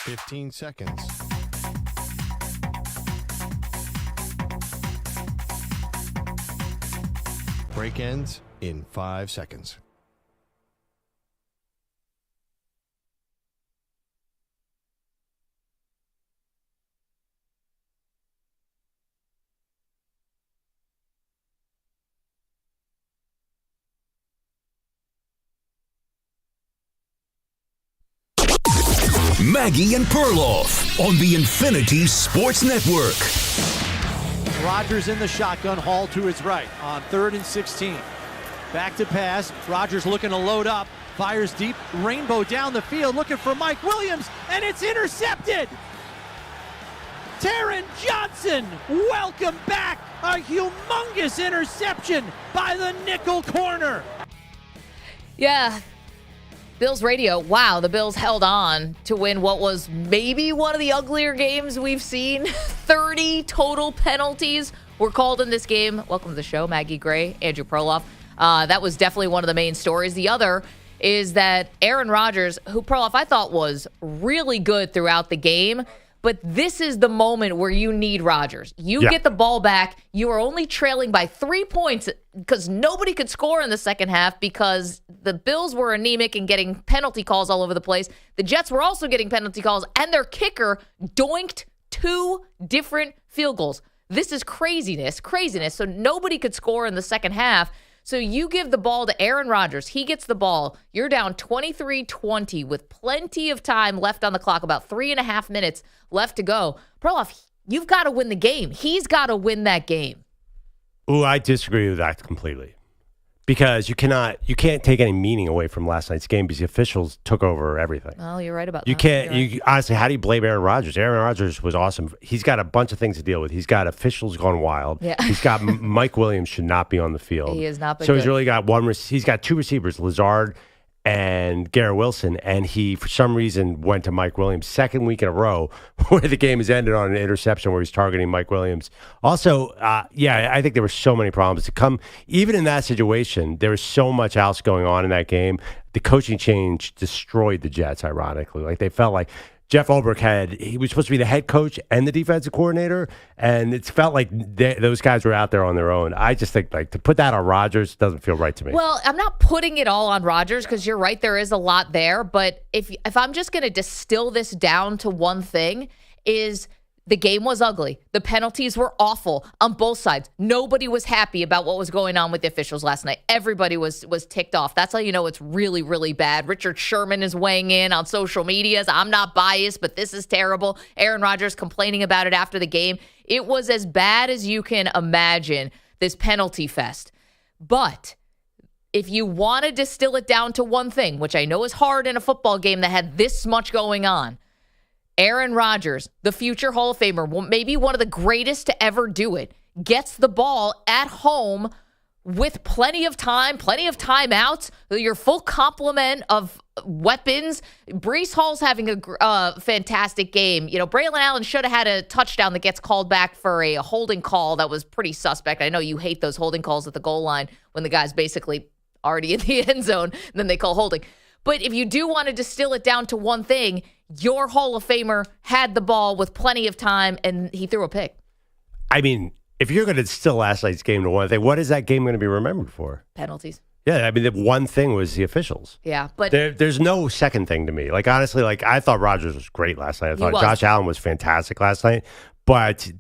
15 seconds. Break ends in 5 seconds. Maggie and Perloff on the Infinity Sports Network. Rodgers in the shotgun, Hall to his right on 3rd and 16. Back to pass. Rodgers looking to load up. Fires deep. Rainbow down the field looking for Mike Williams, and it's intercepted. Taron Johnson, welcome back. A humongous interception by the nickel corner. Yeah. Bills radio, wow, the Bills held on to win what was maybe one of the uglier games we've seen. 30 total penalties were called in this game. Welcome to the show, Maggie Gray, Andrew Perloff. That was definitely one of the main stories. The other is that Aaron Rodgers, who Perloff I thought was really good throughout the game, but this is the moment where you need Rodgers. You get the ball back. You are only trailing by 3 points because nobody could score in the second half because the Bills were anemic and getting penalty calls all over the place. The Jets were also getting penalty calls, and their kicker doinked 2 different field goals. This is craziness. So nobody could score in the second half. So you give the ball to Aaron Rodgers. He gets the ball. You're down 23-20 with plenty of time left on the clock, about 3.5 minutes left to go. Perloff, you've got to win the game. He's got to win that game. Ooh, I disagree with that completely. Because you can't take any meaning away from last night's game because the officials took over everything. Oh, you're right about that. You can't, honestly, how do you blame Aaron Rodgers? Aaron Rodgers was awesome. He's got a bunch of things to deal with. He's got officials gone wild. Yeah. He's got Mike Williams should not be on the field. He has not been So good. he's really got he's got 2 receivers, Lazard and Garrett Wilson, and he, for some reason, went to Mike Williams second week in a row where the game has ended on an interception where he's targeting Mike Williams. Also, I think there were so many problems to come. Even in that situation, there was so much else going on in that game. The coaching change destroyed the Jets, ironically. Like, they felt like Jeff Ulbrich he was supposed to be the head coach and the defensive coordinator, and it felt like those guys were out there on their own. I just think, like, to put that on Rodgers doesn't feel right to me. Well, I'm not putting it all on Rodgers because you're right, there is a lot there. But if I'm just going to distill this down to one thing, is the game was ugly. The penalties were awful on both sides. Nobody was happy about what was going on with the officials last night. Everybody was ticked off. That's how you know it's really, really bad. Richard Sherman is weighing in on social medias. I'm not biased, but this is terrible. Aaron Rodgers complaining about it after the game. It was as bad as you can imagine, this penalty fest. But if you want to distill it down to one thing, which I know is hard in a football game that had this much going on, Aaron Rodgers, the future Hall of Famer, maybe one of the greatest to ever do it, gets the ball at home with plenty of time, plenty of timeouts, your full complement of weapons. Breece Hall's having a fantastic game. You know, Braylon Allen should have had a touchdown that gets called back for a holding call that was pretty suspect. I know you hate those holding calls at the goal line when the guy's basically already in the end zone, and then they call holding. But if you do want to distill it down to one thing, your Hall of Famer had the ball with plenty of time, and he threw a pick. I mean, if you're going to distill last night's game to one thing, what is that game going to be remembered for? Penalties. Yeah, I mean, the one thing was the officials. Yeah, but there's no second thing to me. Like, honestly, like, I thought Rodgers was great last night. I thought Josh Allen was fantastic last night. But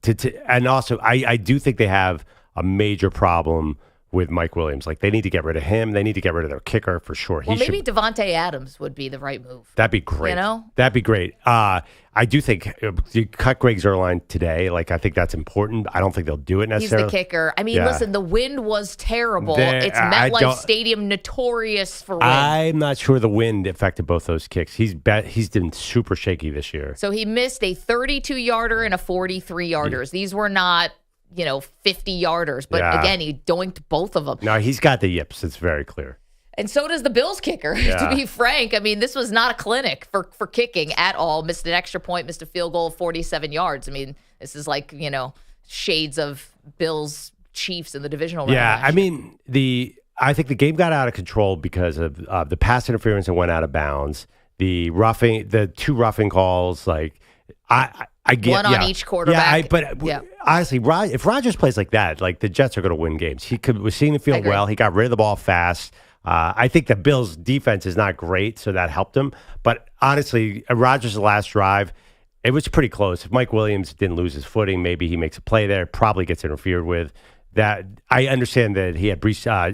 and also, I do think they have a major problem with Mike Williams. Like, they need to get rid of him. They need to get rid of their kicker for sure. Well, maybe Devontae Adams would be the right move. That'd be great. You know? That'd be great. I do think you cut Greg Zuerlein today. Like, I think that's important. I don't think they'll do it necessarily. He's the kicker. I mean, listen, the wind was terrible. It's MetLife Stadium, notorious for wind. I'm not sure the wind affected both those kicks. He's been super shaky this year. So he missed a 32-yarder and a 43-yarders. These were not 50-yarders. But again, he doinked both of them. No, he's got the yips. It's very clear. And so does the Bills kicker, to be frank. I mean, this was not a clinic for kicking at all. Missed an extra point, missed a field goal of 47 yards. I mean, this is like, shades of Bills Chiefs in the divisional round. Yeah, I mean, I think the game got out of control because of the pass interference and went out of bounds. the two roughing calls, like I get one on each quarterback. Honestly, if Rodgers plays like that, like the Jets are going to win games. He was seeing the field well. He got rid of the ball fast. I think the Bills' defense is not great, so that helped him. But honestly, Rodgers' last drive, it was pretty close. If Mike Williams didn't lose his footing, maybe he makes a play there. Probably gets interfered with. That I understand that he had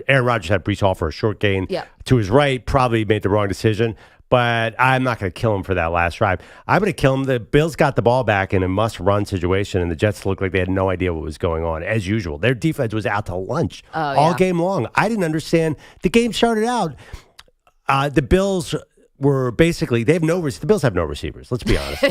Aaron Rodgers had Breece Hall for a short gain to his right. Probably made the wrong decision. But I'm not going to kill him for that last drive. I'm going to kill him. The Bills got the ball back in a must-run situation, and the Jets looked like they had no idea what was going on, as usual. Their defense was out to lunch all game long. I didn't understand. The game started out, the Bills were basically, the Bills have no receivers, let's be honest.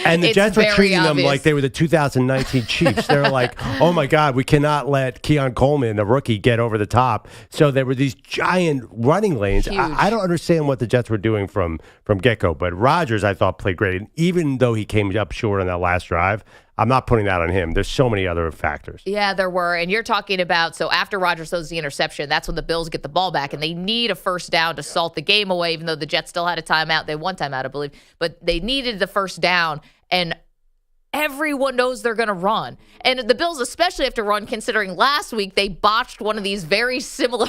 And the Jets were treating them like they were the 2019 Chiefs. They're like, oh my God, we cannot let Keon Coleman, the rookie, get over the top. So there were these giant running lanes. I don't understand what the Jets were doing from get-go, but Rodgers, I thought, played great. And even though he came up short on that last drive, I'm not putting that on him. There's so many other factors. Yeah, there were. And you're talking about, so after Rodgers throws the interception, that's when the Bills get the ball back, and they need a first down to salt the game away, even though the Jets still had a timeout. They had one timeout, I believe. But they needed the first down, and everyone knows they're going to run. And the Bills especially have to run, considering last week they botched one of these very similar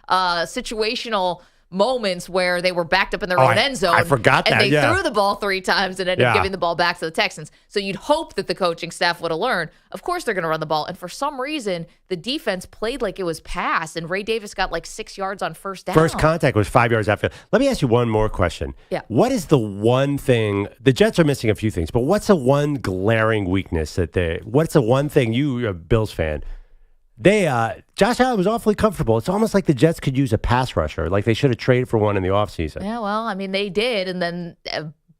situational moments where they were backed up in their own end zone. I forgot that. And they threw the ball 3 times and ended up giving the ball back to the Texans. So you'd hope that the coaching staff would have learned. Of course they're going to run the ball. And for some reason, the defense played like it was pass, and Ray Davis got like 6 yards on first down. First contact was 5 yards after. Let me ask you one more question. Yeah. What is the one thing, the Jets are missing a few things, but what's the one glaring weakness what's the one thing, you're a Bills fan, Josh Allen was awfully comfortable. It's almost like the Jets could use a pass rusher. Like they should have traded for one in the offseason. Yeah, well, I mean, they did, and then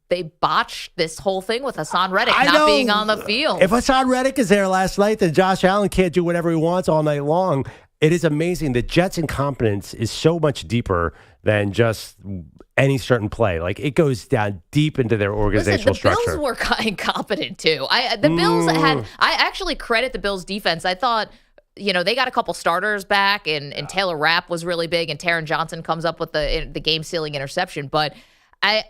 they botched this whole thing with Hassan Reddick not being on the field. If Hassan Reddick is there last night, then Josh Allen can't do whatever he wants all night long. It is amazing. The Jets' incompetence is so much deeper than just any certain play. Like it goes down deep into their organizational structure. The Bills were incompetent too. I actually credit the Bills' defense. I thought, they got a couple starters back, and Taylor Rapp was really big, and Taron Johnson comes up with the game-sealing interception. But I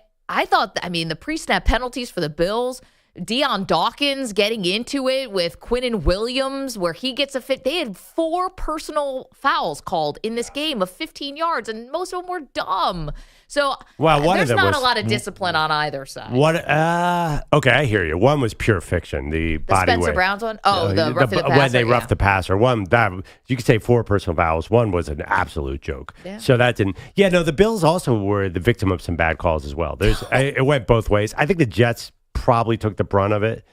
thought, the pre-snap penalties for the Bills, Deion Dawkins getting into it with Quinnen Williams, where he gets a fit. They had 4 personal fouls called in this game of 15 yards, and most of them were dumb. So there's not a lot of discipline on either side. Okay, I hear you. One was pure fiction. The body Spencer weight. Brown's one? Oh, the roughing the passer. When they roughed the passer. One, that you could say 4 personal fouls. One was an absolute joke. Yeah. So that didn't. Yeah, no, the Bills also were the victim of some bad calls as well. It went both ways. I think the Jets probably took the brunt of it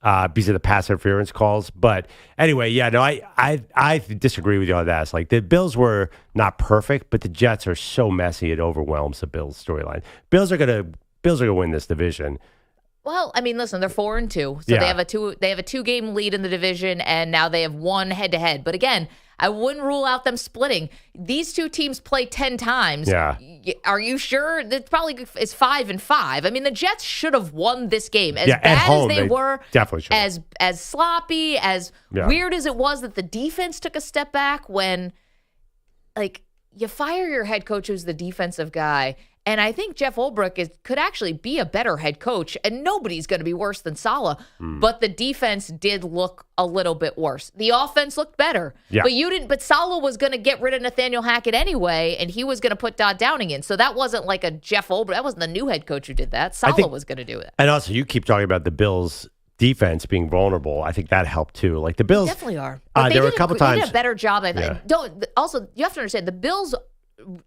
because of the pass interference calls. But anyway, I disagree with you on that. It's like the Bills were not perfect, but the Jets are so messy it overwhelms the Bills storyline. Bills are gonna win this division. Well, listen, they're 4-2, so they have a 2-game lead in the division, and now they have 1 head-to-head. But again, I wouldn't rule out them splitting. These two teams play 10 times. Yeah. Are you sure? That probably is 5-5. The Jets should have won this game. As bad home, as they were, definitely should. As sloppy, as weird as it was that the defense took a step back when, you fire your head coach who's the defensive guy. And I think Jeff Ulbrich could actually be a better head coach, and nobody's going to be worse than Saleh. But the defense did look a little bit worse. The offense looked better, but Saleh was going to get rid of Nathaniel Hackett anyway, and he was going to put Todd Downing in. So that wasn't like a Jeff Ulbrich. That wasn't the new head coach who did that. Saleh was going to do it. And also, you keep talking about the Bills' defense being vulnerable. I think that helped too. Like the Bills they definitely are. There were a couple times they did a better job. Also, you have to understand the Bills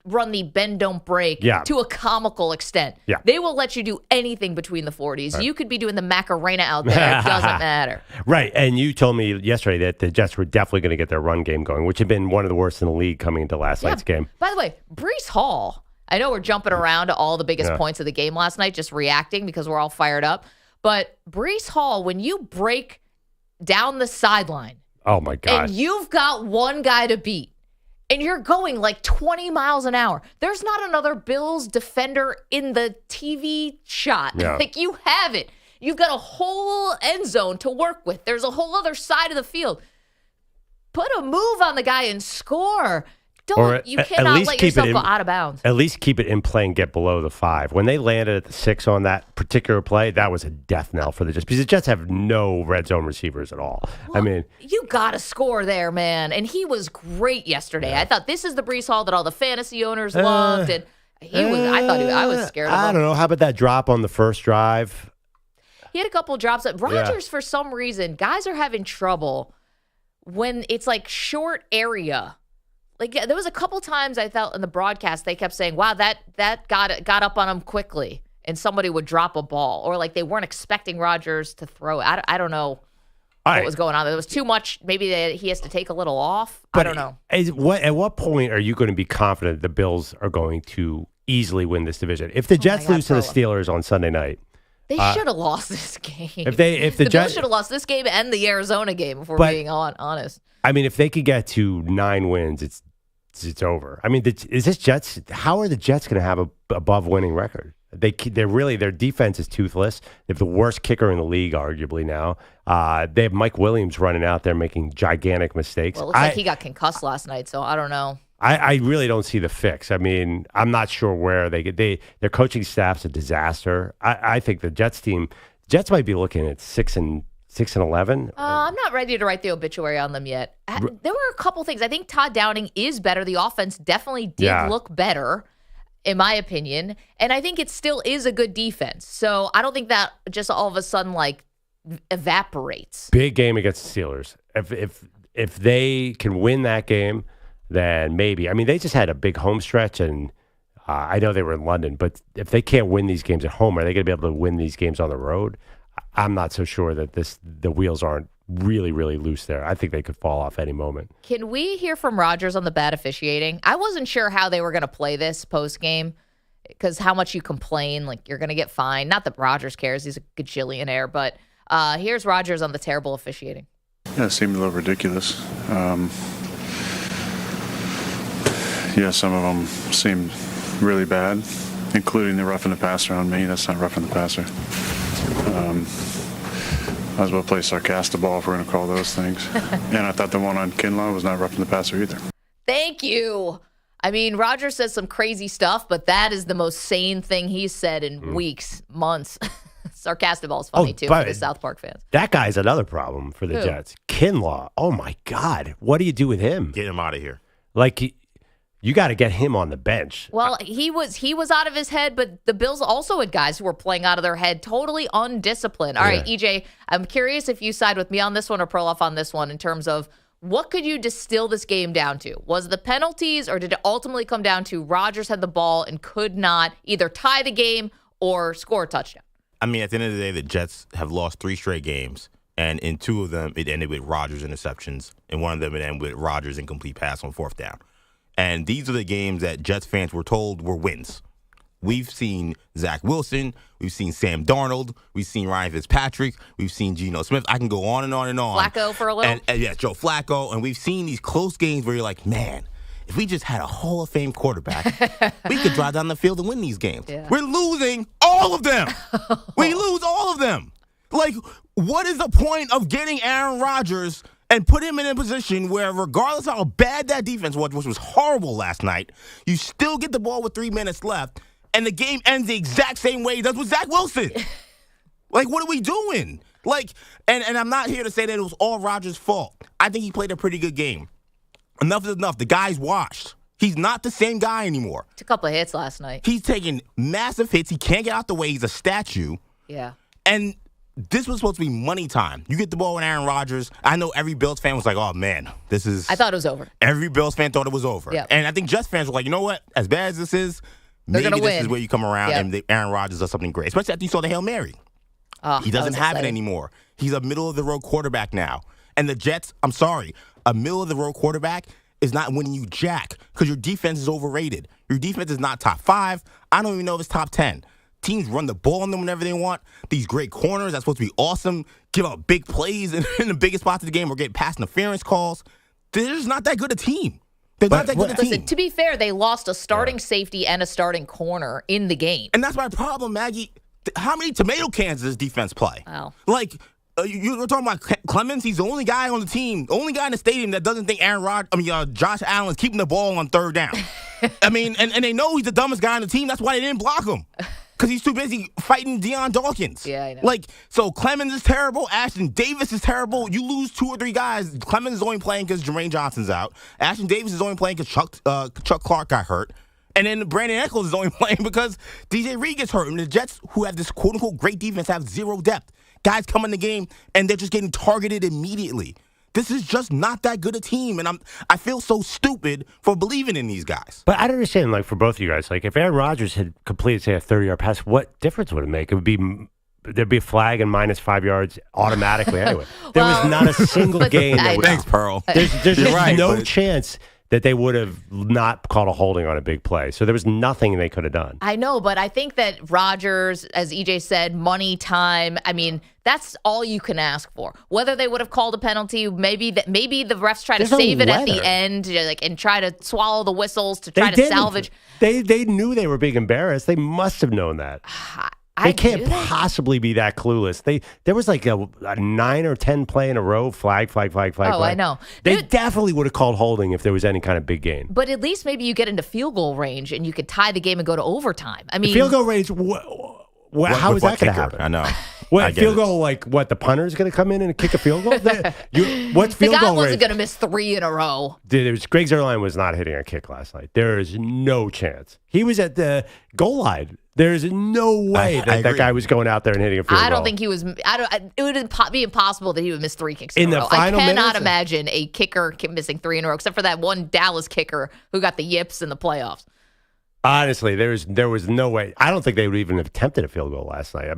run the bend don't break to a comical extent. Yeah. They will let you do anything between the 40s. Right. You could be doing the Macarena out there. It doesn't matter. Right. And you told me yesterday that the Jets were definitely going to get their run game going, which had been one of the worst in the league coming into last night's game. By the way, Breece Hall, I know we're jumping around to all the biggest points of the game last night, just reacting because we're all fired up. But Breece Hall, when you break down the sideline, oh my God, and you've got one guy to beat, and you're going like 20 miles an hour. There's not another Bills defender in the TV shot. Yeah. Like, you have it. You've got a whole end zone to work with. There's a whole other side of the field. Put a move on the guy and score. You cannot let yourself go out of bounds. At least keep it in play and get below the 5. When they landed at the 6 on that particular play, that was a death knell for the Jets because the Jets have no red zone receivers at all. Well, you got to score there, man. And he was great yesterday. Yeah. I thought this is the Breece Hall that all the fantasy owners loved, and I was scared of him. I don't know. How about that drop on the first drive? He had a couple of drops. Rodgers, for some reason, guys are having trouble when it's like short area. Like there was a couple times I felt in the broadcast they kept saying, "Wow, that got up on him quickly," and somebody would drop a ball, or like they weren't expecting Rodgers to throw it. I don't know what was going on. There was too much. Maybe he has to take a little off. I don't know. At what point are you going to be confident the Bills are going to easily win this division? If the Jets lose to the Steelers on Sunday night, they should have lost this game. If the Bills should have lost this game and the Arizona game, if we're being honest. I mean, if they could get to 9 wins, it's over. I mean, how are the Jets going to have a above winning record? Their defense is toothless. They have the worst kicker in the league, arguably now. They have Mike Williams running out there making gigantic mistakes. Well, it looks like he got concussed last night, so I don't know. I really don't see the fix. I mean, I'm not sure where their coaching staff's a disaster. I think the Jets might be looking at 6-11. I'm not ready to write the obituary on them yet. There were a couple things. I think Todd Downing is better. The offense definitely did look better, in my opinion. And I think it still is a good defense. So I don't think that just all of a sudden like evaporates. Big game against the Steelers. If they can win that game, then maybe. I mean, they just had a big home stretch, and I know they were in London, but if they can't win these games at home, are they going to be able to win these games on the road? I'm not so sure that the wheels aren't really, really loose there. I think they could fall off any moment. Can we hear from Rodgers on the bad officiating? I wasn't sure how they were going to play this post-game because how much you complain, like you're going to get fined. Not that Rodgers cares. He's a gajillionaire. But here's Rodgers on the terrible officiating. Yeah, it seemed a little ridiculous. Some of them seemed really bad, including the roughing the passer on me. That's not roughing the passer. Might as well play sarcastic ball if we're going to call those things. And I thought the one on Kinlaw was not roughing the passer either. Thank you. I mean, Rodgers says some crazy stuff, but that is the most sane thing he's said in weeks, months. Sarcastic ball is funny, too, for the South Park fans. That guy's another problem for the Jets. Kinlaw. Oh, my God. What do you do with him? Get him out of here. Like, you got to get him on the bench. Well, he was out of his head, but the Bills also had guys who were playing out of their head, totally undisciplined. All right, EJ, I'm curious if you side with me on this one or Perloff on this one in terms of what could you distill this game down to? Was it the penalties, or did it ultimately come down to Rodgers had the ball and could not either tie the game or score a touchdown? I mean, at the end of the day, the Jets have lost 3 straight games, and in 2 of them, it ended with Rodgers interceptions, and one of them it ended with Rodgers incomplete pass on 4th down. And these are the games that Jets fans were told were wins. We've seen Zach Wilson. We've seen Sam Darnold. We've seen Ryan Fitzpatrick. We've seen Geno Smith. I can go on and on and on. Flacco for a little. And Joe Flacco. And we've seen these close games where you're like, man, if we just had a Hall of Fame quarterback, we could drive down the field and win these games. Yeah. We're losing all of them. We lose all of them. Like, what is the point of getting Aaron Rodgers and put him in a position where, regardless of how bad that defense was, which was horrible last night, you still get the ball with 3 minutes left, and the game ends the exact same way it does with Zach Wilson? Like, what are we doing? Like, and I'm not here to say that it was all Rodgers' fault. I think he played a pretty good game. Enough is enough. The guy's washed. He's not the same guy anymore. Took a couple of hits last night. He's taking massive hits. He can't get out the way. He's a statue. Yeah. And this was supposed to be money time. You get the ball with Aaron Rodgers. I know every Bills fan was like, oh, man, this is... I thought it was over. Every Bills fan thought it was over. Yep. And I think Jets fans were like, you know what? As bad as this is, maybe this is where you come around and Aaron Rodgers does something great. Especially after you saw the Hail Mary. He doesn't have it anymore. He's a middle-of-the-road quarterback now. And the Jets, I'm sorry, a middle-of-the-road quarterback is not winning you jack because your defense is overrated. Your defense is not top 5. I don't even know if it's top 10. Teams run the ball on them whenever they want. These great corners, that's supposed to be awesome. Give up big plays in the biggest spots of the game or get pass interference calls. They're just not that good a team. They're not that good a team. Listen, to be fair, they lost a starting safety and a starting corner in the game. And that's my problem, Maggie. How many tomato cans does this defense play? Wow. Like, You're talking about Clemens. He's the only guy on the team, only guy in the stadium that doesn't think Josh Allen's keeping the ball on third down. I mean, and they know he's the dumbest guy on the team. That's why they didn't block him. Because he's too busy fighting Deion Dawkins. Yeah, I know. So Clemens is terrible. Ashton Davis is terrible. You lose 2 or 3 guys. Clemens is only playing because Jermaine Johnson's out. Ashton Davis is only playing because Chuck Clark got hurt. And then Brandon Echols is only playing because DJ Reed gets hurt. And the Jets, who have this quote-unquote great defense, have 0 depth. Guys come in the game, and they're just getting targeted immediately. This is just not that good a team, and I feel so stupid for believing in these guys. But I don't understand, for both of you guys, if Aaron Rodgers had completed, say, a 30-yard pass, what difference would it make? There'd be a flag and minus 5 yards automatically anyway. There was not a single game. Thanks, Pearl. There's just right, no chance that they would have not called a holding on a big play. So there was nothing they could have done. I know, but I think that Rodgers, as EJ said, money, time, that's all you can ask for. Whether they would have called a penalty, maybe the refs try to save it at the end, and try to swallow the whistles to try to salvage. They knew they were being embarrassed. They must have known that. They can't possibly be that clueless. There was a 9 or 10 play in a row, flag. Oh, I know. They definitely would have called holding if there was any kind of big game. But at least maybe you get into field goal range and you could tie the game and go to overtime. Field goal range, how is that going to happen? I know. Field goal, the punter's going to come in and kick a field goal? What's field goal range? The guy wasn't going to miss 3 in a row. Dude, Greg Zuerlein was not hitting a kick last night. There is no chance. He was at the goal line. There's no way that guy was going out there and hitting a field goal. I don't think he was. It would be impossible that he would miss 3 kicks in a the row. final I cannot minutes? imagine a kicker missing 3 in a row, except for that one Dallas kicker who got the yips in the playoffs. Honestly, there was no way. I don't think they would even have attempted a field goal last night.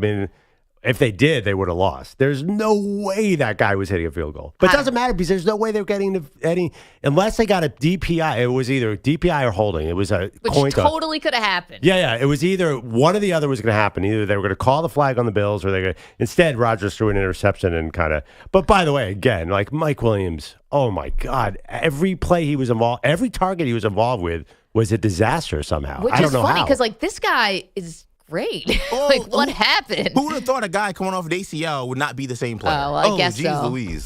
If they did, they would have lost. There's no way that guy was hitting a field goal. But it doesn't matter because there's no way they're getting any unless they got a DPI. It was either DPI or holding. It was a coin Which totally could have happened. Yeah. It was either one or the other was going to happen. Either they were going to call the flag on the Bills or they going to. Instead, Rodgers threw an interception and kind of. But by the way, again, Mike Williams, oh my God, every play he was involved, every target he was involved with was a disaster somehow. Which I don't is know funny how. because this guy is great. What happened? Who would have thought a guy coming off an ACL would not be the same player? I guess geez so. Louise.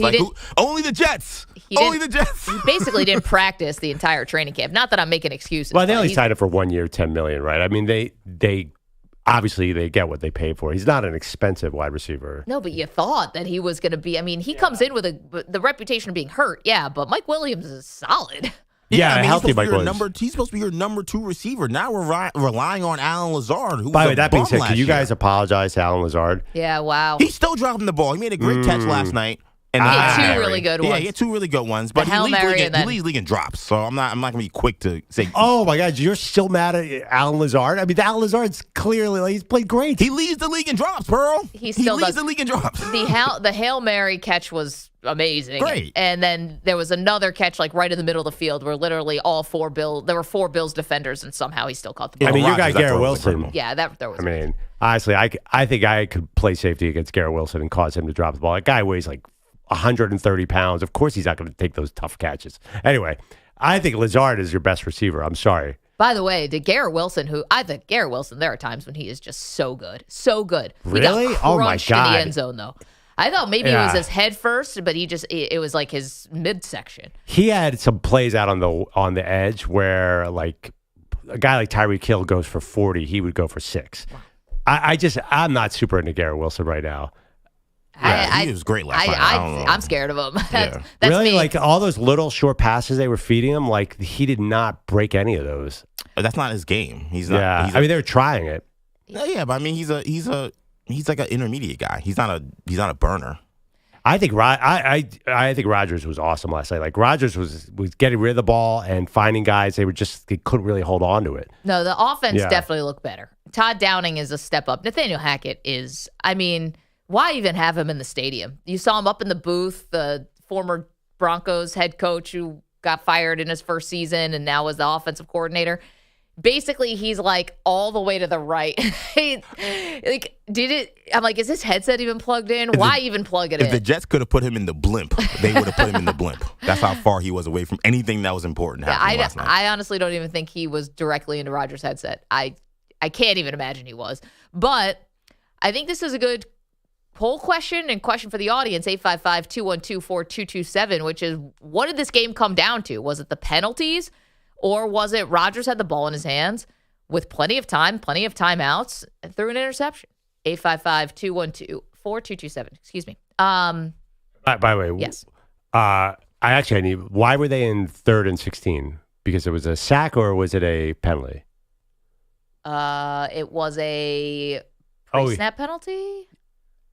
Only the Jets. Only the Jets. He basically didn't practice the entire training camp. Not that I'm making excuses. Well, they only signed him for 1 year, $10 million, right? They obviously they get what they pay for. He's not an expensive wide receiver. No, but you thought that he was going to be. He comes in with the reputation of being hurt. Yeah, but Mike Williams is solid. Yeah, healthy Mike Williams. He's supposed to be your number 2 receiver. Now we're relying on Alan Lazard, who By the was way, a that being bum said, last can you guys year. apologize to Alan Lazard? Yeah, wow. He's still dropping the ball. He made a great catch last night. And he had 2 really good ones. Yeah, he had 2 really good ones. But he leads league in drops, so I'm not going to be quick to say. Oh my God, you're still mad at Alan Lazard? Alan Lazard's clearly he's played great. He leads the league in drops, Pearl. He still leads does. the league in drops. The Hail Mary catch was amazing. Great. And then there was another catch right in the middle of the field where literally there were 4 Bills defenders and somehow he still caught the ball. your guy Garrett Wilson. Yeah, that was. Honestly, I think I could play safety against Garrett Wilson and cause him to drop the ball. That guy weighs 130 pounds. Of course, he's not going to take those tough catches. Anyway, I think Lazard is your best receiver. I'm sorry. By the way, Garrett Wilson, there are times when he is just so good. So good. Really? He got Oh, my crunched God. in the end zone, though. I thought maybe it was his head first, but it was his midsection. He had some plays out on the edge where a guy like Tyreek Hill goes for 40, he would go for 6. Wow. I'm not super into Garrett Wilson right now. Yeah, he was great last night. I'm scared of him. That's really, me. all those little short passes they were feeding him, he did not break any of those. That's not his game. He's not. Yeah, they were trying it. Yeah, but he's like an intermediate guy. He's not a burner. I think Rodgers was awesome last night. Rodgers was getting rid of the ball and finding guys. They couldn't really hold on to it. No, the offense definitely looked better. Todd Downing is a step up. Nathaniel Hackett is. Why even have him in the stadium? You saw him up in the booth, the former Broncos head coach who got fired in his first season and now is the offensive coordinator. Basically, he's all the way to the right. Is his headset even plugged in? Why even plug it in? If the Jets could have put him in the blimp, they would have put him in the blimp. That's how far he was away from anything that was important happening last night. I honestly don't even think he was directly into Rodgers' headset. I can't even imagine he was. But I think this is a good poll question and question for the audience, 855-212-4227, which is, what did this game come down to? Was it the penalties, or was it Rodgers had the ball in his hands with plenty of time, plenty of timeouts, and threw an interception? 855-212-4227. Excuse me. By the way, yes. I need. Why were they in 3rd and 16? Because it was a sack, or was it a penalty? It was a pre-snap penalty.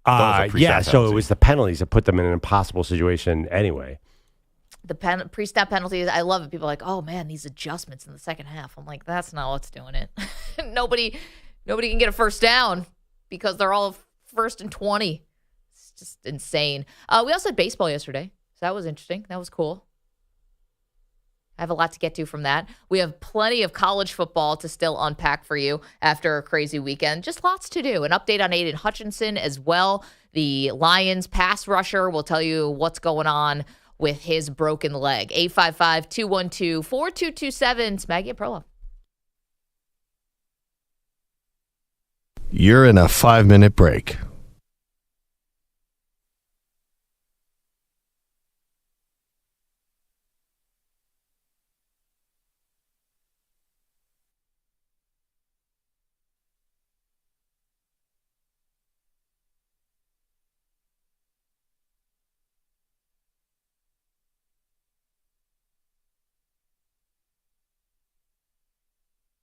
Yeah. So it was the penalties that put them in an impossible situation anyway. The pre-snap penalties, I love it. People are like, oh man, these adjustments in the second half. I'm like, that's not what's doing it. Nobody can get a first down because they're all 1st and 20. It's just insane. We also had baseball yesterday, so that was interesting. That was cool. I have a lot to get to from that. We have plenty of college football to still unpack for you after a crazy weekend. Just lots to do. An update on Aiden Hutchinson as well. The Lions pass rusher will tell you what's going on with his broken leg. 855-212-4227. It's Maggie and Perloff. You're in a 5-minute break.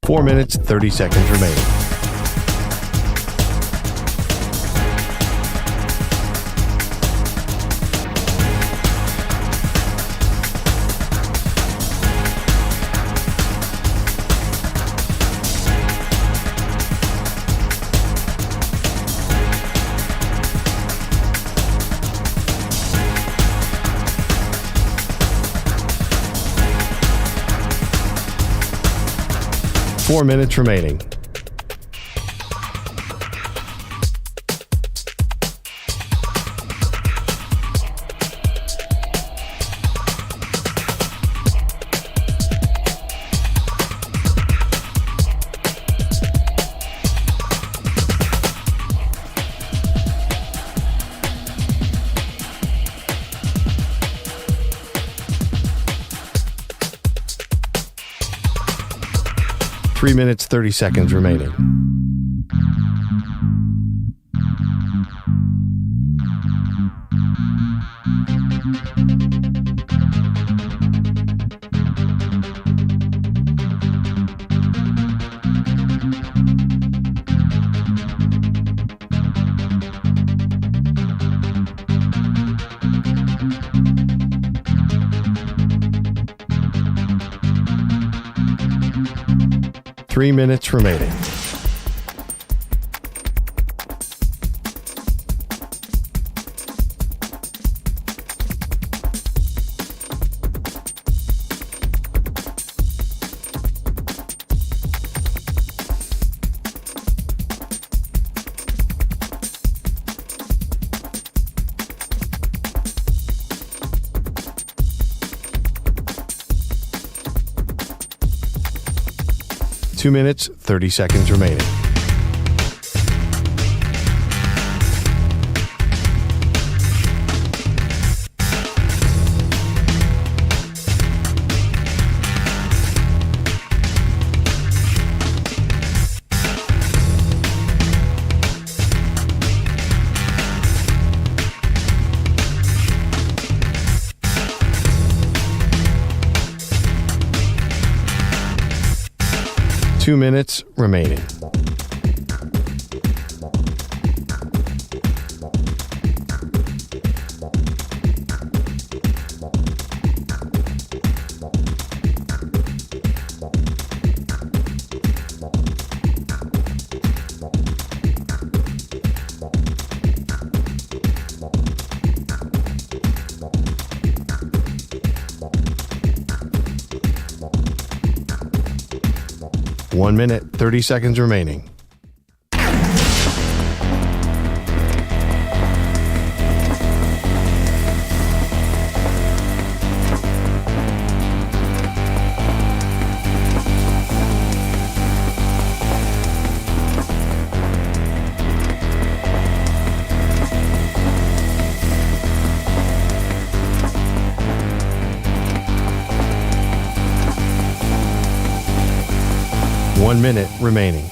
Four minutes, 30 seconds remaining. Four minutes remaining. Three minutes, 30 seconds remaining. Three minutes remaining. Two minutes, 30 seconds remaining. Two minutes remaining. One minute, 30 seconds remaining. 1 minute remaining.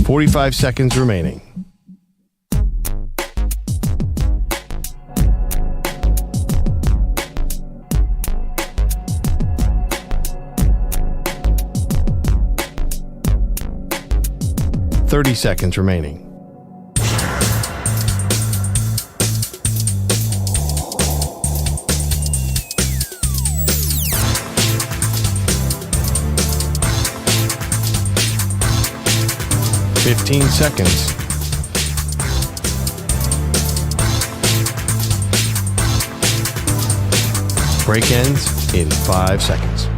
Forty-five seconds remaining. Thirty seconds remaining. Fifteen seconds. Break ends in 5 seconds.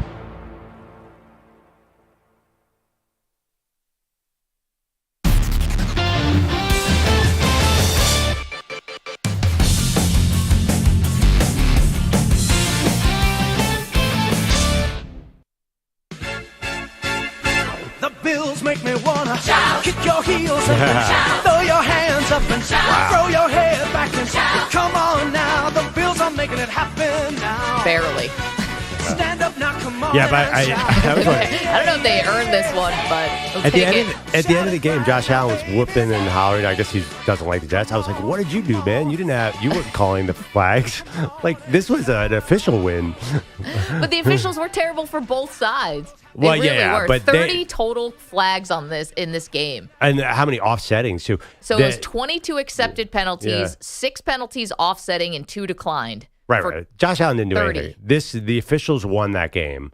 The Bills make me wanna shout. Kick your heels up and shout. Throw your hands up and shout. Throw your head back and shout. Come on now, the Bills are making it happen now. Barely. Stand up now, come on. Yeah, but I was like, I don't know if they earned this one, but at the end of the game, Josh Allen was whooping and hollering. I guess he doesn't like the Jets. I was like, "What did you do, man? You weren't calling the flags. Like this was an official win." But the officials were terrible for both sides. They Well, really yeah, were. but 30 total flags on in this game. And how many offsettings too? So it was 22 accepted penalties, Yeah. 6 penalties offsetting, and 2 declined. Right. Josh Allen didn't do 30. anything. The officials won that game.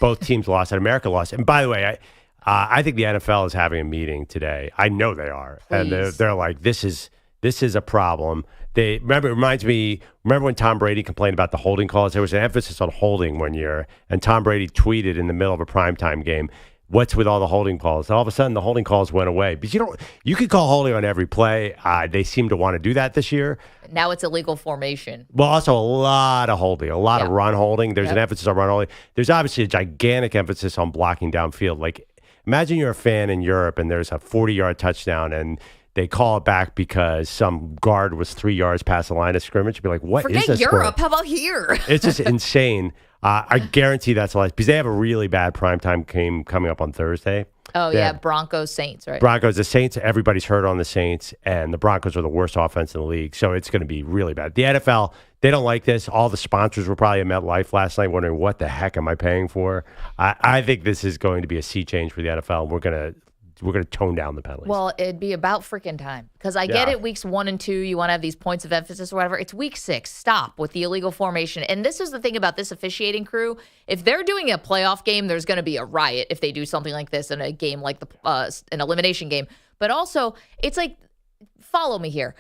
Both teams lost, and America lost. And by the way, I think the NFL is having a meeting today. I know they are, and they're like, this is a problem. It reminds me. Remember when Tom Brady complained about the holding calls? There was an emphasis on holding one year, and Tom Brady tweeted in the middle of a primetime game, "What's with all the holding calls?" And all of a sudden, the holding calls went away. But you could call holding on every play. They seem to want to do that this year. Now it's illegal formation. Well, also a lot of holding, a lot of run holding. There's an emphasis on run holding. There's obviously a gigantic emphasis on blocking downfield. Like, imagine you're a fan in Europe and there's a 40-yard touchdown and they call it back because some guard was 3 yards past the line of scrimmage. You'd be like, what is this? Forget Europe. How about here? It's just insane. I guarantee that's a lot because they have a really bad primetime game coming up on Thursday. Oh, yeah. Broncos, Saints, right? Broncos, the Saints, everybody's hurt on the Saints, and the Broncos are the worst offense in the league. So it's going to be really bad. The NFL, they don't like this. All the sponsors were probably at MetLife last night wondering, what the heck am I paying for? I think this is going to be a sea change for the NFL. We're going to tone down the penalties. Well, it'd be about freaking time. Because I get it, weeks 1 and 2, you want to have these points of emphasis or whatever. It's week 6. Stop with the illegal formation. And this is the thing about this officiating crew. If they're doing a playoff game, there's going to be a riot if they do something like this in a game like an elimination game. But also, it's like, follow me here.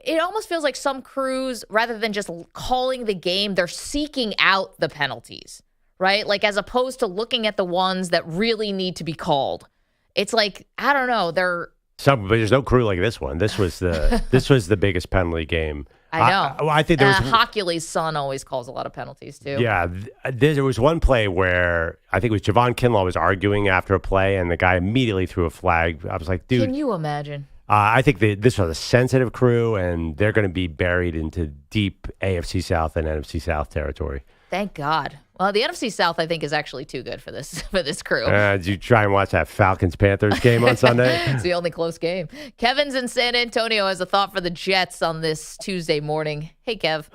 It almost feels like some crews, rather than just calling the game, they're seeking out the penalties, right? Like, as opposed to looking at the ones that really need to be called. It's like, I don't know. But there's no crew like this one. This was the biggest penalty game. I know. I think there was Hockley's son always calls a lot of penalties too. Yeah, there was one play where I think it was Javon Kinlaw was arguing after a play, and the guy immediately threw a flag. I was like, dude, can you imagine? I think this was a sensitive crew, and they're going to be buried into deep AFC South and NFC South territory. Thank God. Well, the NFC South, I think, is actually too good for this crew. Did you try and watch that Falcons-Panthers game on Sunday? It's the only close game. Kevin's in San Antonio has a thought for the Jets on this Tuesday morning. Hey, Kev.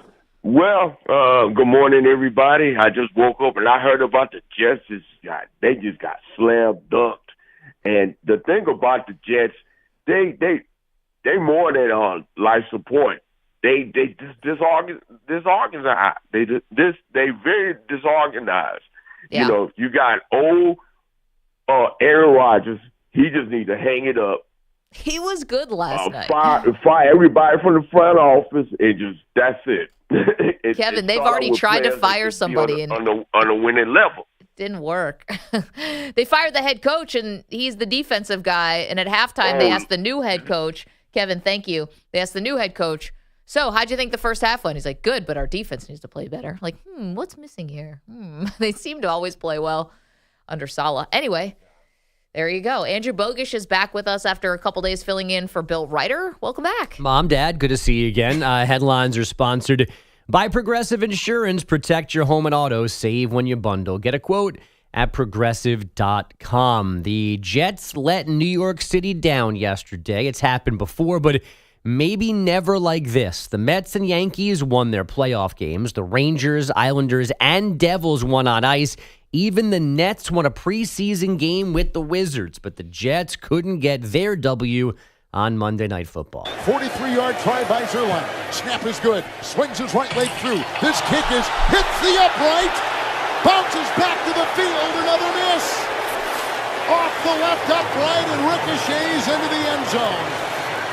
Well, good morning, everybody. I just woke up and I heard about the Jets. They just got slam dunked. And the thing about the Jets, they more than life support. They disorganized. They very disorganized. Yeah. You know, you got old Aaron Rodgers. He just needs to hang it up. He was good last night. Fire everybody from the front office and that's it. Kevin, they've already tried to fire somebody on the winning level. Didn't work. They fired the head coach, and he's the defensive guy. And at halftime, they asked the new head coach, Kevin, thank you. They asked the new head coach, so how'd you think the first half went? He's like, good, but our defense needs to play better. Like, what's missing here? They seem to always play well under Saleh. Anyway, There you go. Andrew Bogish is back with us after a couple days filling in for Bill Ryder. Welcome back. Mom, Dad, good to see you again. Headlines are sponsored by Progressive Insurance. Protect your home and auto. Save when you bundle. Get a quote at progressive.com. The Jets let New York City down yesterday. It's happened before, but maybe never like this. The Mets and Yankees won their playoff games. The Rangers, Islanders, and Devils won on ice. Even the Nets won a preseason game with the Wizards, but the Jets couldn't get their W on Monday Night Football. 43-yard try by Zerline. Snap is good. Swings his right leg through. This kick hits the upright. Bounces back to the field. Another miss. Off the left upright and ricochets into the end zone.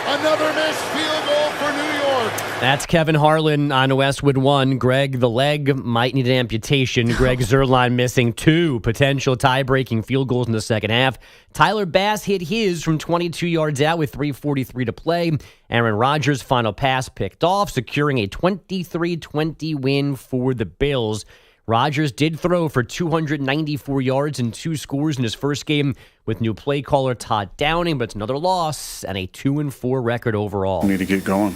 Another missed field goal for New York. That's Kevin Harlan on Westwood 1. Greg, the leg might need an amputation. Greg Zerline missing 2 potential tie-breaking field goals in the second half. Tyler Bass hit his from 22 yards out with 3:43 to play. Aaron Rodgers' final pass picked off, securing a 23-20 win for the Bills. Rodgers did throw for 294 yards and 2 scores in his first game with new play caller Todd Downing, but it's another loss and a 2-4 record overall. We need to get going.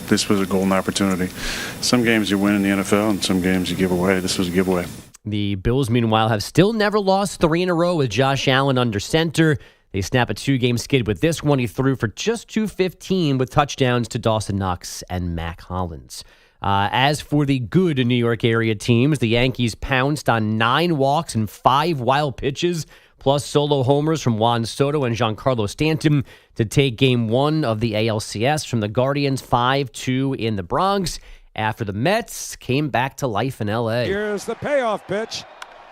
This was a golden opportunity. Some games you win in the NFL and some games you give away. This was a giveaway. The Bills, meanwhile, have still never lost 3 in a row with Josh Allen under center. They snap a 2-game skid with this one. He threw for just 215 with touchdowns to Dawson Knox and Mac Hollins. As for the good New York area teams, the Yankees pounced on 9 walks and 5 wild pitches, plus solo homers from Juan Soto and Giancarlo Stanton to take Game 1 of the ALCS from the Guardians 5-2 in the Bronx after the Mets came back to life in L.A. Here's the payoff pitch.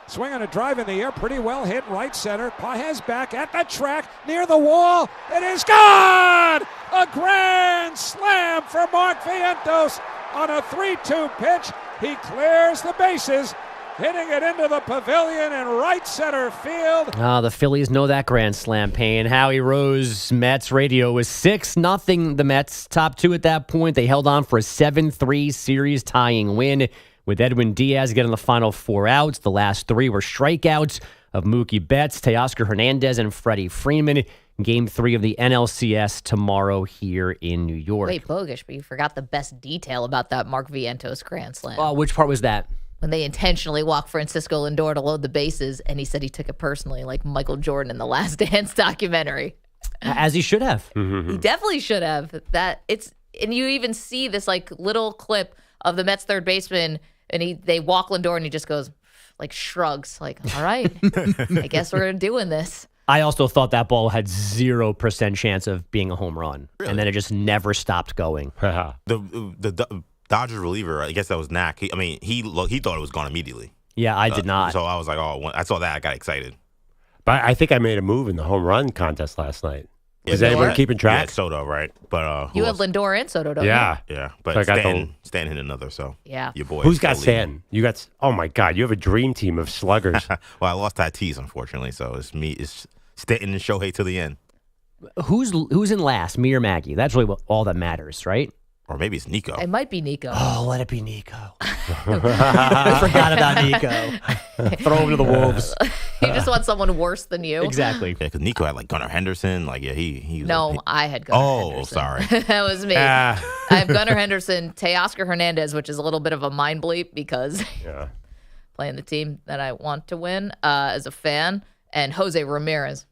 Swing on a drive in the air, pretty well hit right center. Pages back at the track, near the wall. It is gone! A grand slam for Mark Vientos on a 3-2 pitch. He clears the bases, hitting it into the pavilion in right center field. The Phillies know that grand slam pain. Howie Rose, Mets radio was 6-0 the Mets. Top 2 at that point. They held on for a 7-3 series tying win, with Edwin Diaz getting the final 4 outs. The last 3 were strikeouts of Mookie Betts, Teoscar Hernandez, and Freddie Freeman. Game 3 of the NLCS tomorrow here in New York. Wait, Bogish, but you forgot the best detail about that Mark Vientos grand slam. Which part was that? When they intentionally walked Francisco Lindor to load the bases, and he said he took it personally, like Michael Jordan in the Last Dance documentary. As he should have. He definitely should have. And you even see this like little clip of the Mets third baseman, and they walk Lindor, and he just goes, like shrugs, like, all right, I guess we're doing this. I also thought that ball had 0% chance of being a home run. Really? And then it just never stopped going. the Dodgers reliever, I guess that was Knack. He thought it was gone immediately. Yeah, I did not. So I was like, when I saw that, I got excited. But I think I made a move in the home run contest last night. Is anyone keeping track? Yeah, Soto, right? But you have Lindor and Soto, don't you? Yeah. But so Stan hit another, so yeah. Your boy. Who's got Stan? You got, oh my God, you have a dream team of sluggers. Well, I lost Tatis, unfortunately, so it's me. It's Stanton and Shohei to the end. Who's in last, me or Maggie? That's really all that matters, right? Or maybe it's Nico. It might be Nico. Oh, let it be Nico. I forgot about Nico. Throw him to the wolves. You just want someone worse than you. Exactly. Yeah, because Nico had like Gunnar Henderson. Like, yeah, he was No, I had Gunnar Henderson. Oh, sorry. That was me. I have Gunnar Henderson, Teoscar Hernandez, which is a little bit of a mind bleep because playing the team that I want to win as a fan, and Jose Ramirez.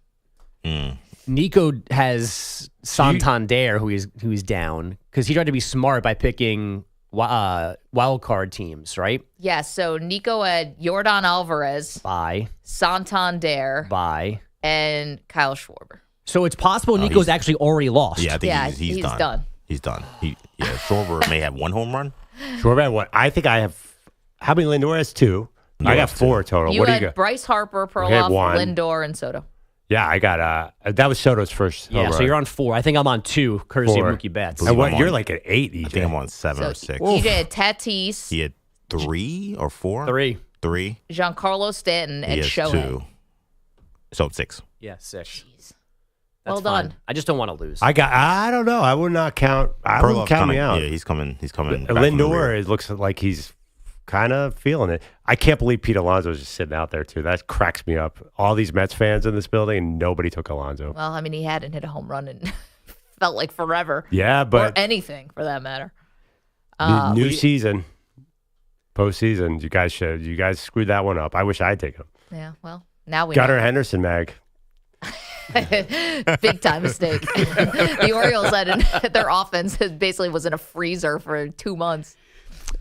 Nico has Santander, who he's down, because he tried to be smart by picking wild card teams, right? Yeah, so Nico had Yordan Alvarez. Bye. Santander. Bye. And Kyle Schwarber. So it's possible Nico's actually already lost. Yeah, I think he's done. He's done. Schwarber may have 1 home run. Schwarber had what? I think I have, how many Lindor has 2? I got 4 total. You what had do you got? Bryce Harper, Perloff, Lindor, and Soto. Yeah, I got that was Soto's first home run. So you're on 4. I think I'm on 2, courtesy of Mookie Betts. And you're like at 8, EJ. I think I'm on 7 or 6. EJ had Tatis. He had 3 or 4? 3. Giancarlo Stanton and Shohei. 2. So 6. Yeah, 6. Jeez. Well done. I just don't want to lose. I don't know. I would not count. I wouldn't count me out. Yeah, he's coming. He's coming. Lindor, it looks like he's kind of feeling it. I can't believe Pete Alonso is just sitting out there, too. That cracks me up. All these Mets fans in this building, and nobody took Alonso. Well, I mean, he hadn't hit a home run in felt like forever. Yeah, but... Or anything, for that matter. New season, postseason. You guys screwed that one up. I wish I'd taken him. Yeah, well, now we Gunnar know. Henderson, Mag. Big time mistake. The Orioles their offense basically was in a freezer for 2 months.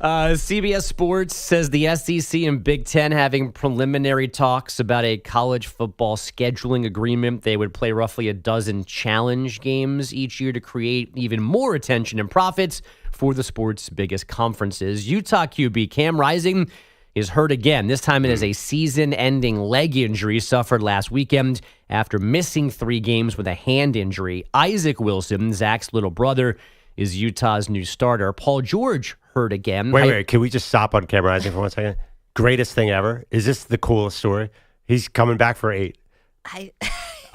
CBS Sports says the SEC and Big Ten having preliminary talks about a college football scheduling agreement. They would play roughly a dozen challenge games each year to create even more attention and profits for the sport's biggest conferences. Utah QB Cam Rising is hurt again. This time it is a season-ending leg injury suffered last weekend after missing 3 games with a hand injury. Isaac Wilson, Zach's little brother, is Utah's new starter. Paul George hurt again. Wait. Can we just stop on Cam Rising for 1 second? Greatest thing ever. Is this the coolest story? He's coming back for 8.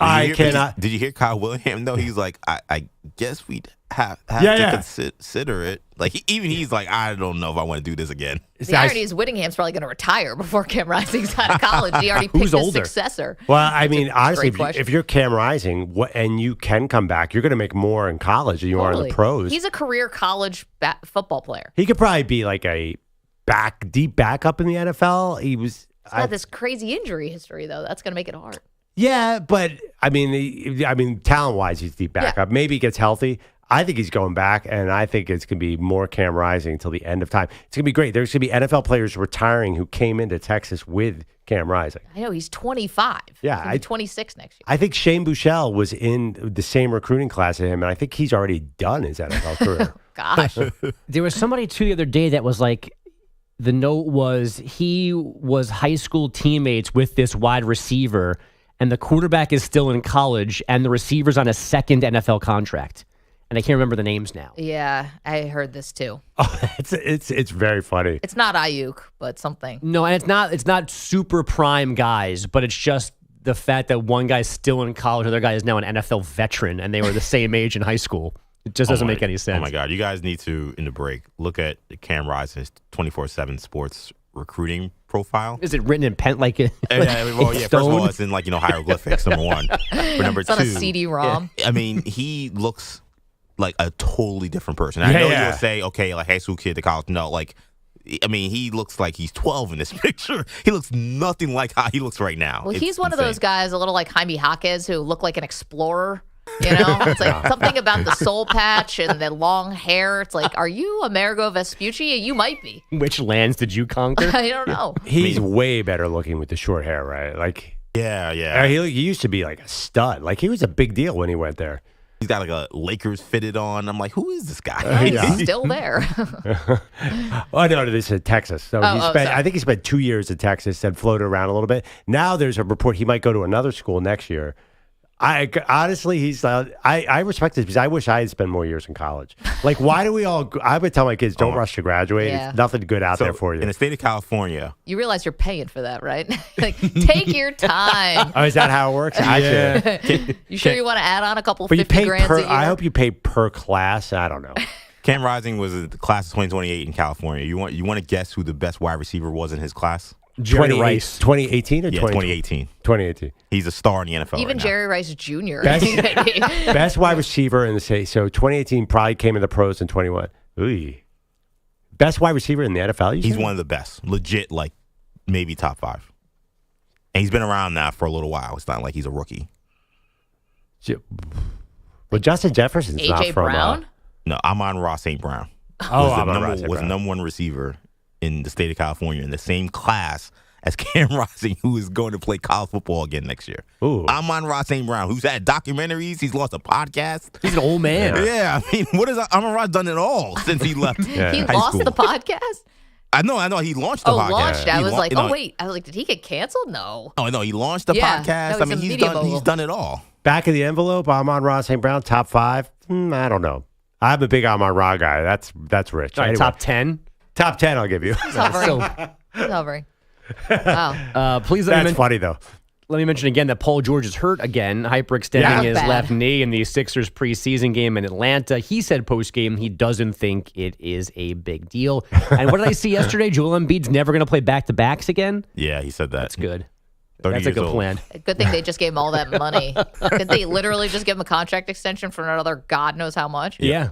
I cannot. Did you hear Kyle Williams, though? He's like, I guess we'd have to consider it. Like, he's like, I don't know if I want to do this again. The irony is Whittingham's probably going to retire before Cam Rising's out of college. He already picked his successor. Well, I mean, honestly, if you're Cam Rising and you can come back, you're going to make more in college than you are in the pros. He's a career college football player. He could probably be like a deep backup in the NFL. He's got this crazy injury history, though. That's going to make it hard. Yeah, but I mean, talent-wise, he's deep backup. Maybe he gets healthy. I think he's going back, and I think it's going to be more Cam Rising until the end of time. It's going to be great. There's going to be NFL players retiring who came into Texas with Cam Rising. I know, he's 25. Yeah. He's 26 next year. I think Shane Buechele was in the same recruiting class as him, and I think he's already done his NFL career. Gosh. There was somebody, too, the other day that was like, the note was he was high school teammates with this wide receiver, and the quarterback is still in college, and the receiver's on a second NFL contract. And I can't remember the names now. Yeah, I heard this too. Oh, it's very funny. It's not Ayuk, but something. No, and it's not super prime guys, but it's just the fact that one guy's still in college, the other guy is now an NFL veteran, and they were the same age in high school. It just doesn't make any sense. Oh my God, you guys need to, in the break, look at Cam Rising's 24/7 Sports recruiting profile. Is it written in pen like it? First of all, it's in hieroglyphics. Number one, but number it's two, on a CD-ROM. I mean, he looks like a totally different person. I know you'll say, okay, like high school kid to college. No, he looks like he's 12 in this picture. He looks nothing like how he looks right now. Well, he's one of those guys, a little like Jaime Jaquez, who look like an explorer. You know, it's like something about the soul patch and the long hair. It's like, are you Amerigo Vespucci? You might be. Which lands did you conquer? I don't know. He's way better looking with the short hair, right? Like, yeah. He used to be like a stud. Like, he was a big deal when he went there. He's got like a Lakers fitted on. I'm like, who is this guy? He's still there. No, this is Texas. So I think he spent 2 years in Texas and floated around a little bit. Now there's a report he might go to another school next year. Honestly, he's. I respect this because I wish I had spent more years in college. Like, why do we all? I would tell my kids, don't rush to graduate. Yeah. There's nothing good out there for you. In the state of California, you realize you're paying for that, right? Like, take your time. Oh, is that how it works? You sure you want to add on a couple but 50 grand a year? I hope you pay per class. I don't know. Cam Rising was the class of 2028 in California. You want to guess who the best wide receiver was in his class? Jerry Rice. 2018 or 2018? 2018. He's a star in the NFL. Even right Jerry Rice Jr. Best wide receiver in the state. So 2018 probably came in the pros in 21. Ooh. Best wide receiver in the NFL. He's one of the best. Legit, like maybe top 5. And he's been around now for a little while. It's not like he's a rookie. Well, Justin Jefferson's AJ not from Brown. No, Amon-Ra St. Brown. Was the number one receiver in the state of California in the same class as Cam Rising, who is going to play college football again next year. Ooh. Amon-Ra St. Brown, who's had documentaries. He's launched a podcast. He's an old man. Yeah, I mean, what has Amon-Ra done it all since he left He high lost school? the podcast? I know. He launched the podcast. Launched. I was like, wait. I was like, did he get canceled? No. Oh, no, he launched the podcast. I mean, he's done it all. Back of the envelope, Amon-Ra St. Brown, top 5. I don't know. I'm a big Amon-Ra guy. That's rich. All right, anyway, top 10? Top 10, I'll give you. He's hovering. He's hovering. Wow. Please let me That's funny, though. Let me mention again that Paul George is hurt again, hyperextending his left knee in the Sixers preseason game in Atlanta. He said post-game he doesn't think it is a big deal. And what did I see yesterday? Joel Embiid's never going to play back-to-backs again? Yeah, he said that. That's good. That's a good plan. Good thing they just gave him all that money. Did they literally just give him a contract extension for another God knows how much? Yeah.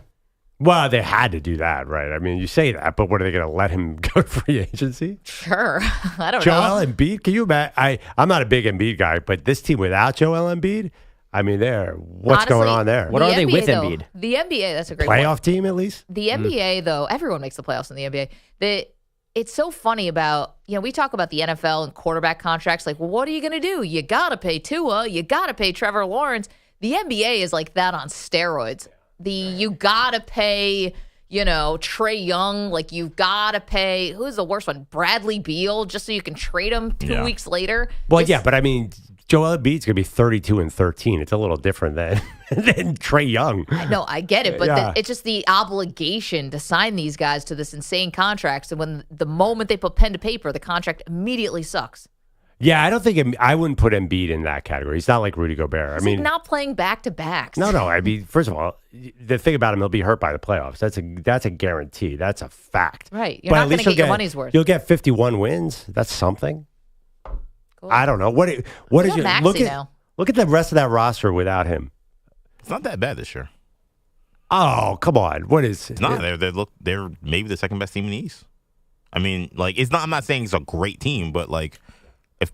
Well, they had to do that, right? I mean, you say that, but what are they going to let him go to free agency? Sure. I don't know. Joel Embiid, can you imagine? I'm not a big Embiid guy, but this team without Joel Embiid, I mean, what's going on there? What are they with Embiid? The NBA, that's a great playoff team, at least? The NBA, though, everyone makes the playoffs in the NBA. It's so funny about, we talk about the NFL and quarterback contracts. Like, well, what are you going to do? You got to pay Tua. You got to pay Trevor Lawrence. The NBA is like that on steroids. You got to pay, Trey Young. Like, you've got to pay, who's the worst one? Bradley Beal, just so you can trade him 2 weeks later. Well, but I mean, Joel Embiid's going to be 32-13. It's a little different than Trey Young. No, I get it, but it's just the obligation to sign these guys to this insane contracts. And when the moment they put pen to paper, the contract immediately sucks. Yeah, I don't think I wouldn't put Embiid in that category. He's not like Rudy Gobert. He's not playing back-to-backs. No. I mean, first of all, the thing about him, he'll be hurt by the playoffs. That's a guarantee. That's a fact. Right. You're not going to get your money's worth. You'll get 51 wins. That's something. Cool. I don't know. What is your look at the rest of that roster without him? It's not that bad this year. Oh, come on. What is it's not. They're maybe the second best team in the East. I mean, like, it's not. I'm not saying it's a great team, but like, if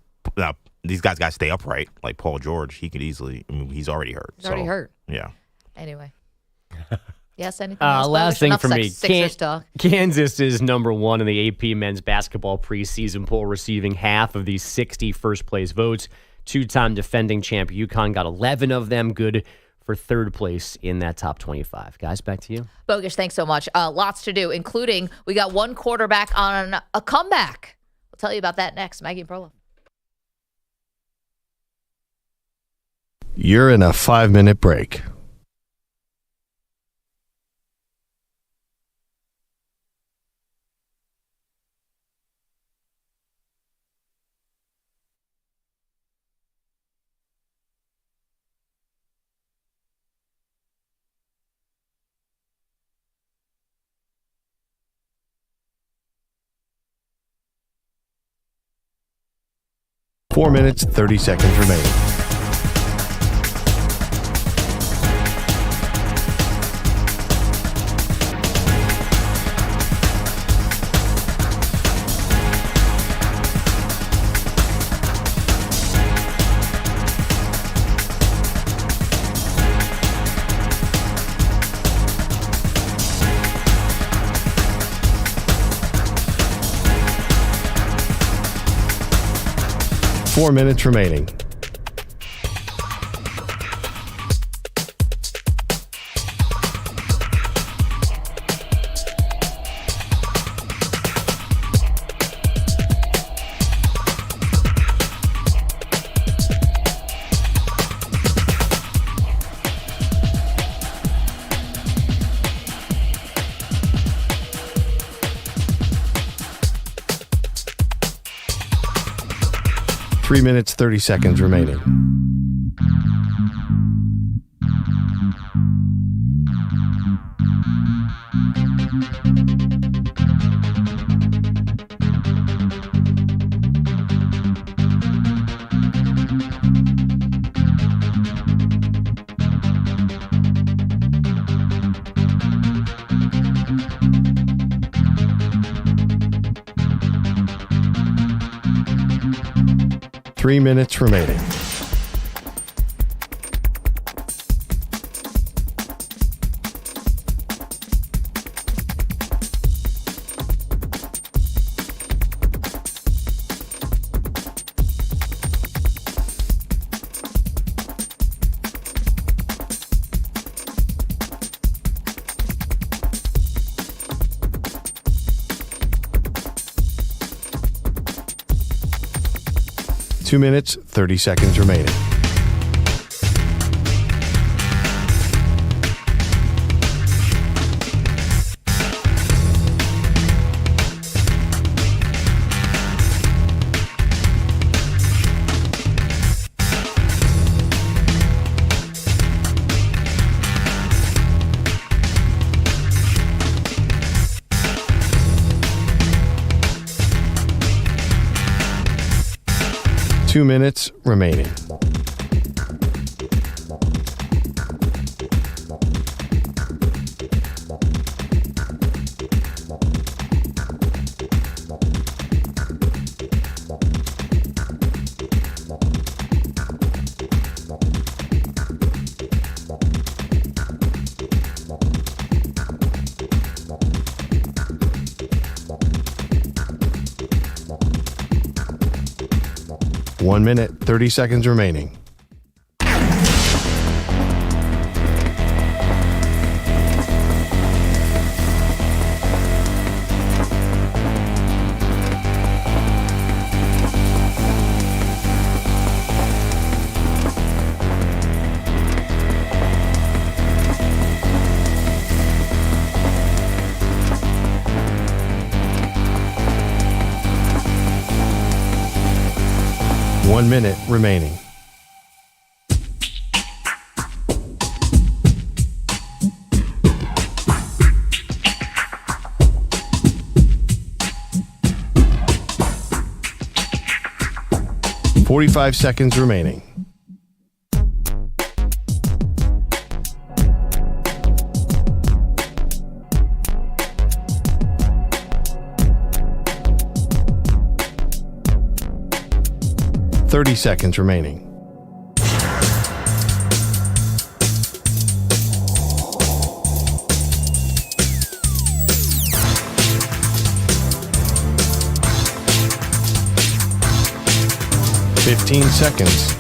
these guys got to stay upright, like Paul George, he could easily. I mean, he's already hurt. He's already hurt. Yeah. Anyway. Yes, anything else? Last thing for me. Sixers talk. Kansas is number 1 in the AP men's basketball preseason poll, receiving half of the 60 first-place votes. Two-time defending champ UConn got 11 of them. Good for third place in that top 25. Guys, back to you. Bogusch, thanks so much. Lots to do, including we got one quarterback on a comeback. We'll tell you about that next. Maggie and Perloff. You're in a 5-minute break. Four minutes, 30 seconds remaining. Four minutes remaining. Three minutes, 30 seconds remaining. Three minutes remaining. Two minutes, 30 seconds remaining. 2 minutes remaining. One minute, 30 seconds remaining. One minute remaining. Forty-five seconds remaining. Thirty seconds remaining. Fifteen seconds.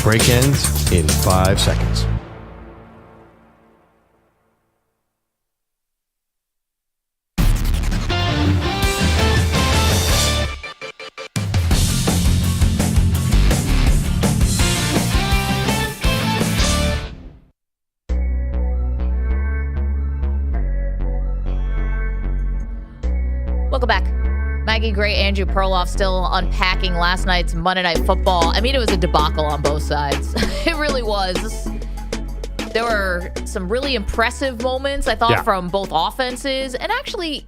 Break ends in 5 seconds. Welcome back. Maggie Gray, Andrew Perloff still unpacking last night's Monday Night Football. I mean, it was a debacle on both sides. It really was. There were some really impressive moments, I thought, from both offenses. And actually,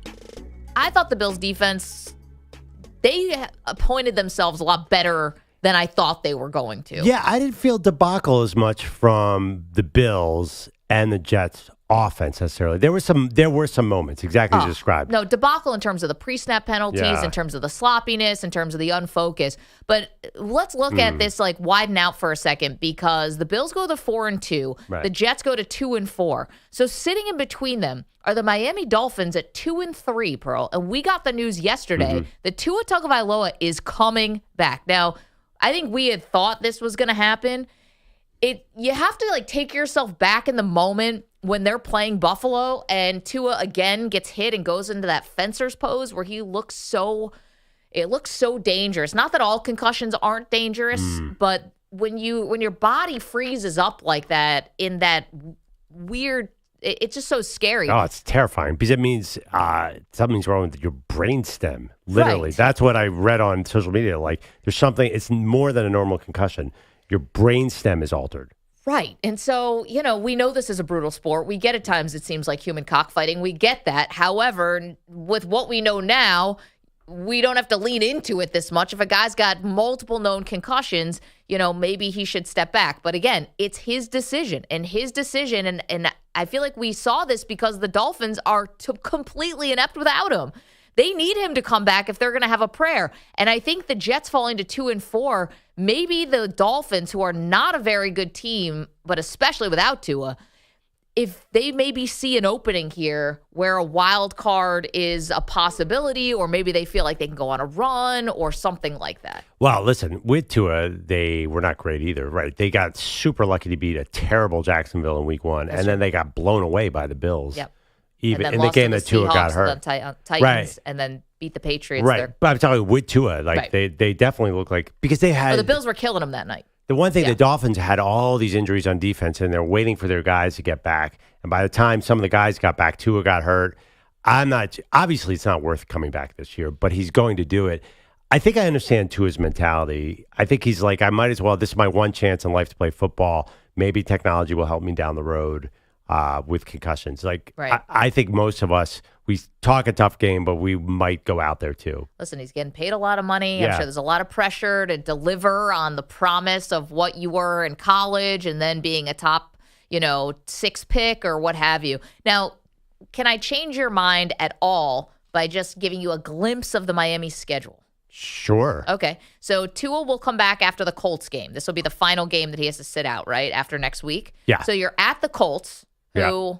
I thought the Bills' defense, they appointed themselves a lot better than I thought they were going to. Yeah, I didn't feel debacle as much from the Bills and the Jets offense necessarily. There were some moments exactly as you described. No, debacle in terms of the pre-snap penalties, in terms of the sloppiness, in terms of the unfocus. But let's look at this like widen out for a second, because the Bills go to 4-2, the Jets go to 2-4. So sitting in between them are the Miami Dolphins at 2-3, Pearl. And we got the news yesterday that Tua Comeback is coming back. Now, I think we had thought this was going to happen. You have to like take yourself back in the moment when they're playing Buffalo and Tua again gets hit and goes into that fencer's pose where it looks so dangerous. Not that all concussions aren't dangerous, but when your body freezes up like that in that weird, it's just so scary. Oh, it's terrifying because it means something's wrong with your brainstem. Literally. Right. That's what I read on social media. Like there's something, it's more than a normal concussion. Your brainstem is altered. Right. And so, we know this is a brutal sport. We get at times it seems like human cockfighting. We get that. However, with what we know now, we don't have to lean into it this much. If a guy's got multiple known concussions, maybe he should step back. But again, it's his decision. And I feel like we saw this because the Dolphins are completely inept without him. They need him to come back if they're going to have a prayer. And I think the Jets falling to 2-4, maybe the Dolphins, who are not a very good team, but especially without Tua, if they maybe see an opening here where a wild card is a possibility, or maybe they feel like they can go on a run or something like that. Well, listen, with Tua, they were not great either, right? They got super lucky to beat a terrible Jacksonville in week 1, and then they got blown away by the Bills. Yep. Even in the game that Tua got hurt. Titans, and then beat the Patriots. Right. But I'm telling you, with Tua, they definitely look like, because they had. Well, the Bills were killing them that night. The one thing, the Dolphins had all these injuries on defense, and they're waiting for their guys to get back. And by the time some of the guys got back, Tua got hurt. Obviously, it's not worth coming back this year, but he's going to do it. I think I understand Tua's mentality. I think he's like, I might as well, this is my one chance in life to play football. Maybe technology will help me down the road. with concussions. Like, Right. I think most of us, we talk a tough game, but we might go out there too. Listen, he's getting paid a lot of money. I'm Yeah. sure there's a lot of pressure to deliver on the promise of what you were in college and then being a top, 6 pick or what have you. Now, can I change your mind at all by just giving you a glimpse of the Miami schedule? Sure. Okay. So Tua will come back after the Colts game. This will be the final game that he has to sit out, right? After next week. Yeah. So you're at the Colts, who,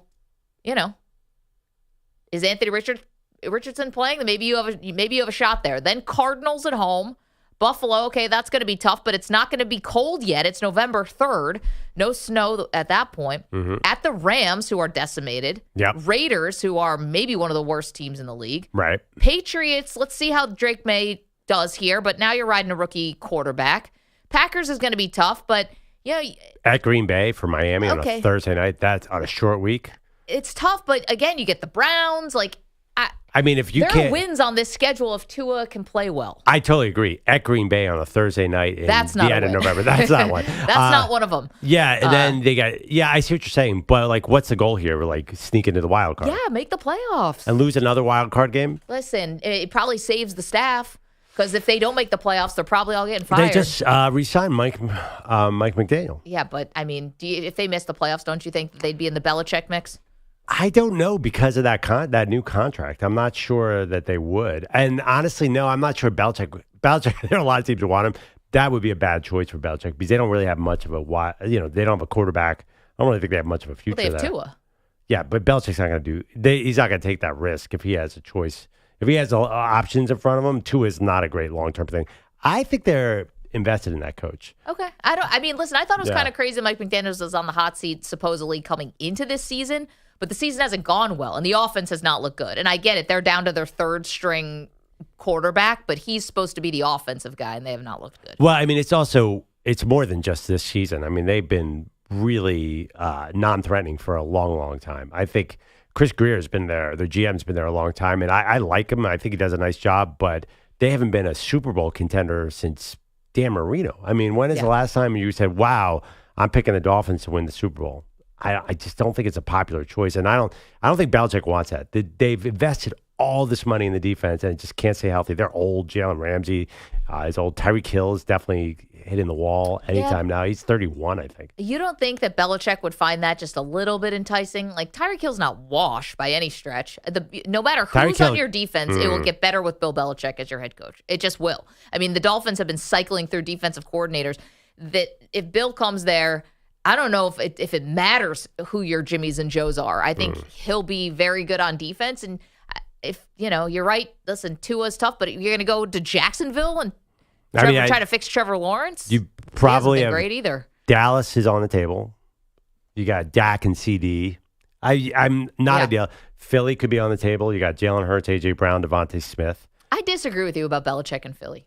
is Anthony Richardson playing? Then maybe you have a shot there. Then Cardinals at home. Buffalo, okay, that's going to be tough, but it's not going to be cold yet. It's November 3rd. No snow at that point. Mm-hmm. At the Rams, who are decimated. Yep. Raiders, who are maybe one of the worst teams in the league. Right. Patriots, let's see how Drake May does here, but now you're riding a rookie quarterback. Packers is going to be tough, but At Green Bay for Miami on Okay. a Thursday night, that's on a short week. it's tough, but again, you get the Browns. Like, I mean, if you there can't. are wins on this schedule if Tua can play well. I totally agree. At Green Bay on a Thursday night in That's not the a end of win. November. That's not one. That's not one of them. Yeah, and then they got. Yeah, I see what you're saying, but like, what's the goal here? We're like sneak into the wild card Yeah, make the playoffs. and lose another wild card game. Listen, it probably saves the staff because if they don't make the playoffs, they're probably all getting fired. They just re-signed Mike McDaniel. Yeah, but I mean, if they miss the playoffs, don't you think that they'd be in the Belichick mix? I don't know because of that new contract. I'm not sure that they would. And honestly, no, I'm not sure Belichick, there are a lot of teams who want him. That would be a bad choice for Belichick because they don't really have much of they don't have a quarterback. I don't really think they have much of a future Well, they have there. Tua. Yeah, but Belichick's not going to he's not going to take that risk if he has a choice. If he has options in front of him, Tua is not a great long-term thing. I think they're invested in that coach. Okay. Listen, I thought it was Yeah. kind of crazy Mike McDaniels was on the hot seat supposedly coming into this season, but the season hasn't gone well, and the offense has not looked good. And I get it. They're down to their third string quarterback, but he's supposed to be the offensive guy, and they have not looked good. Well, I mean, it's more than just this season. I mean, they've been really non-threatening for a long, long time. I think Chris Greer's been there. The GM's been there a long time, and I like him. I think he does a nice job, but they haven't been a Super Bowl contender since Dan Marino. I mean, when is the last time you said, wow, I'm picking the Dolphins to win the Super Bowl? I just don't think it's a popular choice, and I don't think Belichick wants that. They've invested all this money in the defense, and it just can't stay healthy. They're old. Jalen Ramsey is old. Tyreek Hill is definitely hitting the wall anytime now. He's 31, I think. You don't think that Belichick would find that just a little bit enticing? Like, Tyreek Hill's not washed by any stretch. No matter who's on your defense, it will get better with Bill Belichick as your head coach. It just will. I mean, the Dolphins have been cycling through defensive coordinators that if Bill comes there, I don't know if it matters who your Jimmies and Joes are. I think he'll be very good on defense. And if, you're right, listen, Tua's tough, but you're going to go to Jacksonville and try to fix Trevor Lawrence? You probably he hasn't have been great either. Dallas is on the table. You got Dak and CD. I'm not ideal. Philly could be on the table. You got Jalen Hurts, A.J. Brown, Devontae Smith. I disagree with you about Belichick and Philly.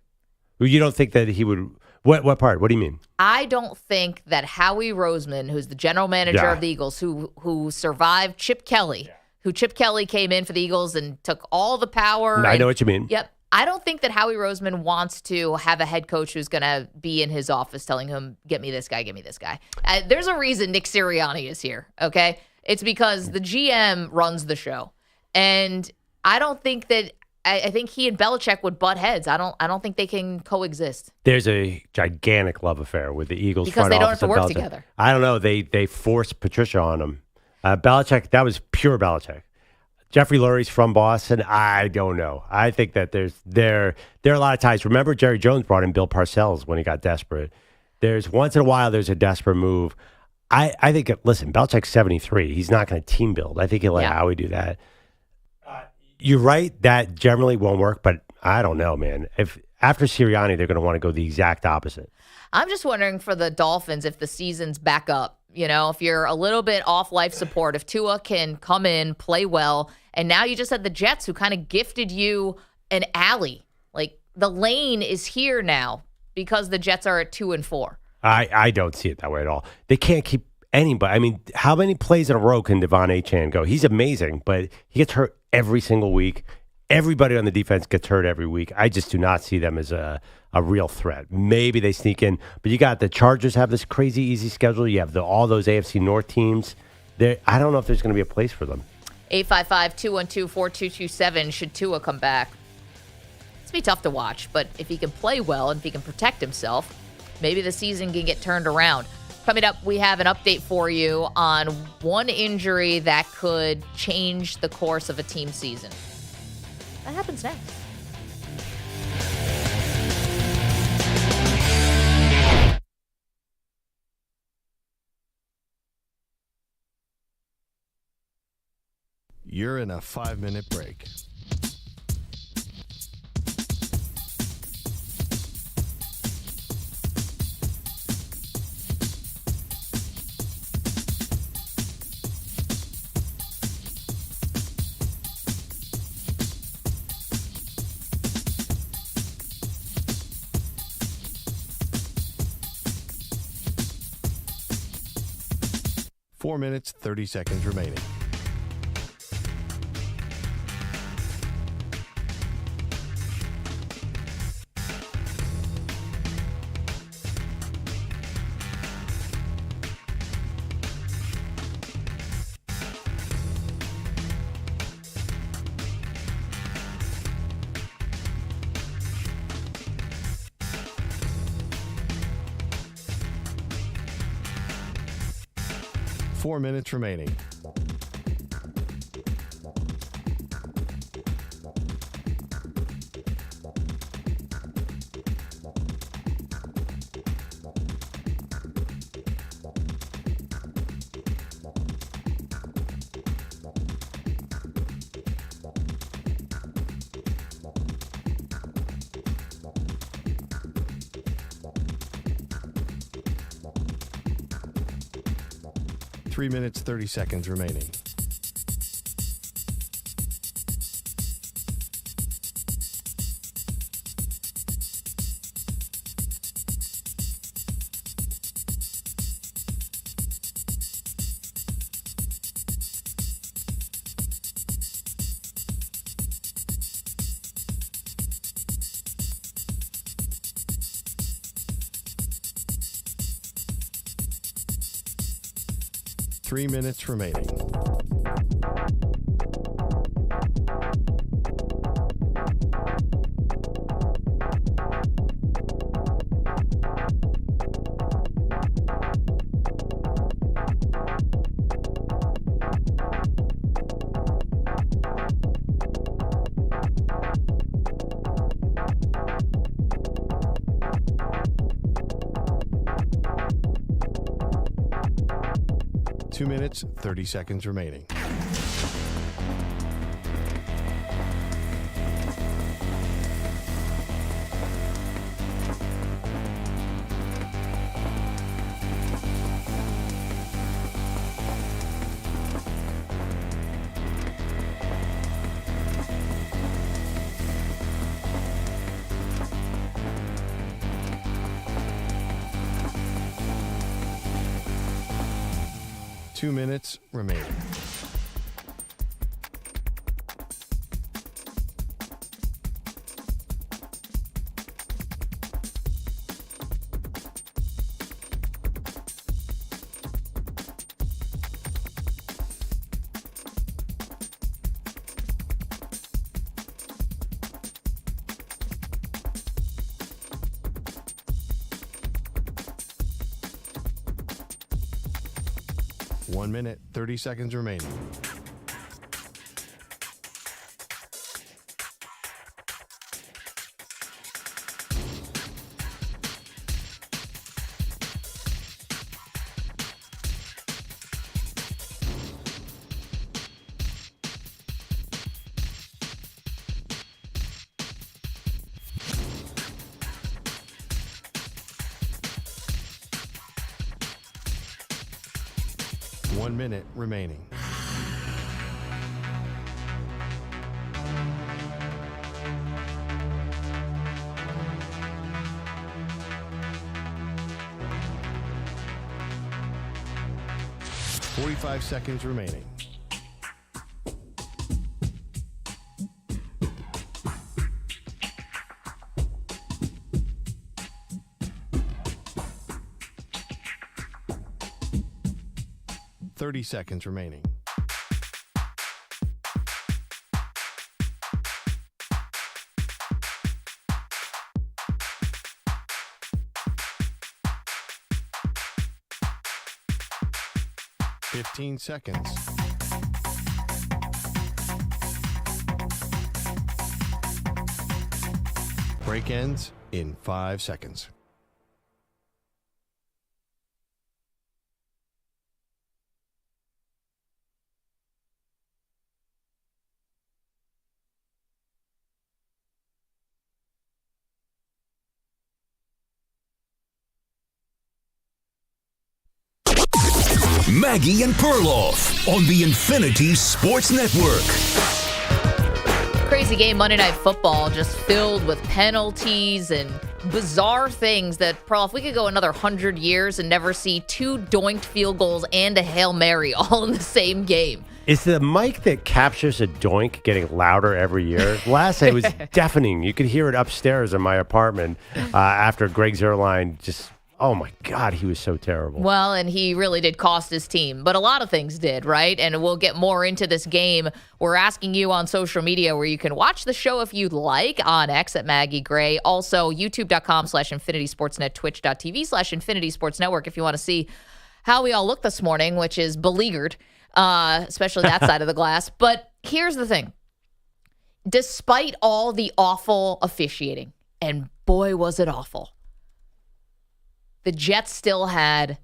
You don't think that he would... What part? What do you mean? I don't think that Howie Roseman, who's the general manager of the Eagles, who survived Chip Kelly, who Chip Kelly came in for the Eagles and took all the power. I know what you mean. Yep. I don't think that Howie Roseman wants to have a head coach who's going to be in his office telling him, get me this guy, get me this guy. There's a reason Nick Sirianni is here, okay? It's because the GM runs the show. And I don't think that... I think he and Belichick would butt heads. I don't think they can coexist. There's a gigantic love affair with the Eagles because front they don't office have to work Belichick. together. I don't know. They forced Patricia on him. Belichick, that was pure Belichick. Jeffrey Lurie's from Boston. I don't know. I think that there are a lot of ties. Remember, Jerry Jones brought in Bill Parcells when he got desperate. There's once in a while there's a desperate move. I think. Listen, Belichick's 73. He's not going to team build. I think he'll let Howie do that. You're right. That generally won't work, but I don't know, man. If after Sirianni, they're going to want to go the exact opposite. I'm just wondering for the Dolphins if the season's back up. If you're a little bit off life support, if Tua can come in, play well, and now you just had the Jets who kind of gifted you an alley. Like the lane is here now because the Jets are at 2-4. I don't see it that way at all. They can't keep anybody. I mean, how many plays in a row can Devon Achane go? He's amazing, but he gets hurt every single week. Everybody on the defense gets hurt every week. I just do not see them as a real threat. Maybe they sneak in, but you got the Chargers have this crazy easy schedule. You have all those AFC North teams. I don't know if there's going to be a place for them. 855-212-4227. Should Tua come back? It's going to be tough to watch, but if he can play well and if he can protect himself, maybe the season can get turned around. Coming up, we have an update for you on one injury that could change the course of a team season. That happens next. You're in a 5-minute break. Four minutes, 30 seconds remaining. Four minutes remaining. Three minutes, 30 seconds remaining. Three minutes remaining. Two minutes, 30 seconds remaining. Two minutes remaining. One minute, 30 seconds remaining. One minute remaining. Forty-five seconds remaining. 30 seconds remaining. Fifteen seconds. Break ends in 5 seconds. Maggie and Perloff on the Infinity Sports Network. Crazy game Monday Night Football, just filled with penalties and bizarre things that, Perloff, we could go another 100 years and never see 2 doinked field goals and a Hail Mary all in the same game. Is the mic that captures a doink getting louder every year? Last night it was deafening. You could hear it upstairs in my apartment after Greg Zerline just... Oh, my God, he was so terrible. Well, and he really did cost his team, but a lot of things did, right? And we'll get more into this game. We're asking you on social media where you can watch the show if you'd like on X at Maggie Gray. Also, youtube.com/Infinity Sportsnet, twitch.tv/Infinity Sports Network if you want to see how we all look this morning, which is beleaguered, especially that side of the glass. But here's the thing. Despite all the awful officiating, and boy, was it awful, the Jets still had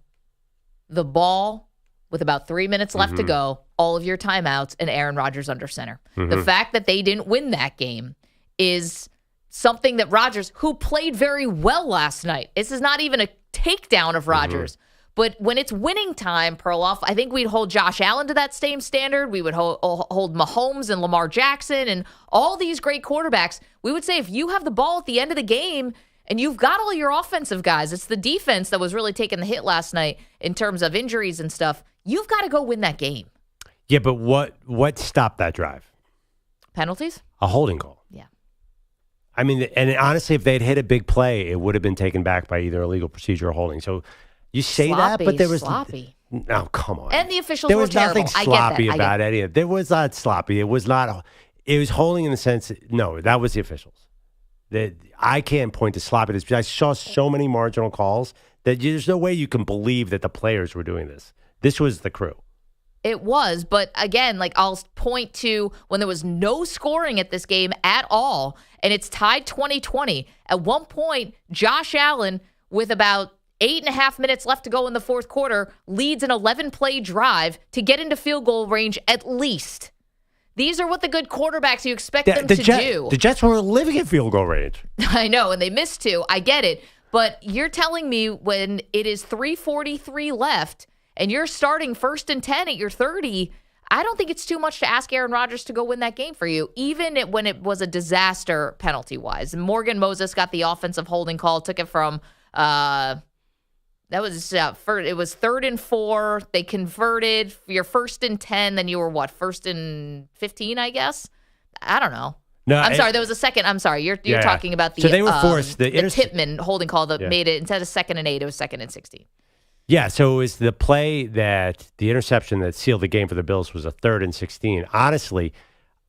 the ball with about 3 minutes left to go, all of your timeouts, and Aaron Rodgers under center. The fact that they didn't win that game is something that Rodgers, who played very well last night, this is not even a takedown of Rodgers, but when it's winning time, Perloff, I think we'd hold Josh Allen to that same standard. We would hold Mahomes and Lamar Jackson and all these great quarterbacks. We would say if you have the ball at the end of the game, and you've got all your offensive guys, it's the defense that was really taking the hit last night in terms of injuries and stuff. You've got to go win that game. Yeah, but what stopped that drive? Penalties? A holding call. Yeah. I mean, and honestly, if they'd hit a big play, it would have been taken back by either illegal procedure or holding. So you say sloppy, that, but there was sloppy. No, come on. And the officials there were was terrible. nothing sloppy about any of it. There was not sloppy. It was not. It was holding in the sense. No, that was the officials. That I can't point to sloppiness. I saw so many marginal calls that there's no way you can believe that the players were doing this. This was the crew. It was, but again, like I'll point to when there was no scoring at this game at all, and it's tied 20-20. At one point, Josh Allen, with about 8.5 minutes left to go in the fourth quarter, leads an 11-play drive to get into field goal range at least. These are what the good quarterbacks you expect them to do. The Jets were living in field goal range. I know, and they missed 2. I get it. But you're telling me when it is 3:43 left and you're starting 1st and 10 at your 30, I don't think it's too much to ask Aaron Rodgers to go win that game for you, even when it was a disaster penalty-wise. Morgan Moses got the offensive holding call, took it from it was 3rd and 4. They converted. You're 1st and 10. Then you were what? 1st and 15, I guess. I don't know. No, I'm sorry. There was a second. I'm sorry. You're talking about the so they were forced the Tippmann holding call that made it instead of 2nd and 8. It was 2nd and 16. Yeah. So it was the play that the interception that sealed the game for the Bills was a 3rd and 16. Honestly,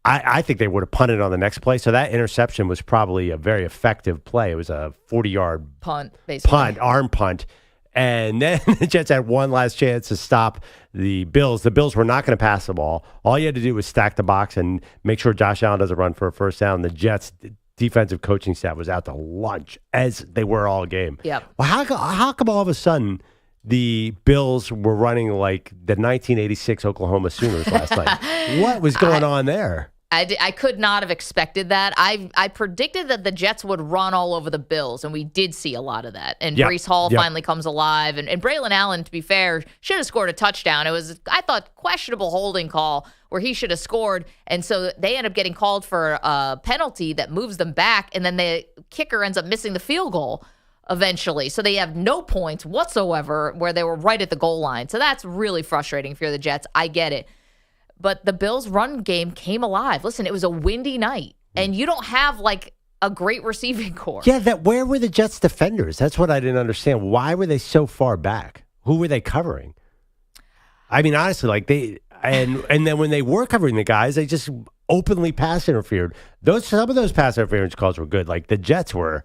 I think they would have punted on the next play. So that interception was probably a very effective play. It was a 40-yard punt, basically. Arm punt. And then the Jets had one last chance to stop the Bills. The Bills were not going to pass the ball. All you had to do was stack the box and make sure Josh Allen doesn't run for a first down. The Jets' defensive coaching staff was out to lunch, as they were all game. Yep. Well, how come all of a sudden the Bills were running like the 1986 Oklahoma Sooners last night? What was going on there? I could not have expected that. I predicted that the Jets would run all over the Bills, and we did see a lot of that. And Breece Hall finally comes alive. And Braylon Allen, to be fair, should have scored a touchdown. It was, I thought, questionable holding call where he should have scored. And so they end up getting called for a penalty that moves them back, and then the kicker ends up missing the field goal eventually. So they have no points whatsoever where they were right at the goal line. So that's really frustrating if you're the Jets. I get it. But the Bills' run game came alive. Listen, it was a windy night, and you don't have, like, a great receiving core. Yeah, where were the Jets' defenders? That's what I didn't understand. Why were they so far back? Who were they covering? I mean, honestly, like and then when they were covering the guys, they just openly pass interfered. Some of those pass interference calls were good. Like the Jets were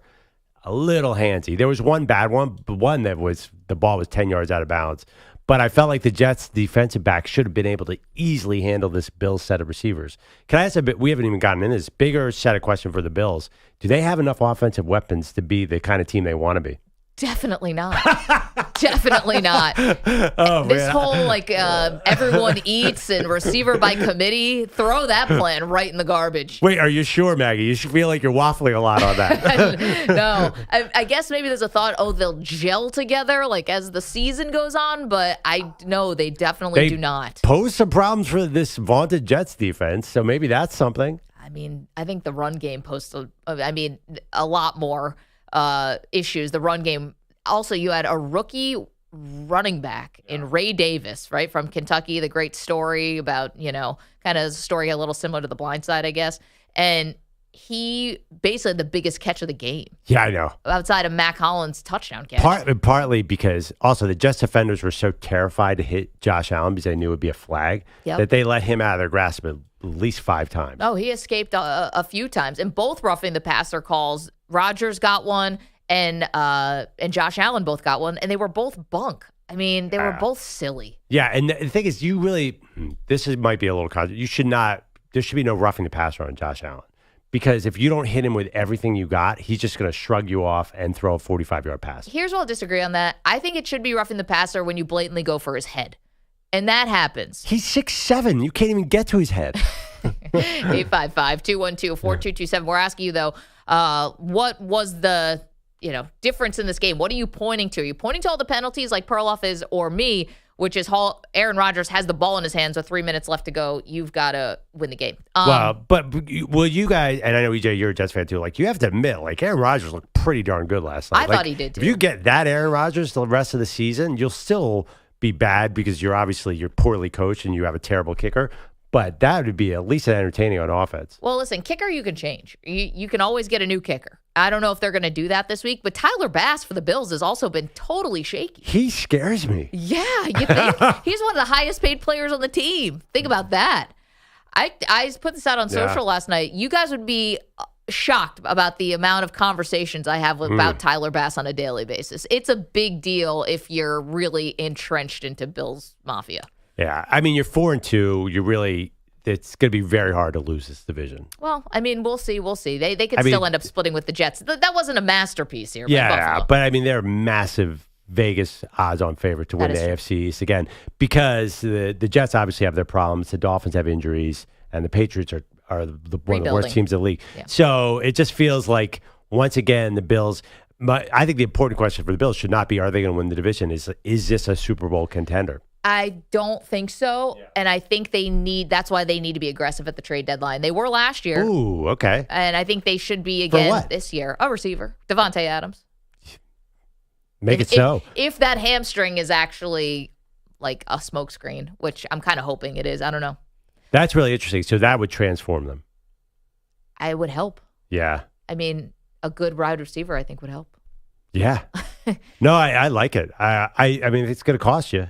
a little handsy. There was one bad one, but one that was the ball was 10 yards out of bounds. But I felt like the Jets defensive back should have been able to easily handle this Bills set of receivers. Can I ask a bit? We haven't even gotten in this bigger set of question for the Bills. Do they have enough offensive weapons to be the kind of team they want to be? Definitely not. Definitely not. Oh, this man. whole everyone eats and receiver by committee, throw that plan right in the garbage. Wait, are you sure, Maggie? You should feel like you're waffling a lot on that. No, I guess maybe there's a thought, they'll gel together like as the season goes on, but I know they definitely do not. Pose some problems for this vaunted Jets defense, so maybe that's something. I mean, I think the run game posed a lot more issues. The run game. Also, you had a rookie running back in Ray Davis, right, from Kentucky, the great story about, kind of a story a little similar to The Blind Side, I guess. And he basically the biggest catch of the game. Yeah, I know. Outside of Mac Hollins' touchdown catch. Partly because also the Jets defenders were so terrified to hit Josh Allen because they knew it would be a flag that they let him out of their grasp at least 5 times. Oh, he escaped a few times. And both roughing the passer calls, Rodgers got one, and Josh Allen both got one, and they were both bunk. I mean, they were both silly. Yeah, and the thing is, might be a little controversial. There should be no roughing the passer on Josh Allen. Because if you don't hit him with everything you got, he's just going to shrug you off and throw a 45-yard pass. Here's where I'll disagree on that. I think it should be roughing the passer when you blatantly go for his head. And that happens. He's 6'7". You can't even get to his head. 855-212-4227. We're asking you, though, what was the difference in this game? What are you pointing to? Are you pointing to all the penalties like Perloff is, or me, which is Aaron Rodgers has the ball in his hands with 3 minutes left to go. You've got to win the game. You guys, and I know, EJ, you're a Jets fan too, like you have to admit, like Aaron Rodgers looked pretty darn good last night. I thought he did too. If you get that Aaron Rodgers the rest of the season, you'll still be bad because you're poorly coached and you have a terrible kicker. But that would be at least entertaining on offense. Well, listen, kicker you can change. You can always get a new kicker. I don't know if they're going to do that this week, but Tyler Bass for the Bills has also been totally shaky. He scares me. Yeah, you think? He's one of the highest paid players on the team. Think about that. I put this out on social last night. You guys would be shocked about the amount of conversations I have about Tyler Bass on a daily basis. It's a big deal if you're really entrenched into Bills Mafia. Yeah, I mean, you're 4-2. It's going to be very hard to lose this division. Well, I mean, we'll see. They could still end up splitting with the Jets. That wasn't a masterpiece here. Yeah, but I mean, they're massive Vegas odds-on favorite to win the AFC East again because the Jets obviously have their problems. The Dolphins have injuries, and the Patriots are one of the worst teams in the league. Yeah. So it just feels like once again the Bills. I think the important question for the Bills should not be are they going to win the division? Is this a Super Bowl contender? I don't think so, and I think that's why they need to be aggressive at the trade deadline. They were last year. Ooh, okay. And I think they should be again this year. A receiver, Devontae Adams. Make it so. If that hamstring is actually like a smokescreen, which I'm kind of hoping it is. I don't know. That's really interesting. So that would transform them. I would help. Yeah. I mean, a good wide receiver, I think, would help. Yeah. No, I like it. I mean, it's going to cost you.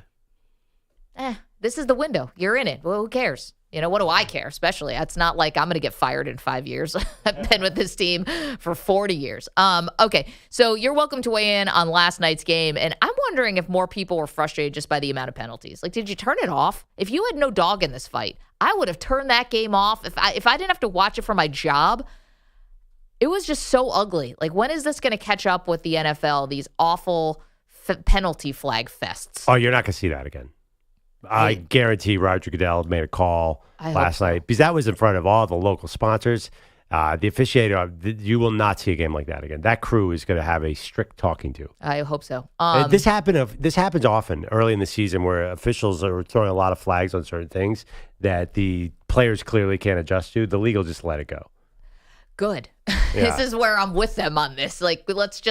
This is the window. You're in it. Well, who cares? What do I care? Especially, it's not like I'm going to get fired in 5 years. I've been with this team for 40 years. Okay, so you're welcome to weigh in on last night's game, and I'm wondering if more people were frustrated just by the amount of penalties. Like, did you turn it off? If you had no dog in this fight, I would have turned that game off. If I didn't have to watch it for my job, it was just so ugly. Like, when is this going to catch up with the NFL, these awful penalty flag fests? Oh, you're not going to see that again. I guarantee Roger Goodell made a call last night because that was in front of all the local sponsors. The officiator, you will not see a game like that again. That crew is going to have a strict talking to. I hope so. This happens often early in the season where officials are throwing a lot of flags on certain things that the players clearly can't adjust to. The league will just let it go. Good. Yeah. This is where I'm with them on this. Like, let's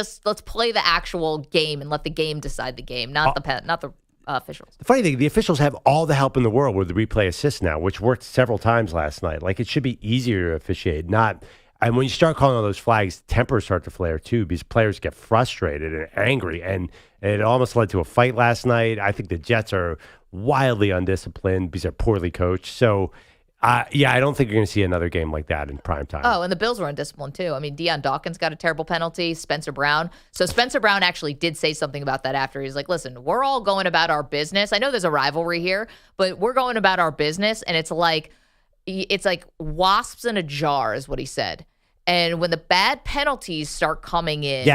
play the actual game and let the game decide the game, not the officials. The funny thing, the officials have all the help in the world with the replay assist now, which worked several times last night. Like, it should be easier to officiate. And when you start calling all those flags, tempers start to flare too because players get frustrated and angry. And it almost led to a fight last night. I think the Jets are wildly undisciplined because they're poorly coached. So, yeah, I don't think you're going to see another game like that in prime time. Oh, and the Bills were undisciplined too. I mean, Deion Dawkins got a terrible penalty. Spencer Brown. So Spencer Brown actually did say something about that after. He's like, listen, we're all going about our business. I know there's a rivalry here, but we're going about our business. And it's like wasps in a jar is what he said. And when the bad penalties start coming in,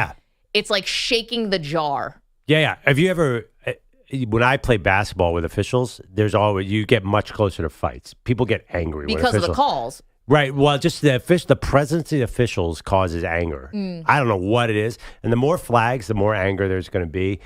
it's like shaking the jar. Yeah. Have you ever... When I play basketball with officials, you get much closer to fights. People get angry because of the calls. Right. Well, just the presence of the officials causes anger. I don't know what it is, and the more flags, the more anger there's going to be.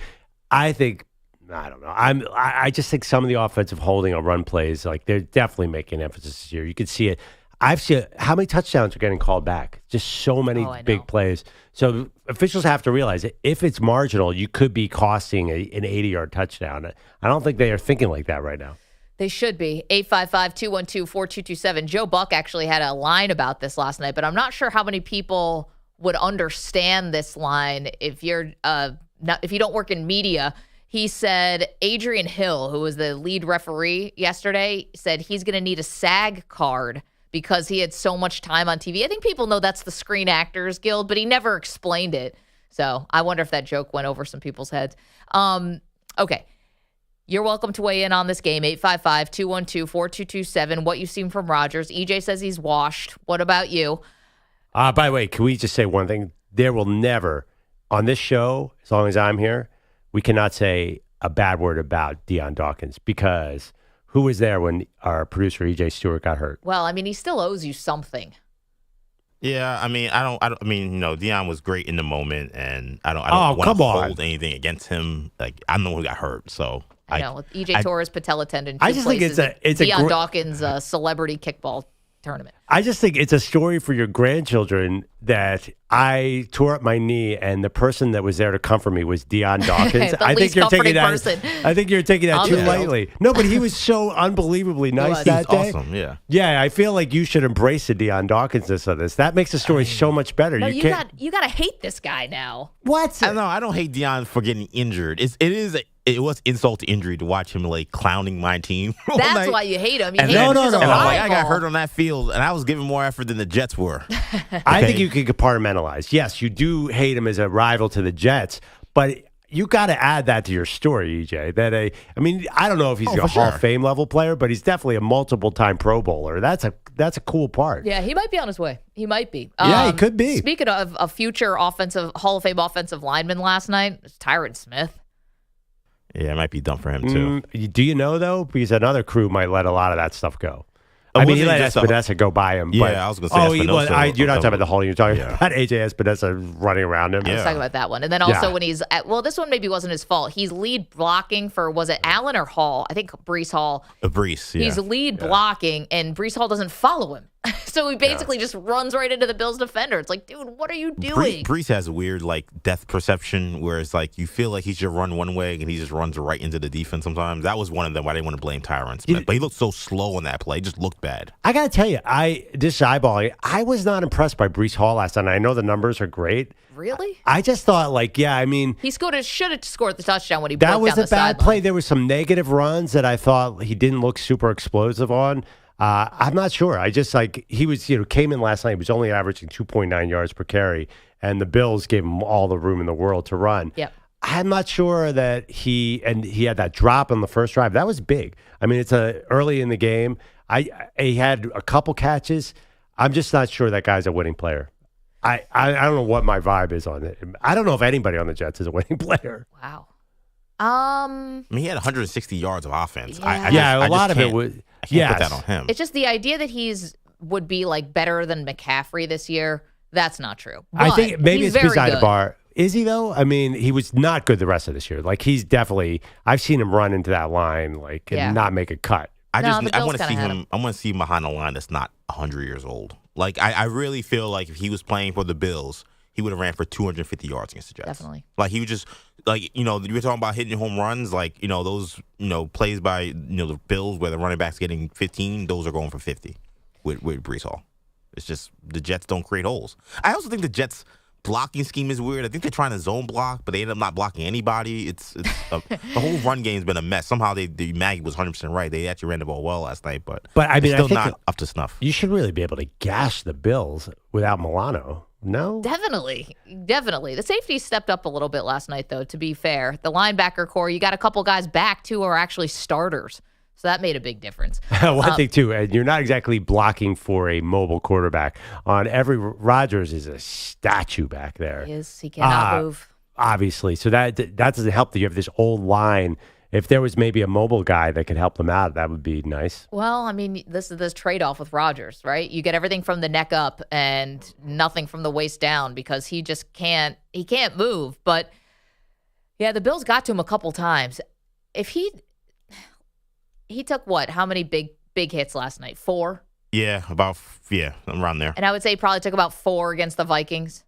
I don't know. I just think some of the offensive holding on run plays, like they're definitely making emphasis here. You can see it. I've seen how many touchdowns are getting called back. Just so many big plays. So officials have to realize that if it's marginal, you could be costing an 80-yard touchdown. I don't think they are thinking like that right now. They should be. 855-212-4227. Joe Buck actually had a line about this last night, but I'm not sure how many people would understand this line if you don't work in media. He said Adrian Hill, who was the lead referee yesterday, said he's going to need a SAG card because he had so much time on TV. I think people know that's the Screen Actors Guild, but he never explained it. So I wonder if that joke went over some people's heads. Okay. You're welcome to weigh in on this game, 855-212-4227. What you've seen from Rodgers. EJ says he's washed. What about you? By the way, can we just say one thing? There will never, on this show, as long as I'm here, we cannot say a bad word about Deion Dawkins because who was there when our producer EJ Stewart got hurt? Well, I mean, he still owes you something. Yeah, I mean, Deion was great in the moment, and I don't want to hold anything against him. Like, I'm the one who got hurt, so I know. EJ Torres patella tendon. I just think it's Deion Dawkins celebrity kickball tournament. I just think it's a story for your grandchildren that I tore up my knee and the person that was there to comfort me was Deion Dawkins. I think you're taking that. I think you're taking that too lightly. No, but he was so unbelievably nice that day. Awesome, yeah. Yeah, I feel like you should embrace the Deion Dawkins-ness of this. That makes the story so much better. No, you got to hate this guy now. What? I don't hate Deion for getting injured. It was insult to injury to watch him like clowning my team. That's why you hate him. No. And I'm like, I got hurt on that field, and I was giving more effort than the Jets were. I think you could compartmentalize. Yes, you do hate him as a rival to the Jets, but you got to add that to your story, EJ. I don't know if he's a Hall of Fame level player, but he's definitely a multiple-time Pro Bowler. That's a cool part. Yeah, he might be on his way. He might be. Yeah, he could be. Speaking of a future Hall of Fame offensive lineman last night, it was Tyron Smith. Yeah, it might be done for him, too. Do you know, though? Because another crew might let a lot of that stuff go. I mean, he let Espinosa go by him. Yeah, I was going to say Espinosa. You're not talking about the holding. You're talking about AJ Espinosa running around him. I was talking about that one. And then also when he's this one maybe wasn't his fault. He's lead blocking for, was it Allen or Hall? I think Breece Hall. Breece, yeah. He's lead blocking, and Breece Hall doesn't follow him. So he basically just runs right into the Bills defender. It's like, dude, what are you doing? Breece has a weird depth perception where it's like you feel like he should run one way and he just runs right into the defense sometimes. That was one of them why I didn't want to blame Tyron Smith. But he looked so slow on that play. He just looked bad. I got to tell you, this eyeballing, I was not impressed by Breece Hall last night. I know the numbers are great. Really? I just thought, he should have scored the touchdown when he broke down the sideline. That was a bad play. There was some negative runs that I thought he didn't look super explosive on. I'm not sure. I just he was, came in last night. He was only averaging 2.9 yards per carry, and the Bills gave him all the room in the world to run. Yep. I'm not sure that he had that drop on the first drive. That was big. I mean, it's early in the game. He had a couple catches. I'm just not sure that guy's a winning player. I don't know what my vibe is on it. I don't know if anybody on the Jets is a winning player. Wow. He had 160 yards of offense. Yeah, a lot of it was. I can't put that on him. It's just the idea that would be better than McCaffrey this year. That's not true. But I think maybe it's beside the good. bar. Is he though? I mean, he was not good the rest of this year. He's definitely. I've seen him run into that line and not make a cut. I want to see him. I want to see him behind a line that's not 100 years old. I really feel like if he was playing for the Bills, he would have ran for 250 yards against the Jets. Definitely. He would just you were talking about hitting home runs, those plays by the Bills where the running back's getting 15, those are going for 50 with Breece Hall. It's just the Jets don't create holes. I also think the Jets blocking scheme is weird. I think they're trying to zone block, but they end up not blocking anybody. The whole run game's been a mess. Somehow Maggie was 100% right. They actually ran the ball well last night, but I mean, still I think not up to snuff. You should really be able to gash the Bills without Milano. No? Definitely. The safety stepped up a little bit last night, though, to be fair. The linebacker core, you got a couple guys back, too, who are actually starters. So that made a big difference. One thing, too, and you're not exactly blocking for a mobile quarterback. Rodgers is a statue back there. He is. He cannot move. Obviously. So that doesn't help that you have this old line. If there was maybe a mobile guy that could help them out, that would be nice. Well, I mean, this is this trade-off with Rodgers, right? You get everything from the neck up and nothing from the waist down because he just can't move. But, yeah, the Bills got to him a couple times. If he took what? How many big hits last night? 4? Yeah, around there. And I would say he probably took about 4 against the Vikings.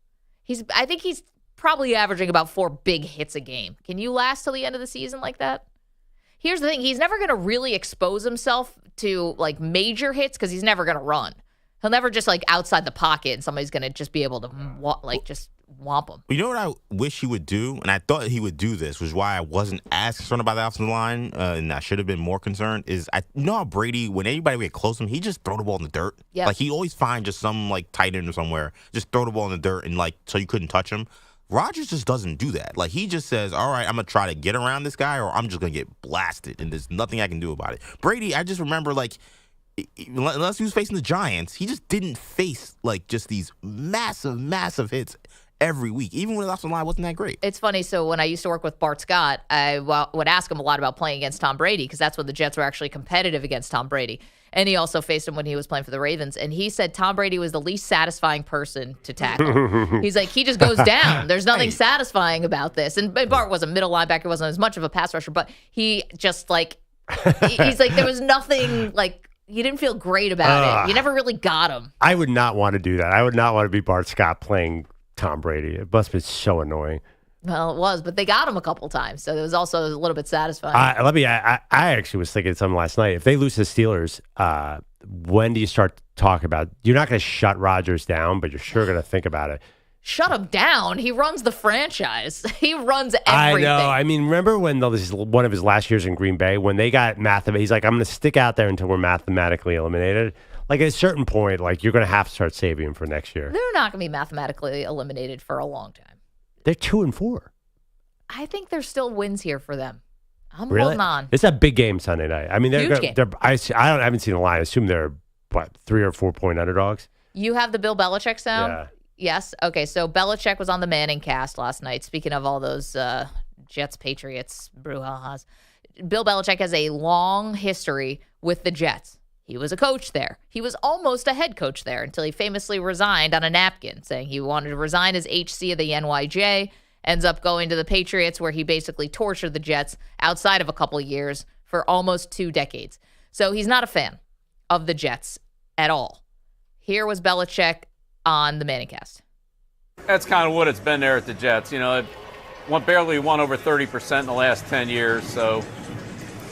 I think he's probably averaging about 4 big hits a game. Can you last till the end of the season like that? Here's the thing. He's never going to really expose himself to, like, major hits because he's never going to run. He'll never just, like, outside the pocket and somebody's going to just be able to, just whomp him. You know what I wish he would do, and I thought he would do this, which is why I wasn't as concerned about the offensive line, and I should have been more concerned, is you know how Brady, when anybody would get close to him, he just throw the ball in the dirt? Yep. Like, he always find just some, like, tight end or somewhere, just throw the ball in the dirt and, like, so you couldn't touch him. Rodgers just doesn't do that. Like, he just says, all right, I'm going to try to get around this guy or I'm just going to get blasted, and there's nothing I can do about it. Brady, I just remember, like, unless he was facing the Giants, he just didn't face, like, just these massive, massive hits every week, even when the offensive line wasn't that great. It's funny. So when I used to work with Bart Scott, I would ask him a lot about playing against Tom Brady because that's when the Jets were actually competitive against Tom Brady. And he also faced him when he was playing for the Ravens. And he said Tom Brady was the least satisfying person to tackle. He's like, he just goes down. There's nothing satisfying about this. And Bart was a middle linebacker, wasn't as much of a pass rusher, but he just like, he's like, there was nothing like, you didn't feel great about it. You never really got him. I would not want to do that. I would not want to be Bart Scott playing Tom Brady. It must have been so annoying. Well, it was, but they got him a couple times, so it was also a little bit satisfying. I actually was thinking something last night. If they lose to the Steelers, when do you start talking about? You're not going to shut Rodgers down, but you're sure going to think about it. Shut him down. He runs the franchise. He runs everything. I know. I mean, remember when this is one of his last years in Green Bay when they got he's like, I'm going to stick out there until we're mathematically eliminated. Like at a certain point, like you're going to have to start saving him for next year. They're not going to be mathematically eliminated for a long time. They're 2-4. I think there's still wins here for them. I'm really? holding on. It's a big game Sunday night. I mean, Huge game. I haven't seen the line. I assume they're 3 or 4 point underdogs. You have the Bill Belichick sound? Yeah. Yes. Okay. So Belichick was on the Manning cast last night. Speaking of all those Jets, Patriots, brouhahas, Bill Belichick has a long history with the Jets. He was a coach there. He was almost a head coach there until he famously resigned on a napkin, saying he wanted to resign as HC of the NYJ. Ends up going to the Patriots, where he basically tortured the Jets outside of a couple of years for almost 2 decades. So he's not a fan of the Jets at all. Here was Belichick on the Manningcast. That's kind of what it's been there at the Jets. You know, it barely won over 30% in the last 10 years. So,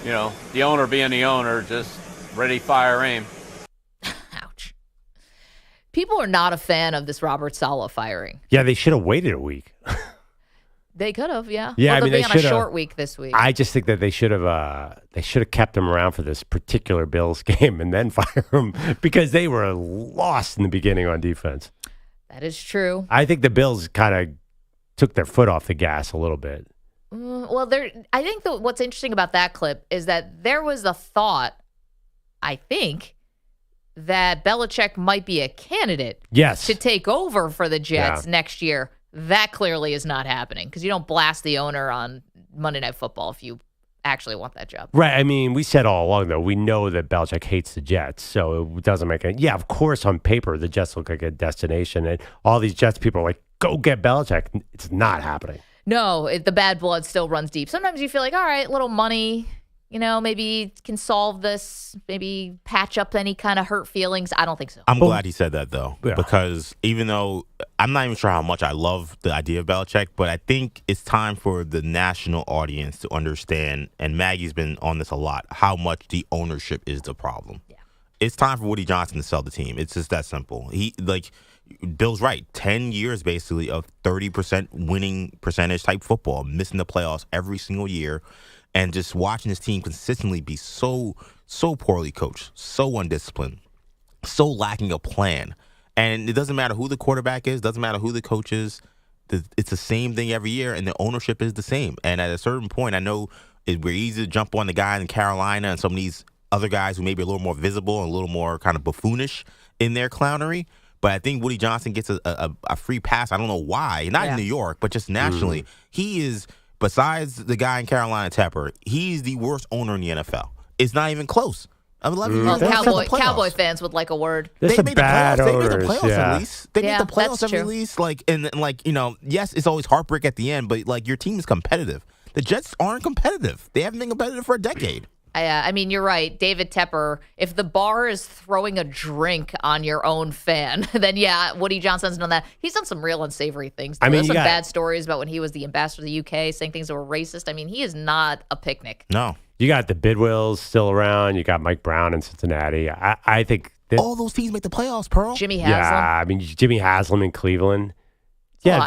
you know, the owner being the owner, just ready, fire, aim. Ouch. People are not a fan of this Robert Saleh firing. Yeah, they should have waited a week. They could have, yeah. Yeah, well, I mean, they'll be on a short week this week. I just think that they should have kept him around for this particular Bills game and then fire him because they were lost in the beginning on defense. That is true. I think the Bills kind of took their foot off the gas a little bit. Well, I think what's interesting about that clip is that there was a thought, I think, that Belichick might be a candidate to take over for the Jets next year. That clearly is not happening because you don't blast the owner on Monday Night Football if you actually want that job. Right. I mean, we said all along, though, we know that Belichick hates the Jets, so it doesn't make any. Yeah, of course, on paper, the Jets look like a destination, and all these Jets people are like, go get Belichick. It's not happening. No, the bad blood still runs deep. Sometimes you feel like, all right, little money, you know, maybe can solve this, maybe patch up any kind of hurt feelings. I don't think so. I'm glad he said that, though, because even though I'm not even sure how much I love the idea of Belichick, but I think it's time for the national audience to understand, and Maggie's been on this a lot, how much the ownership is the problem. Yeah. It's time for Woody Johnson to sell the team. It's just that simple. Bill's right. 10 years basically of 30% winning percentage type football, missing the playoffs every single year, and just watching his team consistently be so poorly coached, so undisciplined, so lacking a plan. And it doesn't matter who the quarterback is, doesn't matter who the coach is. It's the same thing every year, and the ownership is the same. And at a certain point, I know we're easy to jump on the guy in Carolina and some of these other guys who may be a little more visible and a little more kind of buffoonish in their clownery. But I think Woody Johnson gets a free pass. I don't know why. Not in New York, but just nationally. He is, besides the guy in Carolina, Tepper, he's the worst owner in the NFL. It's not even close. Cowboy fans would like a word. They made the playoffs. They made the playoffs at least. They made the playoffs at least. Yes, it's always heartbreak at the end, but like your team is competitive. The Jets aren't competitive. They haven't been competitive for a decade. I mean, you're right. David Tepper, if the bar is throwing a drink on your own fan, then Woody Johnson's done that. He's done some real unsavory things. There's some bad stories about when he was the ambassador to the UK, saying things that were racist. I mean, he is not a picnic. No. You got the Bidwills still around. You got Mike Brown in Cincinnati. I think all those teams make the playoffs, Pearl. Jimmy Haslam. Yeah, I mean, Jimmy Haslam in Cleveland. I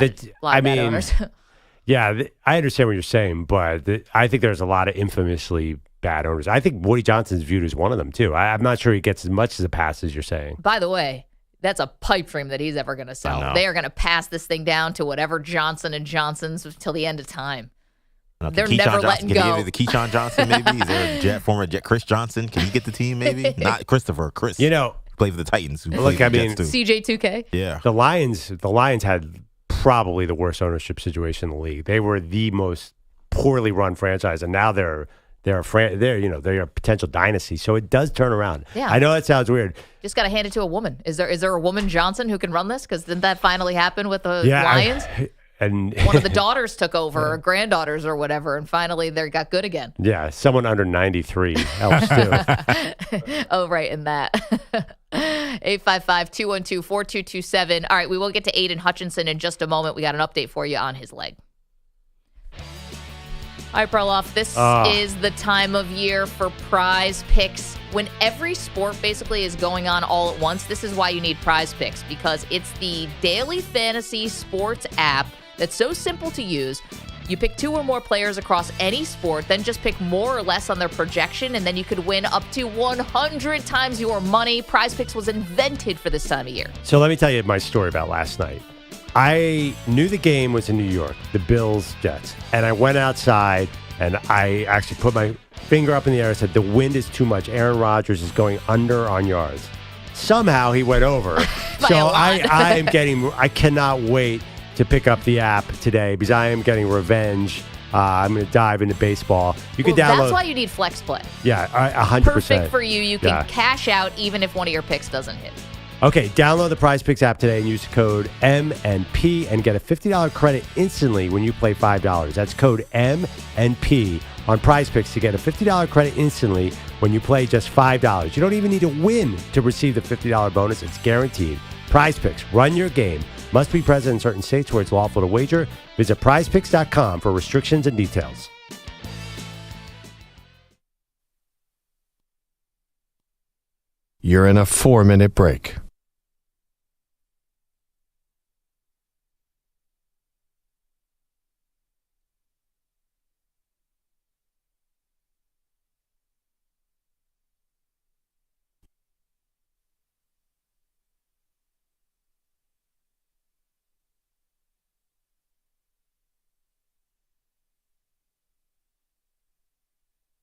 understand what you're saying, but I think there's a lot of infamously bad owners. I think Woody Johnson's viewed as one of them, too. I'm not sure he gets as much as a pass as you're saying. By the way, that's a pipe dream that he's ever going to sell. They are going to pass this thing down to whatever Johnson & Johnson's till the end of time. They're never letting go. Can he get the Keyshawn Johnson, maybe? Is there a former Chris Johnson? Can he get the team, maybe? Not Christopher, Chris. Play for the Titans. CJ2K? Yeah. The Lions had probably the worst ownership situation in the league. They were the most poorly run franchise, and now they're a potential dynasty. So it does turn around. Yeah. I know that sounds weird. Just got to hand it to a woman. Is there a woman Johnson who can run this? Because didn't that finally happen with the Lions? And one of the daughters took over, or granddaughters or whatever, and finally they got good again. Yeah, someone under 93 helps too. Oh, right, in that. 855-212-4227. All right, we will get to Aiden Hutchinson in just a moment. We got an update for you on his leg. All right, Perloff, this is the time of year for Prize Picks. When every sport basically is going on all at once, this is why you need Prize Picks, because it's the daily fantasy sports app that's so simple to use. You pick 2 or more players across any sport, then just pick more or less on their projection, and then you could win up to 100 times your money. Prize Picks was invented for this time of year. So let me tell you my story about last night. I knew the game was in New York, the Bills-Jets, and I went outside and I actually put my finger up in the air and said, the wind is too much. Aaron Rodgers is going under on yards. Somehow he went over. So I cannot wait to pick up the app today because I am getting revenge. I'm going to dive into baseball. You can download. That's why you need Flex Play. Yeah, 100%. Perfect for you. You can cash out even if one of your picks doesn't hit. Okay, download the Prize Picks app today and use the code MNP and get a $50 credit instantly when you play $5. That's code MNP on Prize Picks to get a $50 credit instantly when you play just $5. You don't even need to win to receive the $50 bonus. It's guaranteed. Prize Picks, run your game. Must be present in certain states where it's lawful to wager. Visit prizepicks.com for restrictions and details. You're in a 4-minute break.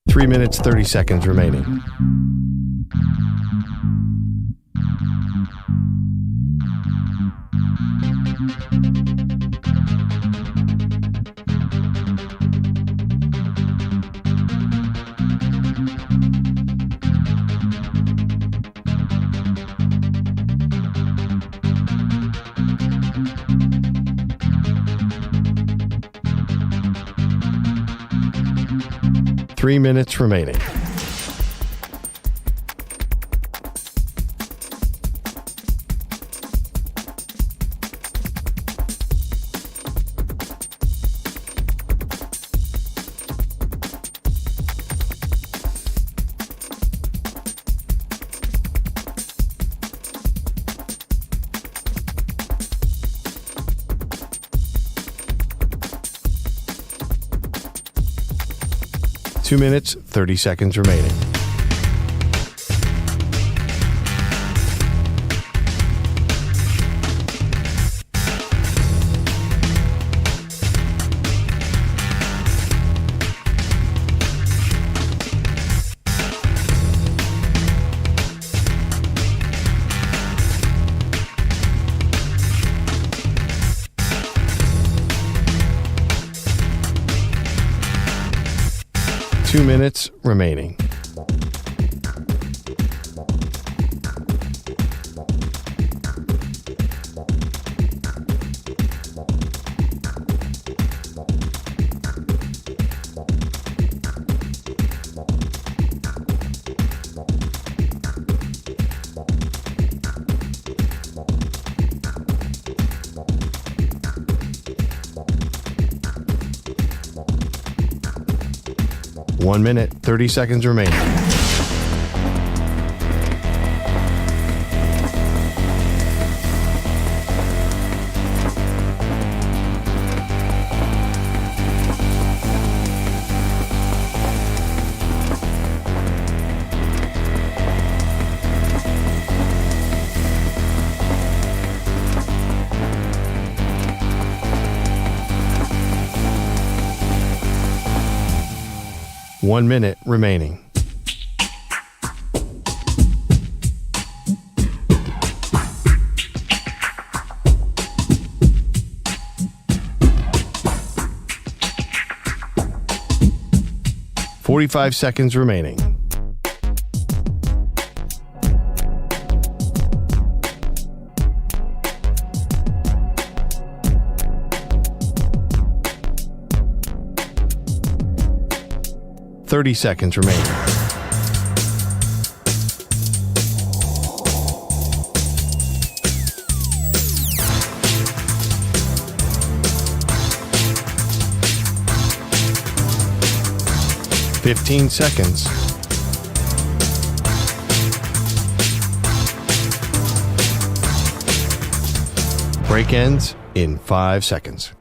Three minutes, 30 seconds remaining. Three minutes remaining. 2 minutes, 30 seconds remaining. Two minutes remaining. One minute, 30 seconds remaining. One minute remaining. $45 seconds remaining. $30 seconds remaining. $15 seconds. Break ends in 5 seconds.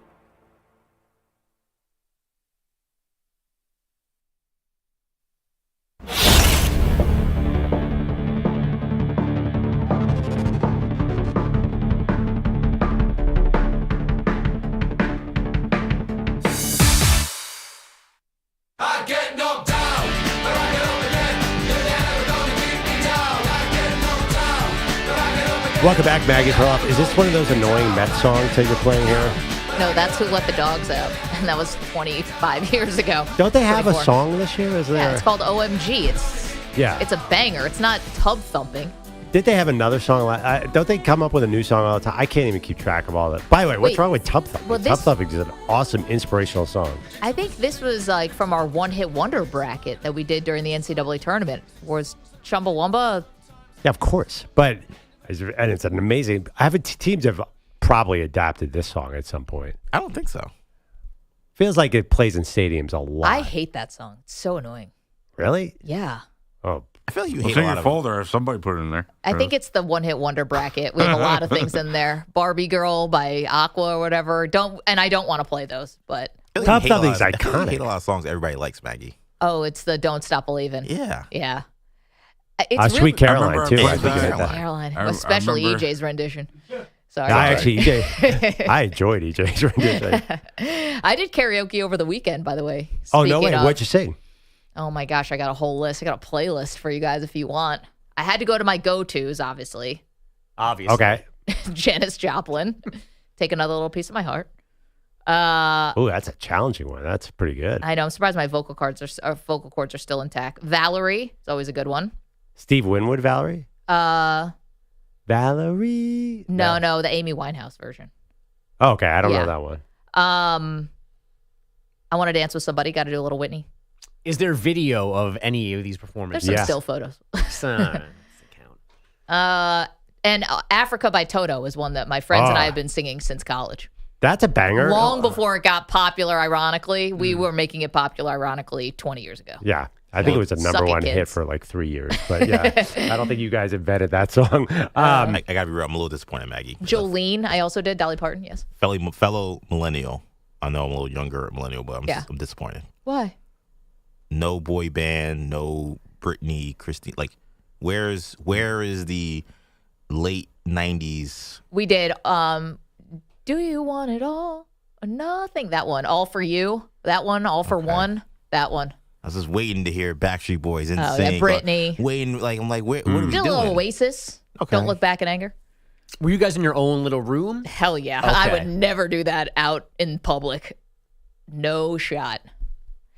Welcome back, Maggie Perloff. Is this one of those annoying Mets songs that you're playing here? No, that's Who Let the Dogs Out. And that was 25 years ago. Don't they have 24. a song this year? Is there? Yeah, it's called OMG. It's a banger. It's not tub thumping. Did they have another song? Don't they come up with a new song all the time? I can't even keep track of all that. By the way, what's wrong with Tub Thumping? Well, Tub Thumping is an awesome, inspirational song. I think this was like from our one-hit wonder bracket that we did during the NCAA tournament. Was Chumbawamba? Yeah, of course. But and it's an amazing. Teams have probably adapted this song at some point. I don't think so. Feels like it plays in stadiums a lot. I hate that song. It's so annoying. Really? Yeah. Oh, I feel like you Well, hate take a lot your of folder if somebody put it in there. I think it's the one-hit wonder bracket. We have a lot of things in there. Barbie Girl by Aqua or whatever. I don't want to play those, but Tub Thumping's I feel like you iconic. hate a lot of songs everybody likes, Maggie. oh, it's the Don't Stop Believin'. Yeah. Yeah. It's really, Sweet Caroline, I too. remember I think you hit that. Caroline, I especially remember- EJ's rendition. Sorry. I enjoyed EJ's rendition. I did karaoke over the weekend, by the way. Oh, no way. Speaking of- What'd you sing? Oh my gosh, I got a whole list. I got a playlist for you guys if you want. I had to go to my go-tos, obviously. Okay. Janis Joplin, Take Another Little Piece of My Heart. Oh, that's a challenging one. That's pretty good. I know. I'm surprised my vocal cords are still intact. Valerie is always a good one. Steve Winwood, Valerie? Valerie? No, the Amy Winehouse version. Oh, okay, I don't Yeah. know that one. I Want to Dance with Somebody. Got to do a little Whitney. Is there video of any of these performances? There's some still photos. And Africa by Toto is one that my friends and I have been singing since college. That's a banger. Long before it got popular, ironically. We were making it popular, ironically, 20 years ago. Yeah. I think it was a Suck number it, one hit kids. for like 3 years. But yeah, I don't think you guys invented that song. I gotta be real. I'm a little disappointed, Maggie. Jolene, I also did. Dolly Parton, yes. Fellow millennial. I know I'm a little younger millennial, but I'm disappointed. Why? no boy band, no Britney, Christine. Like, where is the late 90s? We did Do You Want It All or Nothing? That one. All For You. That one. All For One. That one. I was just waiting to hear Backstreet Boys and Oh, sing. yeah, Britney. Waiting, like, I'm like, what are we Did a doing? little Oasis. Okay. Don't Look Back in Anger. Were you guys in your own little room? Hell yeah. Okay. I would never do that out in public. No shot.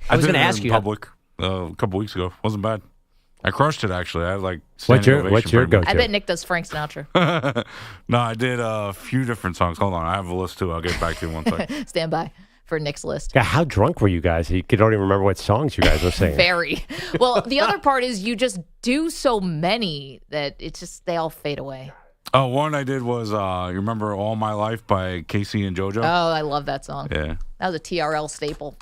I was did going to it ask in you. public a couple weeks ago. Wasn't bad. I crushed it, actually. I had like What's standing your ovation for go-to? I bet Nick does Frank Sinatra. No, I did a few different songs. Hold on, I have a list too. I'll get back to you in one second. Stand by for Nick's list. Yeah, how drunk were you guys? You could only remember what songs you guys were singing. Very. Well, the other part is you just do so many that it's just they all fade away. Oh, one I did was you remember "All My Life" by Casey and JoJo? Oh, I love that song. Yeah. That was a TRL staple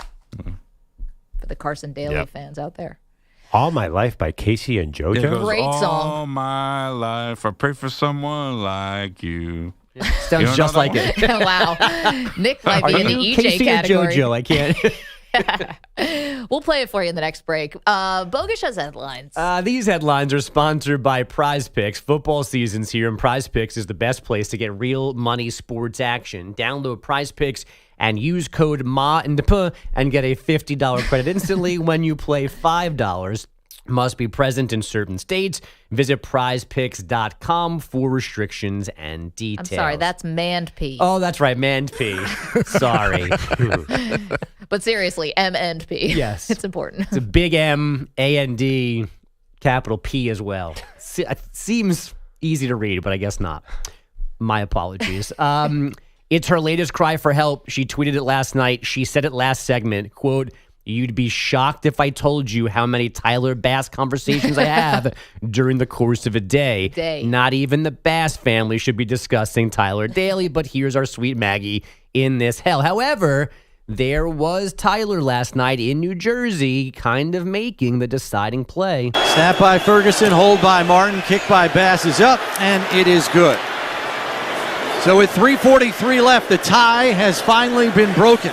for the Carson Daly fans out there. All My Life by Casey and JoJo? It goes, Great song. All my life, I pray for someone like you. Sounds You don't just know like that it. Wow. Nick might be in the EJ Casey category. and JoJo? I can't. We'll play it for you in the next break. Bogus has headlines. These headlines are sponsored by Prize Picks. Football season's here, and Prize Picks is the best place to get real money sports action. Download Prize Picks and use code MANDP and get a $50 credit instantly when you play $5. Must be present in certain states. Visit prizepicks.com for restrictions and details. I'm sorry, that's MNP. Oh, that's right, MNP. Sorry. But seriously, MNP. Yes. It's important. It's a big M, A-N-D, capital P as well. Seems easy to read, but I guess not. My apologies. It's her latest cry for help. She tweeted it last night. She said it last segment, quote, "You'd be shocked if I told you how many Tyler Bass conversations I have during the course of a day. Not even the Bass family should be discussing Tyler daily, but here's our sweet Maggie in this hell." However, there was Tyler last night in New Jersey kind of making the deciding play. Snap by Ferguson, hold by Martin, kick by Bass is up, and it is good. So with 3:43 left, the tie has finally been broken.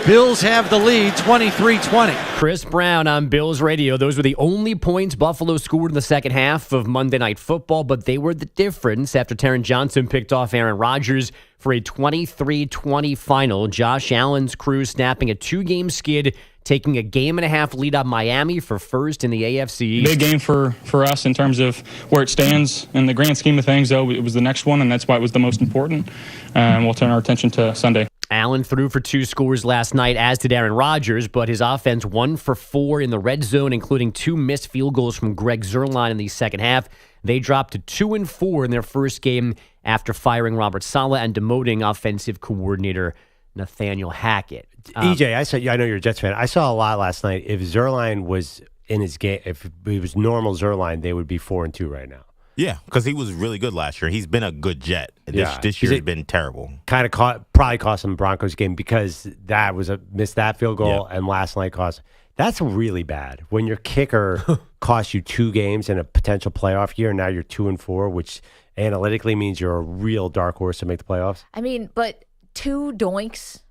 Bills have the lead, 23-20. Chris Brown on Bills radio. Those were the only points Buffalo scored in the second half of Monday Night Football, but they were the difference after Taron Johnson picked off Aaron Rodgers for a 23-20 final. Josh Allen's crew snapping a 2-game skid, taking a 1.5 lead on Miami for first in the AFC East. Big game for us in terms of where it stands. In the grand scheme of things, though, it was the next one, and that's why it was the most important. And we'll turn our attention to Sunday. Allen threw for 2 scores last night, as did Aaron Rodgers, but his offense 1 for 4 in the red zone, including 2 missed field goals from Greg Zuerlein in the second half. They dropped to 2-4 in their first game after firing Robert Saleh and demoting offensive coordinator Nathaniel Hackett. EJ, I know you're a Jets fan. I saw a lot last night. If Zuerlein was in his game, if he was normal Zuerlein, they would be 4-2 right now. Yeah, because he was really good last year. He's been a good Jet. This year has been terrible. Kind of probably cost him the Broncos game because that was missed that field goal, and last night cost. That's really bad when your kicker costs you 2 games in a potential playoff year. And now you're 2-4, which analytically means you're a real dark horse to make the playoffs. I mean, but 2 doinks.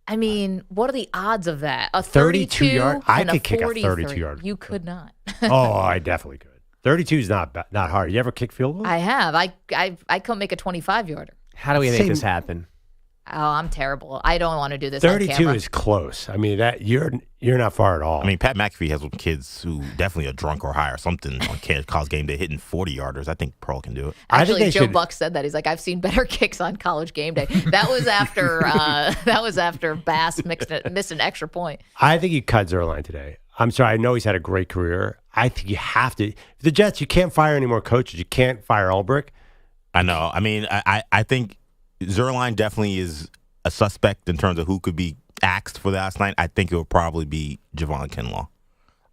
I mean, what are the odds of that? A 32 yard. I could kick a 32-yard. You could not. Oh, I definitely could. 32 is not hard. You ever kick field goals? I have. I couldn't make a 25-yarder. How do we make this happen? Oh, I'm terrible. I don't want to do this 32 on camera. is close. I mean, that you're not far at all. I mean, Pat McAfee has some kids who definitely are drunk or high or something on college game day hitting 40-yarders. I think Pearl can do it. Actually, Joe Buck said that. He's like, I've seen better kicks on college game day. That was after Bass missed an extra point. I think you cut Zuerlein today. I'm sorry. I know he's had a great career. I think you have to. The Jets, you can't fire any more coaches. You can't fire Ulbrich. I know. I mean, I think Zuerlein definitely is a suspect in terms of who could be axed for last night. I think it would probably be Javon Kinlaw.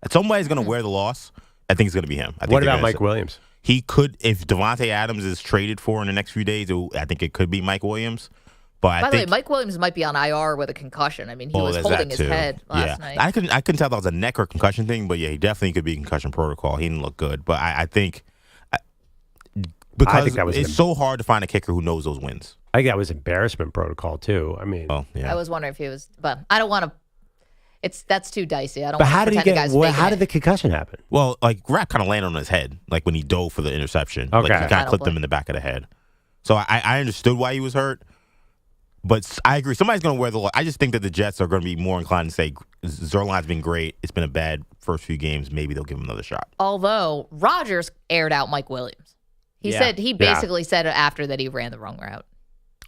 Somebody's going to wear the loss. I think it's going to be him. What about Mike Williams? He could, if Devontae Adams is traded for in the next few days, I think it could be Mike Williams. But By the way, Mike Williams might be on IR with a concussion. I mean, he was holding his head last night. I couldn't tell if that was a neck or concussion thing, but yeah, he definitely could be concussion protocol. He didn't look good. But I think because it's so hard to find a kicker who knows those wins. I think that was embarrassment protocol too. I mean, I was wondering if he was, but I don't want to. That's too dicey. I don't. But wanna how did he pretend the get? guy's What, faking how it. did the concussion happen? Well, like Rat kind of landed on his head, like when he dove for the interception. Okay. Like he kind Final of clipped play. him in the back of the head. So I understood why he was hurt, but I agree. Somebody's going to wear the. I just think that the Jets are going to be more inclined to say Zerline's been great. It's been a bad first few games. Maybe they'll give him another shot. Although Rodgers aired out Mike Williams. He basically said after that he ran the wrong route.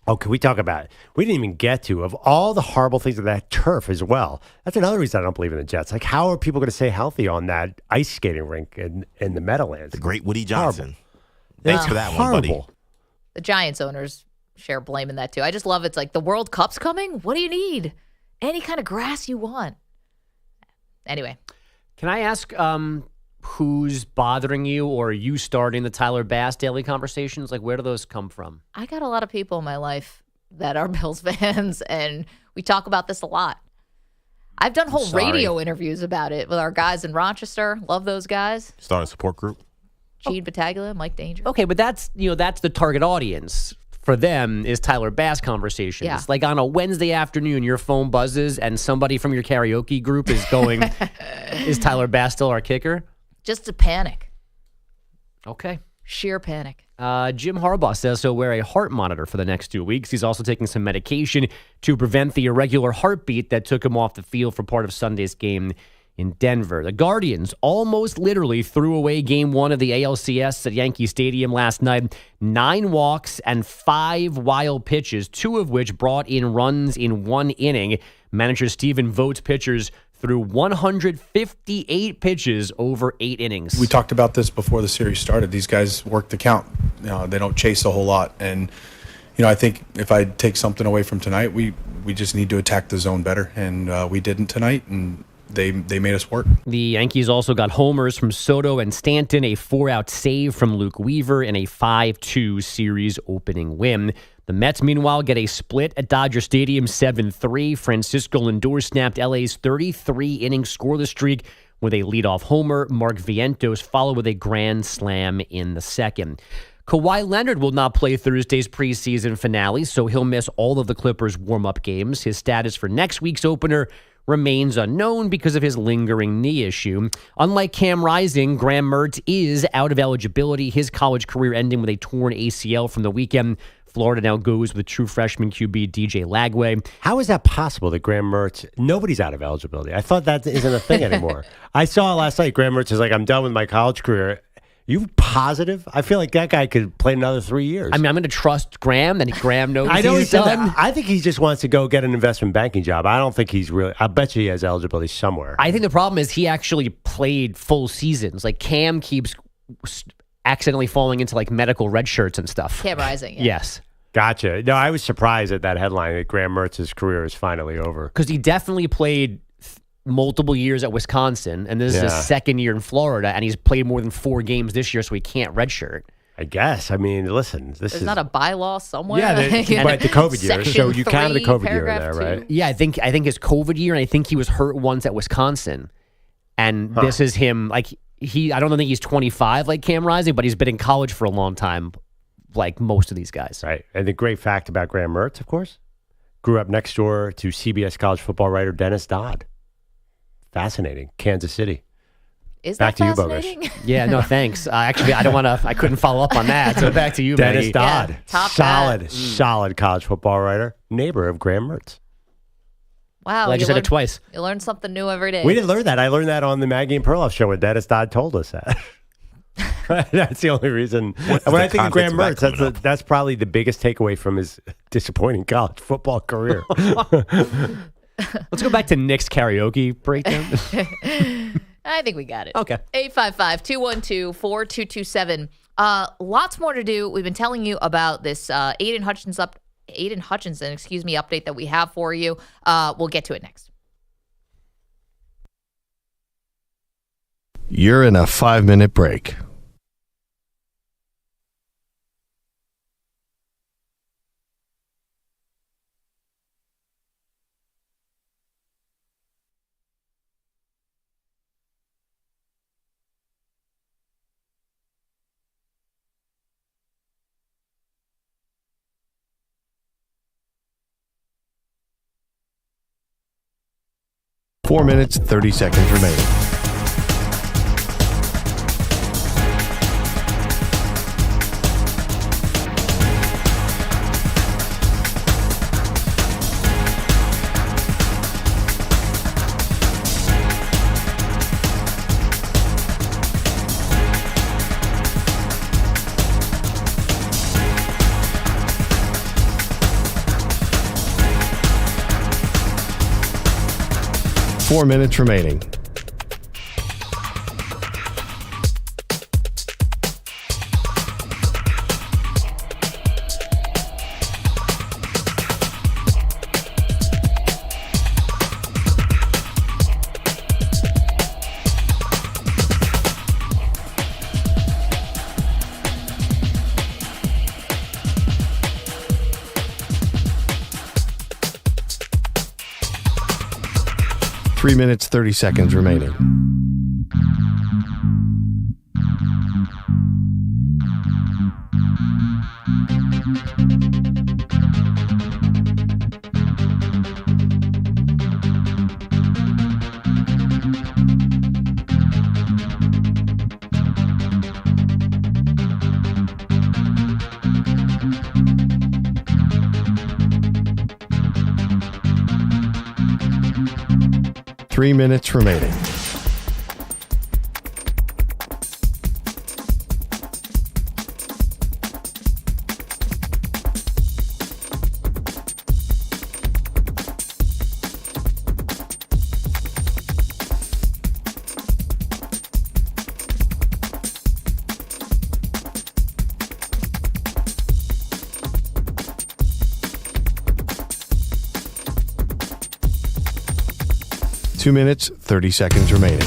Oh, can we talk about it? We didn't even get to of all the horrible things of that turf as well. That's another reason I don't believe in the Jets. Like, how are people going to stay healthy on that ice skating rink in the Meadowlands? The great Woody Johnson. Horrible. Thanks for that one, buddy. The Giants owners share blame in that too. I just love it's like the World Cup's coming. What do you need? Any kind of grass you want. Anyway, Can I ask who's bothering you, or are you starting the Tyler Bass daily conversations? Like, where do those come from? I got a lot of people in my life that are Bills fans, and we talk about this a lot. I've done whole radio interviews about it with our guys in Rochester. Love those guys. Start a support group. Gene Battaglia, Mike Danger. Okay, but that's the target audience for them is Tyler Bass conversations. Yeah. Like on a Wednesday afternoon, your phone buzzes and somebody from your karaoke group is going, is Tyler Bass still our kicker? Just a panic. Okay. Sheer panic. Jim Harbaugh says he'll wear a heart monitor for the next 2 weeks. He's also taking some medication to prevent the irregular heartbeat that took him off the field for part of Sunday's game in Denver. The Guardians almost literally threw away Game 1 of the ALCS at Yankee Stadium last night. 9 walks and 5 wild pitches, 2 of which brought in runs in 1 inning. Manager Stephen Vogt's pitchers threw 158 pitches over 8 innings. We talked about this before the series started. These guys work the count. They don't chase a whole lot. And, I think if I take something away from tonight, we just need to attack the zone better. And we didn't tonight, and they made us work. The Yankees also got homers from Soto and Stanton, a 4-out save from Luke Weaver, and a 5-2 series opening win. The Mets, meanwhile, get a split at Dodger Stadium 7-3. Francisco Lindor snapped LA's 33-inning scoreless streak with a leadoff homer. Mark Vientos followed with a grand slam in the second. Kawhi Leonard will not play Thursday's preseason finale, so he'll miss all of the Clippers' warm-up games. His status for next week's opener remains unknown because of his lingering knee issue. Unlike Cam Rising, Graham Mertz is out of eligibility, his college career ending with a torn ACL from the weekend. Florida now goes with true freshman QB DJ Lagway. How is that possible that Graham Mertz, nobody's out of eligibility? I thought that isn't a thing anymore. I saw last night, Graham Mertz is like, I'm done with my college career. You positive? I feel like that guy could play another 3 years. I mean, I'm going to trust Graham, and Graham knows I know he's said done. that. I think he just wants to go get an investment banking job. I don't think he's really, I bet you he has eligibility somewhere. I think the problem is he actually played full seasons. Like Cam keeps accidentally falling into like medical red shirts and stuff. Cam Rising. Yeah. Yes. Gotcha. No, I was surprised at that headline that Graham Mertz's career is finally over. Because he definitely played multiple years at Wisconsin, and this is his second year in Florida, and he's played more than 4 games this year, so he can't redshirt. I guess. I mean, listen, There's not a bylaw somewhere. Yeah, but the COVID year. Section So you counted the 3, COVID year in there, paragraph right? Yeah, I think his COVID year, and I think he was hurt once at Wisconsin, and this is him. Like I don't think he's 25 like Cam Rising, but he's been in college for a long time, like most of these guys. Right. And the great fact about Graham Mertz, of course, grew up next door to CBS college football writer Dennis Dodd. Fascinating. Kansas City. Is back that to you, fascinating? Bogus. Yeah, no, thanks. Actually, I couldn't follow up on that. So back to you, Dennis Maggie. Dodd. Yeah, top solid college football writer, neighbor of Graham Mertz. Wow. Glad you said it twice. You learn something new every day. We didn't learn that. I learned that on the Maggie and Perloff show when Dennis Dodd told us that. That's the only reason. When I think of Graham Mertz, that's probably the biggest takeaway from his disappointing college football career. Let's go back to Nick's karaoke breakdown. I think we got it. Okay. 855-212-4227. Lots more to do. We've been telling you about this Aiden Hutchinson update that we have for you. We'll get to it next. You're in a 5-minute break. 4 minutes, 30 seconds remaining. Four minutes remaining. Three minutes, 30 seconds remaining. Three minutes remaining. Two minutes, 30 seconds remaining.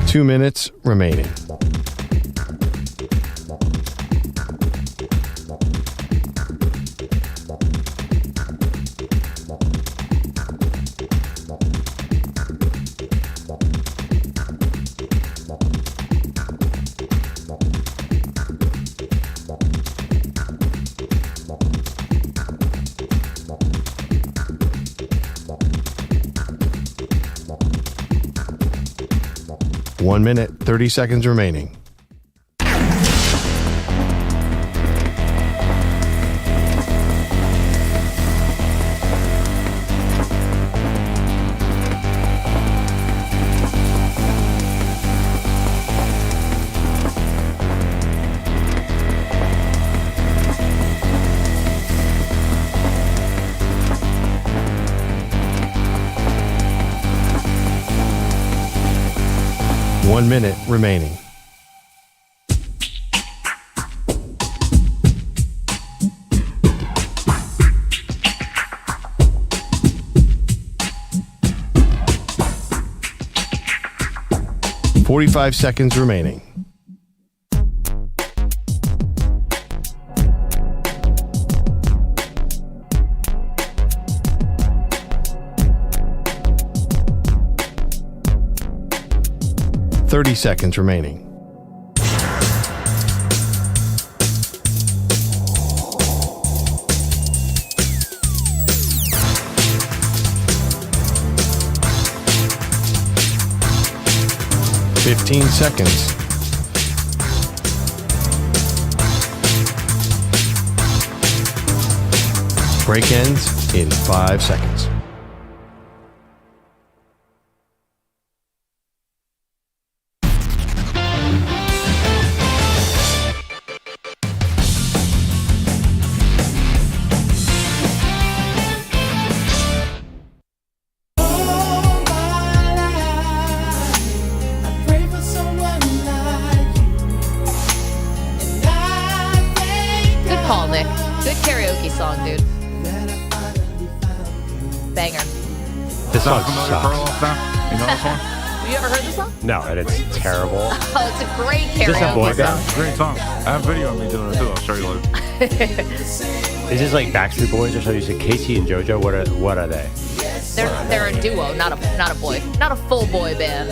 Two minutes remaining. One minute, 30 seconds remaining. One minute remaining. .45 seconds remaining. .30 seconds remaining. .15 seconds. Break ends in 5 seconds. Perloff now? You know this one? Have you ever heard this song? No, and it's terrible. Oh, it's a great karaoke Is this a boy band? song. Great song. I have video of me doing it too. I'll show you later. Is this like Backstreet Boys or something? You said Casey and JoJo. What are they? They're a duo, not a boy, not a full boy band.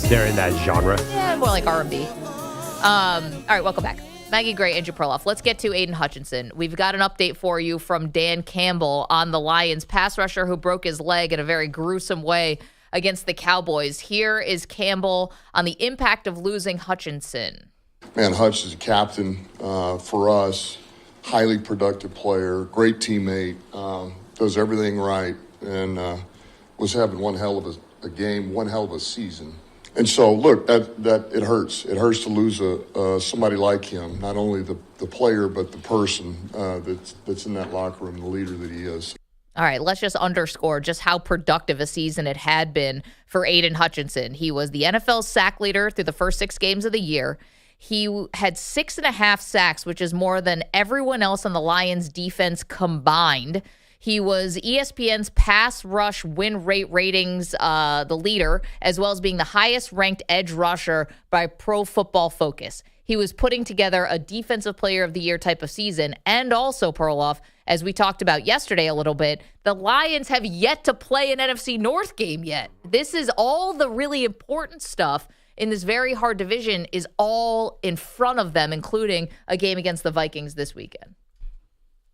They're in that genre. Yeah, more like R&B. All right, welcome back. Maggie Gray, Andrew Perloff. Let's get to Aiden Hutchinson. We've got an update for you from Dan Campbell on the Lions pass rusher who broke his leg in a very gruesome way against the Cowboys. Here is Campbell on the impact of losing Hutchinson. Man, Hutch is a captain for us, highly productive player, great teammate, does everything right, and was having one hell of a game, one hell of a season. And so, look, that it hurts. It hurts to lose somebody like him, not only the player but the person that's in that locker room, the leader that he is. All right, let's just underscore just how productive a season it had been for Aiden Hutchinson. He was the NFL sack leader through the first 6 games of the year. He had 6.5 sacks, which is more than everyone else on the Lions defense combined. He was ESPN's pass rush win rate ratings, the leader, as well as being the highest ranked edge rusher by Pro Football Focus. He was putting together a defensive player of the year type of season. And also, Perloff, as we talked about yesterday a little bit, the Lions have yet to play an NFC North game yet. This is all the really important stuff in this very hard division is all in front of them, including a game against the Vikings this weekend.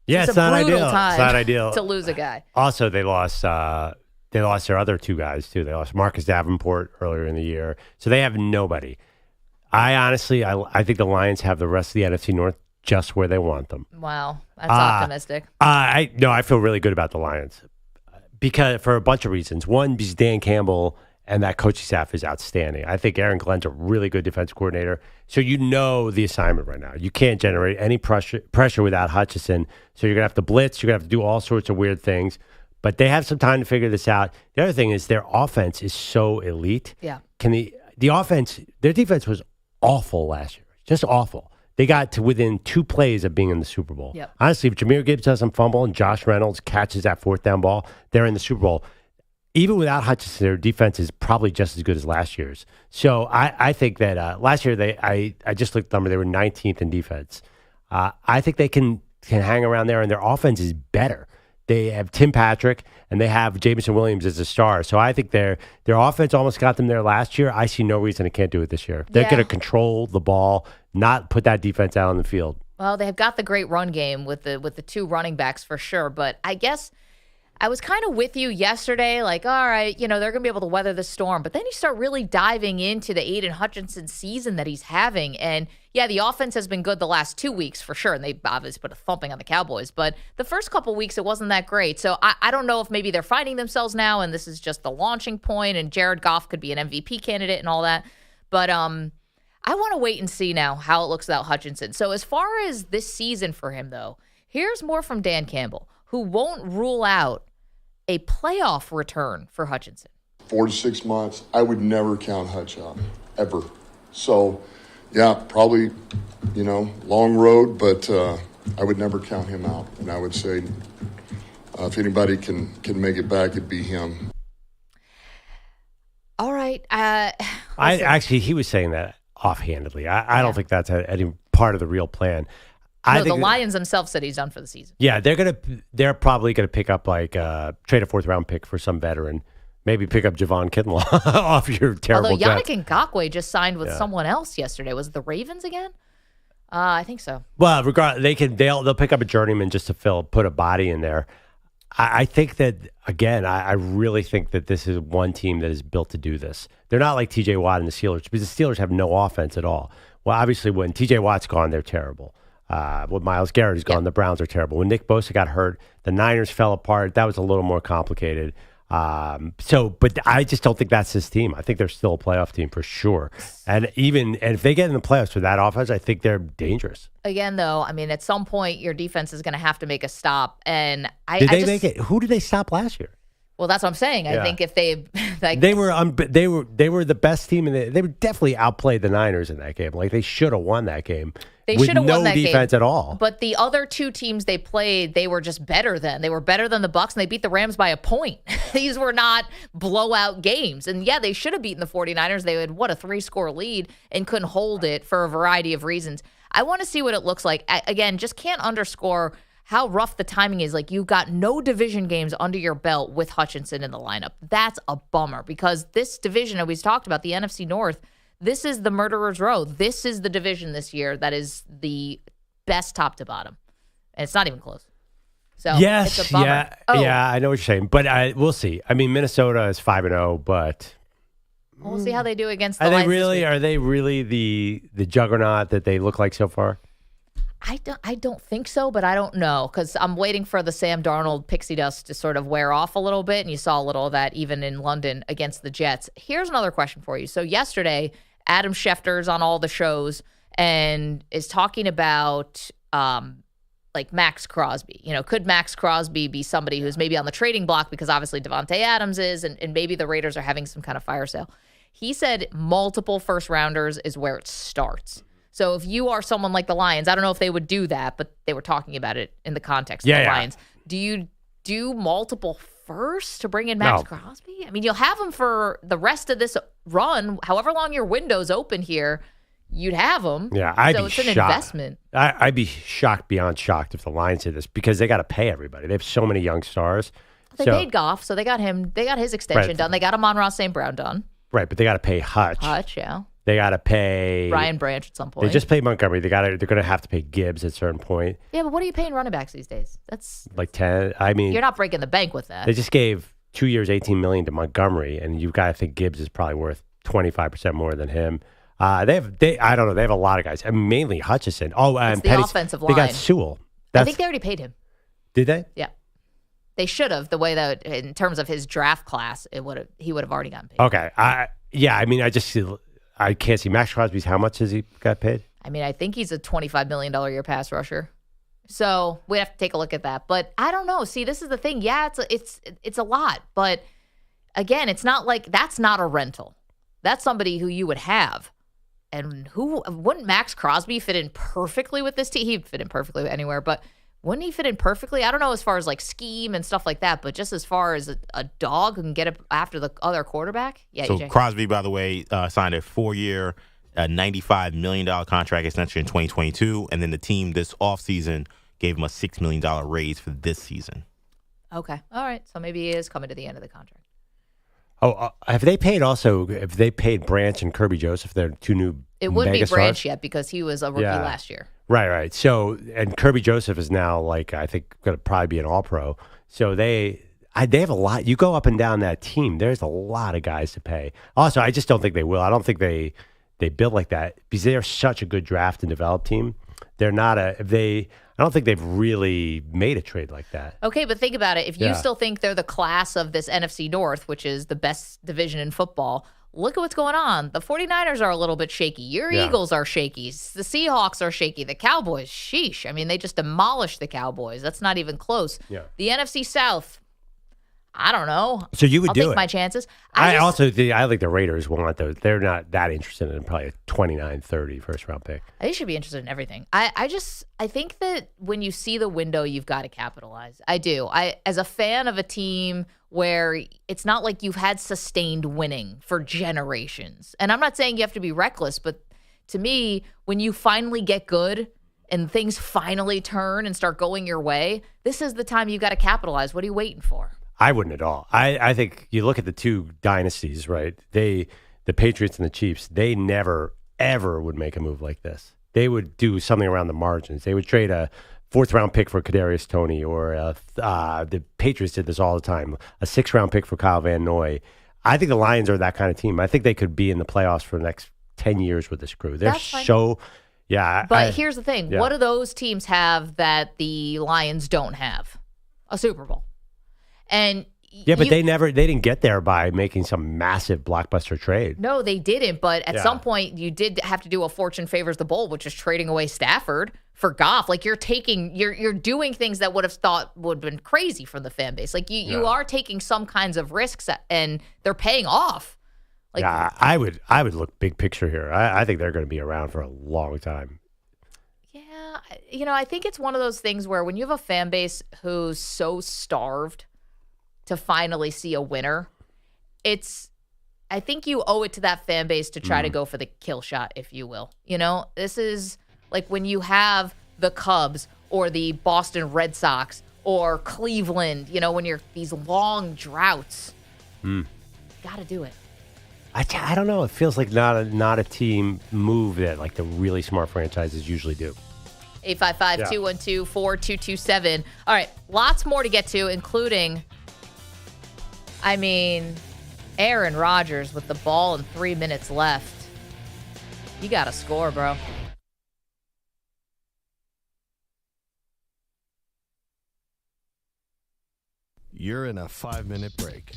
Yeah, it's not a brutal ideal. time It's not ideal to lose a guy. Also, they lost their other 2 guys too. They lost Marcus Davenport earlier in the year, so they have nobody. I honestly think the Lions have the rest of the NFC North just where they want them. Wow, that's optimistic. I feel really good about the Lions because for a bunch of reasons. One, because Dan Campbell and that coaching staff is outstanding. I think Aaron Glenn's a really good defense coordinator. So you know the assignment right now. You can't generate any pressure without Hutchinson. So you're going to have to blitz. You're going to have to do all sorts of weird things. But they have some time to figure this out. The other thing is their offense is so elite. Yeah. The offense, their defense was awful last year. Just awful. They got to within 2 plays of being in the Super Bowl. Yep. Honestly, if Jahmyr Gibbs doesn't fumble and Josh Reynolds catches that 4th down ball, they're in the Super Bowl. Even without Hutchinson, their defense is probably just as good as last year's. So I think that last year I just looked at the number. They were 19th in defense. I think they can hang around there, and their offense is better. They have Tim Patrick, and they have Jameson Williams as a star. So I think their offense almost got them there last year. I see no reason they can't do it this year. They're going to control the ball, not put that defense out on the field. Well, they've got the great run game with the 2 running backs for sure. But I guess I was kind of with you yesterday, like, all right, they're going to be able to weather the storm. But then you start really diving into the Aiden Hutchinson season that he's having. And, yeah, the offense has been good the last 2 weeks for sure. And they obviously put a thumping on the Cowboys. But the first couple weeks, it wasn't that great. So I don't know if maybe they're finding themselves now and this is just the launching point and Jared Goff could be an MVP candidate and all that. But I want to wait and see now how it looks without Hutchinson. So as far as this season for him, though, here's more from Dan Campbell, who won't rule out a playoff return for Hutchinson. 4 to 6 months, I would never count Hutch out, ever. So, yeah, probably, long road, but I would never count him out. And I would say if anybody can make it back, it'd be him. All right. He was saying that offhandedly. I don't think that's any part of the real plan. No, the Lions themselves said he's done for the season. Yeah, they're probably gonna pick up trade a 4th round pick for some veteran, maybe pick up Javon Kinlaw off your terrible. Although Yannick Ngakoue just signed with someone else yesterday. Was it the Ravens again? I think so. Well, they'll pick up a journeyman just to put a body in there. I think that again, I really think that this is one team that is built to do this. They're not like T.J. Watt and the Steelers because the Steelers have no offense at all. Well, obviously when T.J. Watt's gone, they're terrible. When Myles Garrett is gone, the Browns are terrible. When Nick Bosa got hurt, the Niners fell apart. That was a little more complicated. But I just don't think that's his team. I think they're still a playoff team for sure. And if they get in the playoffs with that offense, I think they're dangerous. Again, though, I mean, at some point, your defense is going to have to make a stop. And Did they make it? Who did they stop last year? Well, that's what I'm saying. I think if they they were the best team, and they were definitely outplayed the Niners in that game. Like they should have won that game. They with should have won no that defense game. at all. But the other two teams they played, they were just better than. They were better than the Bucs, and they beat the Rams by a point. These were not blowout games. And yeah, they should have beaten the 49ers. They had, a 3-score lead and couldn't hold it for a variety of reasons. I want to see what it looks like. Again, just can't underscore how rough the timing is. Like, you've got no division games under your belt with Hutchinson in the lineup. That's a bummer because this division, as we talked about, the NFC North, this is the murderer's row. This is the division this year that is the best top to bottom. And it's not even close. So yes, it's a bummer. Yeah, I know what you're saying. But we'll see. I mean, Minnesota is 5-0, but we'll see how they do against the Are Lions they really the juggernaut that they look like so far? I don't think so, but I don't know because I'm waiting for the Sam Darnold pixie dust to sort of wear off a little bit, and you saw a little of that even in London against the Jets. Here's another question for you. So yesterday, Adam Schefter's on all the shows and is talking about like Max Crosby. Could Max Crosby be somebody who's maybe on the trading block because obviously Devontae Adams is, and maybe the Raiders are having some kind of fire sale. He said multiple first-rounders is where it starts. So if you are someone like the Lions, I don't know if they would do that, but they were talking about it in the context of the Lions. Do you do multiple firsts to bring in Max Crosby? I mean, you'll have him for the rest of this run. However long your window's open here, you'd have him. Yeah, I'd be it's shocked. An investment. I'd be shocked beyond shocked if the Lions did this because they got to pay everybody. They have so many young stars. They paid Goff, so they got him. They got his extension done. They got Amon-Ra St. Brown done. Right, but they got to pay Hutch. Yeah. They got to pay Ryan Branch at some point. They just paid Montgomery. They're going to have to pay Gibbs at a certain point. Yeah, but what are you paying running backs these days? That's like 10. I mean, you're not breaking the bank with that. They just gave 2 years, $18 million to Montgomery, and you've got to think Gibbs is probably worth 25% more than him. I don't know. They have a lot of guys, and mainly Hutchinson. And the offensive line. They got Sewell. I think they already paid him. Did they? Yeah. They should have, the way that in terms of his draft class, he would have already gotten paid. Okay. I can't see Max Crosby's. How much has he got paid? I mean, I think he's a $25 million a year pass rusher. So we have to take a look at that. But I don't know. See, this is the thing. Yeah, it's a lot. But again, it's not like that's not a rental. That's somebody who you would have. And wouldn't Max Crosby fit in perfectly with this team? He'd fit in perfectly anywhere, but wouldn't he fit in perfectly? I don't know as far as like scheme and stuff like that, but just as far as a dog who can get up after the other quarterback. Yeah. So EJ. Crosby, by the way, signed a 4-year, $95 million contract extension in 2022, and then the team this offseason gave him a $6 million raise for this season. Okay. All right. So maybe he is coming to the end of the contract. Have they paid Branch and Kirby Joseph, their two new It wouldn't be megastars? Branch yet because he was a rookie last year. Right. So, and Kirby Joseph is now I think going to probably be an all-pro. So they have a lot. You go up and down that team, there's a lot of guys to pay. Also, I just don't think they will. I don't think they build like that because they are such a good draft and develop team. They're not I don't think they've really made a trade like that. Okay, but think about it. If you still think they're the class of this NFC North, which is the best division in football, look at what's going on. The 49ers are a little bit shaky. Your Eagles are shaky. The Seahawks are shaky. The Cowboys, sheesh. I mean, they just demolished the Cowboys. That's not even close. Yeah. The NFC South, I don't know. So you would I'll do take it. my chances. I think the Raiders want those. They're not that interested in probably a 29-30 first-round pick. They should be interested in everything. I think that when you see the window, you've got to capitalize. I do. As a fan of a team where it's not like you've had sustained winning for generations. And I'm not saying you have to be reckless, but to me, when you finally get good and things finally turn and start going your way, this is the time you've got to capitalize. What are you waiting for? I wouldn't at all. I think you look at the two dynasties, right? The Patriots and the Chiefs, they never, ever would make a move like this. They would do something around the margins. They would trade a 4th-round pick for Kadarius Toney, or the Patriots did this all the time, a 6th-round pick for Kyle Van Noy. I think the Lions are that kind of team. I think they could be in the playoffs for the next 10 years with this crew. They're so, yeah. But here's the thing. What do those teams have that the Lions don't have? A Super Bowl. And Yeah, but they didn't get there by making some massive blockbuster trade. No, they didn't. But at some point, you did have to do a fortune favors the bold, which is trading away Stafford for Goff. Like you're doing things that would have been crazy from the fan base. Like you are taking some kinds of risks, and they're paying off. Like, yeah, I would look big picture here. I think they're going to be around for a long time. Yeah, I think it's one of those things where when you have a fan base who's so starved to finally see a winner, I think you owe it to that fan base to try to go for the kill shot, if you will. This is like when you have the Cubs or the Boston Red Sox or Cleveland, when you're these long droughts. Got to do it. I don't know. It feels like not a team move that like the really smart franchises usually do. 855-212-4227. All right, lots more to get to, including, Aaron Rodgers with the ball and 3 minutes left. You got to score, bro. You're in a 5-minute break.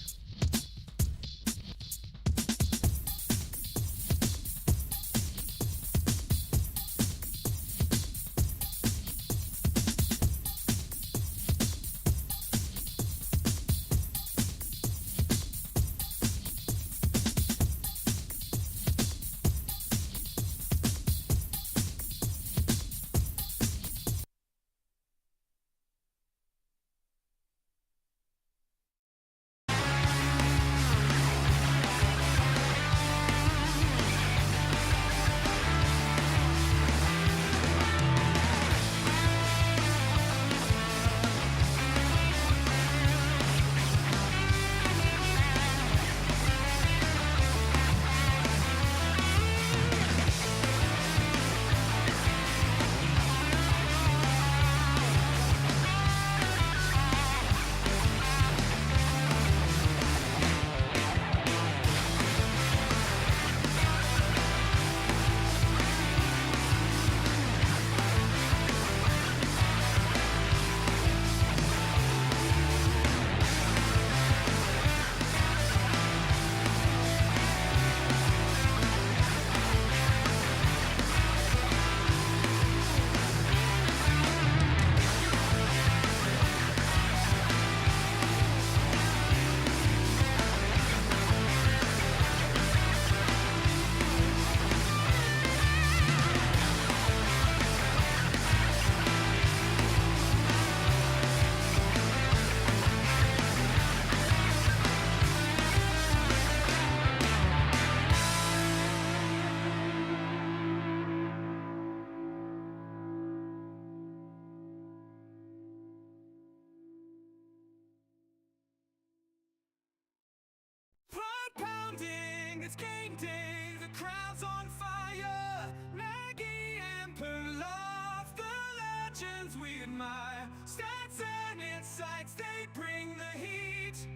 It's game day, the crowd's on fire. Maggie and Perloff, the legends we admire. Stats and insights, they bring the heat.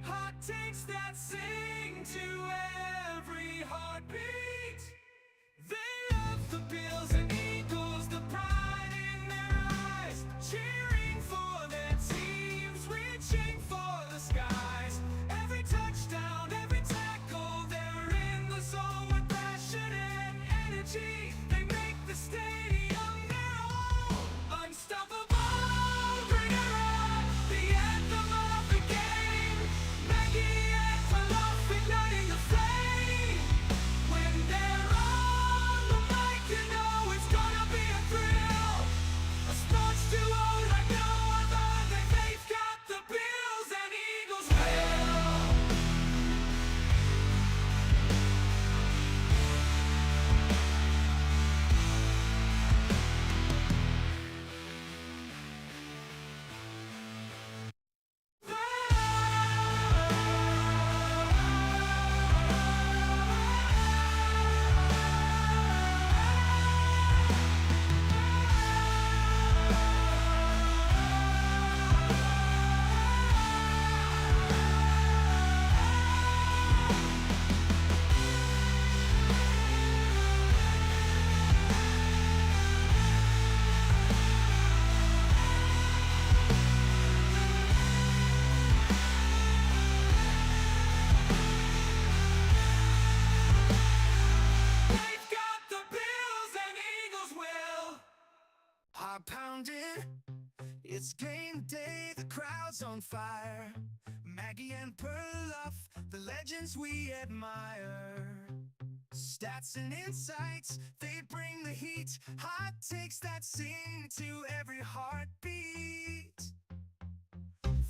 Hot takes that sing to every heartbeat. They love the Bills and Eagles, the pride in their eyes. Cheering for their teams, reaching for the skies. Every touchdown, every tackle, they're in the zone with passion and energy. They make the stadium their own. Unstoppable, bring it on, the anthem of the game. Maggie and Perloff igniting the flame. When they're on the mic, you know It's game day, the crowd's on fire. Maggie and Perloff, the legends we admire. Stats and insights, they bring the heat. Hot takes that sing to every heartbeat.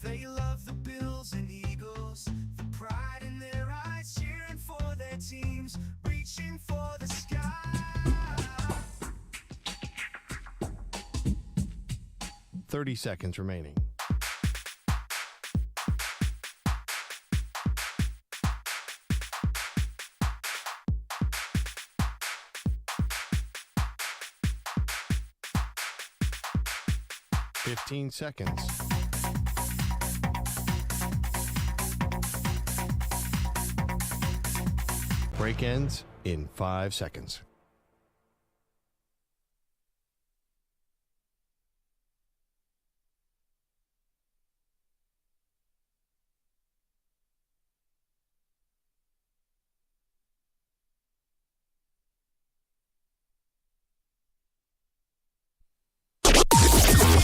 They love the Bills and Eagles, the pride in their eyes, cheering for their teams, reaching for the sky. 30 seconds remaining. Fifteen seconds. Break ends in 5 seconds.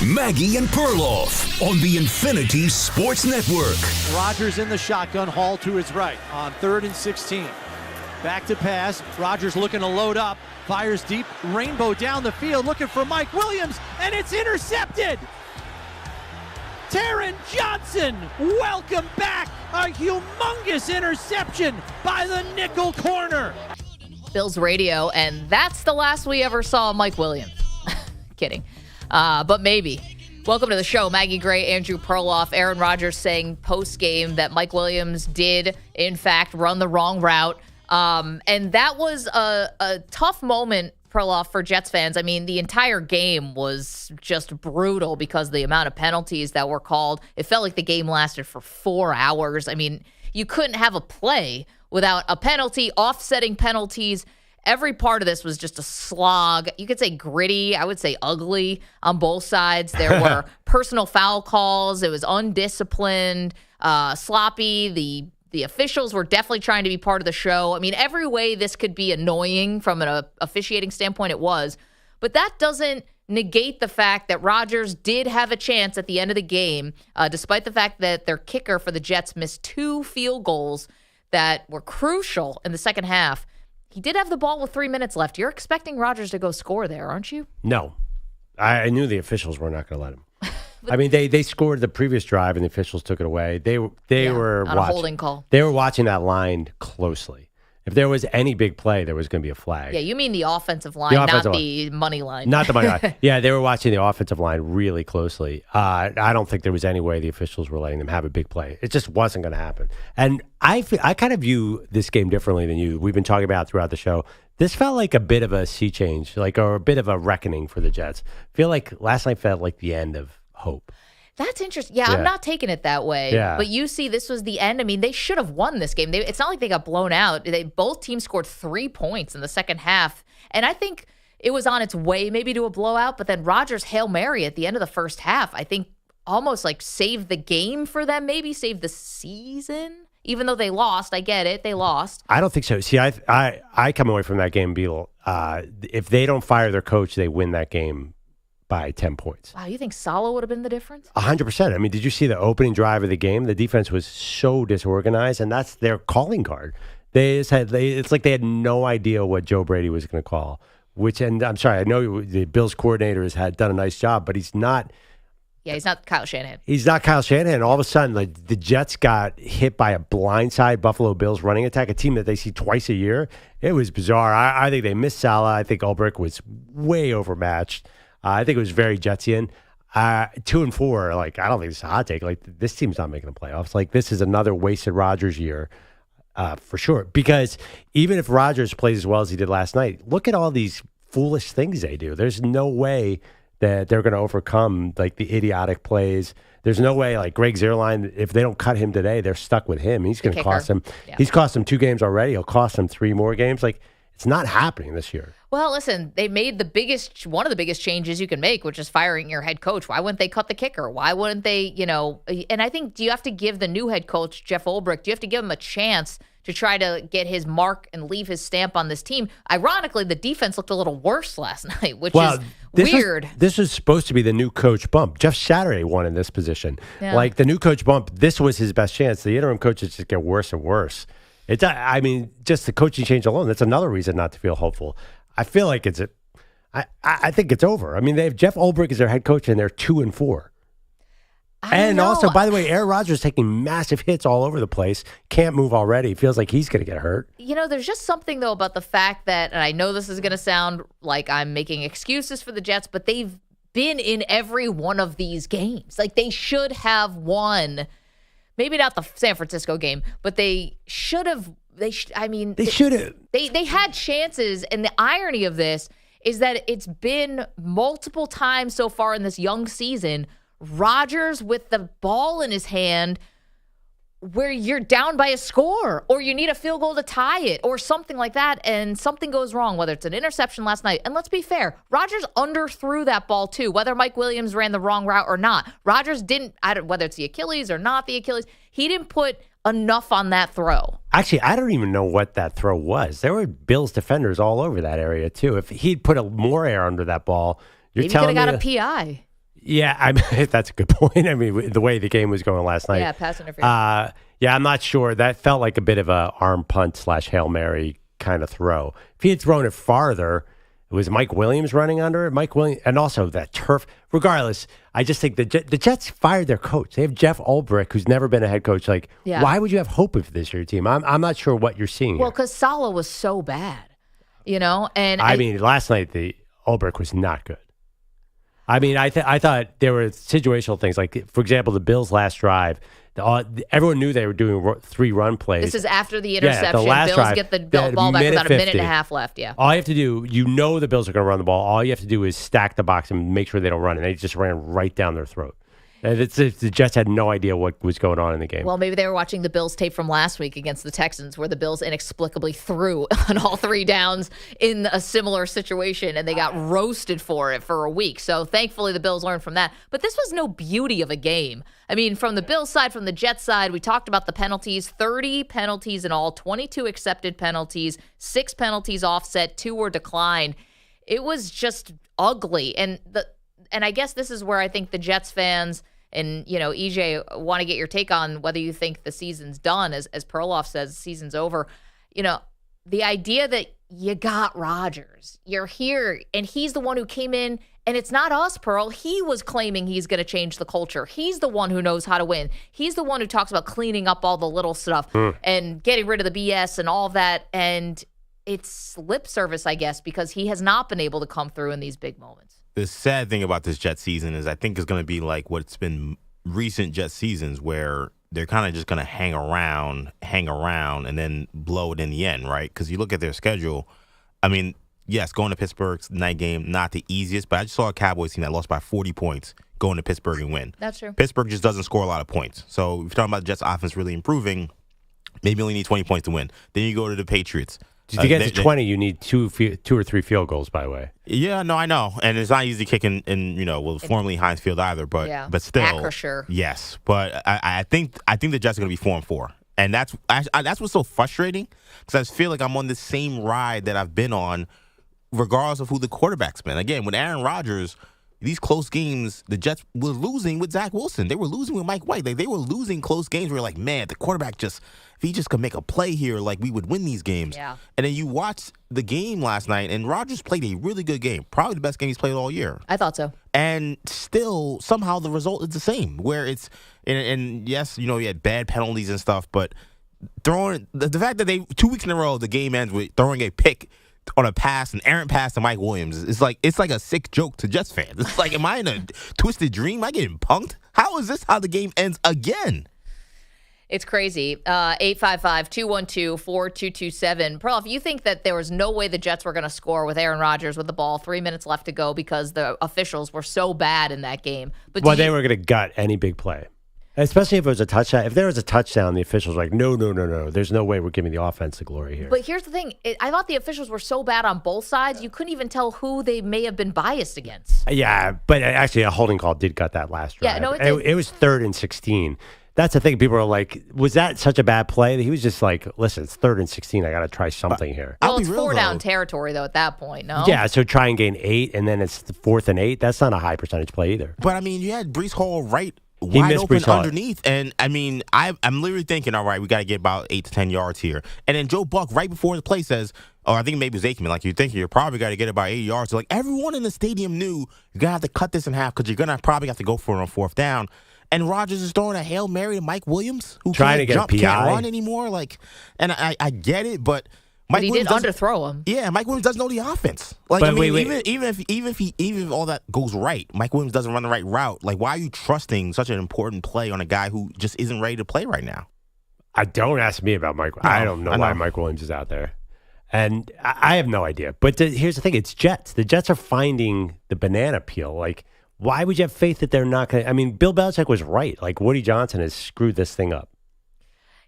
Maggie and Perloff on the Infinity Sports Network. Rodgers in the shotgun, Hall to his right on 3rd and 16. Back to pass. Rodgers looking to load up. Fires deep. Rainbow down the field looking for Mike Williams, and it's intercepted. Taron Johnson, welcome back. A humongous interception by the nickel corner. Bills radio, and that's the last we ever saw of Mike Williams. Kidding. But maybe. Welcome to the show. Maggie Gray, Andrew Perloff, Aaron Rodgers saying post-game that Mike Williams did, in fact, run the wrong route. And that was a tough moment, Perloff, for Jets fans. I mean, the entire game was just brutal because of the amount of penalties that were called. It felt like the game lasted for 4 hours. I mean, you couldn't have a play without a penalty, offsetting penalties. Every part of this was just a slog. You could say gritty. I would say ugly on both sides. There were personal foul calls. It was undisciplined, sloppy. The officials were definitely trying to be part of the show. I mean, every way this could be annoying from an officiating standpoint, it was. But that doesn't negate the fact that Rodgers did have a chance at the end of the game, despite the fact that their kicker for the Jets missed 2 field goals that were crucial in the second half. He did have the ball with 3 minutes left. You're expecting Rodgers to go score there, aren't you? No. I knew the officials were not going to let him. I mean, they scored the previous drive and the officials took it away. They were on watching, a holding call. They were watching that line closely. If there was any big play, there was going to be a flag. Yeah, you mean the offensive line, not the money line. Not the money line. Yeah, they were watching the offensive line really closely. I don't think there was any way the officials were letting them have a big play. It just wasn't going to happen. And I kind of view this game differently than you. We've been talking about throughout the show. This felt like a bit of a sea change, or a bit of a reckoning for the Jets. I feel like last night felt like the end of hope. That's interesting. Yeah, I'm not taking it that way. Yeah. But you see, this was the end. I mean, they should have won this game. It's not like they got blown out. Both teams scored 3 points in the second half. And I think it was on its way maybe to a blowout. But then Rodgers' Hail Mary at the end of the first half, I think almost like saved the game for them, maybe saved the season. Even though they lost, I get it. They lost. I don't think so. See, I come away from that game, Beal. If they don't fire their coach, they win that game by 10 points. Wow, you think Saleh would have been the difference? 100%. I mean, did you see the opening drive of the game? The defense was so disorganized, and that's their calling card. It's like they had no idea what Joe Brady was going to call. And I'm sorry, I know the Bills coordinator has done a nice job, but he's not. Yeah, he's not Kyle Shanahan. He's not Kyle Shanahan. All of a sudden, the Jets got hit by a blindside Buffalo Bills running attack, a team that they see twice a year. It was bizarre. I think they missed Saleh. I think Ulbrich was way overmatched. I think it was very Jetsian. 2-4, I don't think it's a hot take. This team's not making the playoffs. This is another wasted Rodgers year for sure. Because even if Rodgers plays as well as he did last night, look at all these foolish things they do. There's no way that they're going to overcome the idiotic plays. There's no way Greg Zuerlein, if they don't cut him today, they're stuck with him. He's going to cost them. Yeah. He's cost them 2 games already. He'll cost them 3 more games. It's not happening this year. Well, listen, they made one of the biggest changes you can make, which is firing your head coach. Why wouldn't they cut the kicker? Why wouldn't they, and I think, do you have to give the new head coach, Jeff Ulbrich, do you have to give him a chance to try to get his mark and leave his stamp on this team. Ironically, the defense looked a little worse last night, which is weird. This was supposed to be the new coach bump. Jeff Saturday won in this position. Yeah. Like the new coach bump, this was his best chance. The interim coaches just get worse and worse. I mean, just the coaching change alone, that's another reason not to feel hopeful. I feel like I think it's over. I mean, they have Jeff Ulbrich as their head coach, and they're 2-4. And also, by the way, Aaron Rodgers taking massive hits all over the place. Can't move already. Feels like he's going to get hurt. There's just something, though, about the fact that, and I know this is going to sound like I'm making excuses for the Jets, but they've been in every one of these games. Like, they should have won. Maybe not the San Francisco game, but they should have. They should have. They had chances, and the irony of this is that it's been multiple times so far in this young season, Rodgers with the ball in his hand where you're down by a score or you need a field goal to tie it or something like that, and something goes wrong, whether it's an interception last night. And let's be fair, Rodgers underthrew that ball too, whether Mike Williams ran the wrong route or not. Rodgers didn't, whether it's the Achilles or not the Achilles, he didn't put enough on that throw. Actually, I don't even know what that throw was. There were Bills defenders all over that area too. If he'd put more air under that ball, maybe he could have got a PI. Yeah, I mean, that's a good point. I mean, the way the game was going last night. Yeah, pass interference. Yeah, I'm not sure. That felt like a bit of a arm punt / Hail Mary kind of throw. If he had thrown it farther, it was Mike Williams running under it. Mike Williams, and also that turf. Regardless, I just think the Jets fired their coach. They have Jeff Ulbrich, who's never been a head coach. Like, why would you have hope of this your team? I'm not sure what you're seeing. Well, because Saleh was so bad, and I mean, last night the Ulbrich was not good. I mean, I thought there were situational things. Like, for example, the Bills' last drive, everyone knew they were doing 3-run plays. This is after the interception. The last Bills drive, get the ball back with about a minute and a half left, All you have to do, the Bills are going to run the ball. All you have to do is stack the box and make sure they don't run. And they just ran right down their throat. The Jets had no idea what was going on in the game. Well, maybe they were watching the Bills tape from last week against the Texans, where the Bills inexplicably threw on all 3 downs in a similar situation, and they got roasted for it for a week. So thankfully the Bills learned from that. But this was no beauty of a game. I mean, from the Bills side, from the Jets side, we talked about the penalties, 30 penalties in all, 22 accepted penalties, 6 penalties offset, 2 were declined. It was just ugly. And I guess this is where I think the Jets fans and, EJ, want to get your take on whether you think the season's done. As Perloff says, the season's over. The idea that you got Rodgers, you're here, and he's the one who came in, and it's not us, Pearl. He was claiming he's going to change the culture. He's the one who knows how to win. He's the one who talks about cleaning up all the little stuff and getting rid of the BS and all of that. And it's lip service, I guess, because he has not been able to come through in these big moments. The sad thing about this Jet season is I think it's going to be like what's been recent Jet seasons where they're kind of just going to hang around, and then blow it in the end, right? Because you look at their schedule. I mean, yes, going to Pittsburgh's night game, not the easiest, but I just saw a Cowboys team that lost by 40 points going to Pittsburgh and win. That's true. Pittsburgh just doesn't score a lot of points. So if you're talking about the Jets' offense really improving, maybe only need 20 points to win. Then you go to the Patriots. To get to 20, you need 2 or 3 field goals, by the way. Yeah, no, I know. And it's not easy to kick in formerly Heinz Field either, but still. Acrisure. Yes. But I think the Jets are going to be 4-4. And that's what's so frustrating, because I feel like I'm on the same ride that I've been on, regardless of who the quarterback's been. Again, with Aaron Rodgers, these close games, the Jets were losing with Zach Wilson. They were losing with Mike White. Like, they were losing close games where you're like, man, the quarterback if he just could make a play here, like, we would win these games. Yeah. And then you watch the game last night, and Rodgers played a really good game. Probably the best game he's played all year. I thought so. And still, somehow the result is the same, where it's, and yes, he had bad penalties and stuff, but throwing, the fact that 2 weeks in a row, the game ends with throwing a pick on a pass, an errant pass to Mike Williams. It's like a sick joke to Jets fans. It's like, am I in a twisted dream? Am I getting punked? How is this how the game ends again? It's crazy. 855-212-4227. Perloff, you think that there was no way the Jets were going to score with Aaron Rodgers with the ball, 3 minutes left to go, because the officials were so bad in that game. But they were going to gut any big play. Especially if it was a touchdown. If there was a touchdown, the officials were like, no. There's no way we're giving the offense the glory here. But here's the thing. I thought the officials were so bad on both sides, you couldn't even tell who they may have been biased against. Yeah, but actually a holding call did gut that last drive. Yeah, no, it was 3rd and 16. That's the thing. People are like, was that such a bad play? He was just like, listen, it's 3rd and 16. I got to try something here. Well, it's 4-down territory, though, at that point, no? Yeah, so try and gain 8, and then it's the 4th and 8. That's not a high percentage play either. But, I mean, you had Breece Hall wide open underneath. And, I mean, I'm literally thinking, all right, we got to get about 8 to 10 yards here. And then Joe Buck, right before the play, says, I think maybe it was Aikman, like you're thinking, you're probably got to get about 8 yards. So, like, everyone in the stadium knew you're going to have to cut this in half because you're going to probably have to go for it on 4th down. And Rodgers is throwing a Hail Mary to Mike Williams, who trying to get jump, a PI. can't run anymore. Like, and I get it, but Mike he Williams did underthrow him. Yeah, Mike Williams doesn't know the offense. Like, But I mean, wait. even if all that goes right, Mike Williams doesn't run the right route. Like, why are you trusting such an important play on a guy who just isn't ready to play right now? Don't ask me about Mike. No, I don't know why Mike Williams is out there. And I have no idea. But here's the thing. It's Jets. The Jets are finding the banana peel. Like, why would you have faith that they're not going to? I mean, Bill Belichick was right. Like, Woody Johnson has screwed this thing up.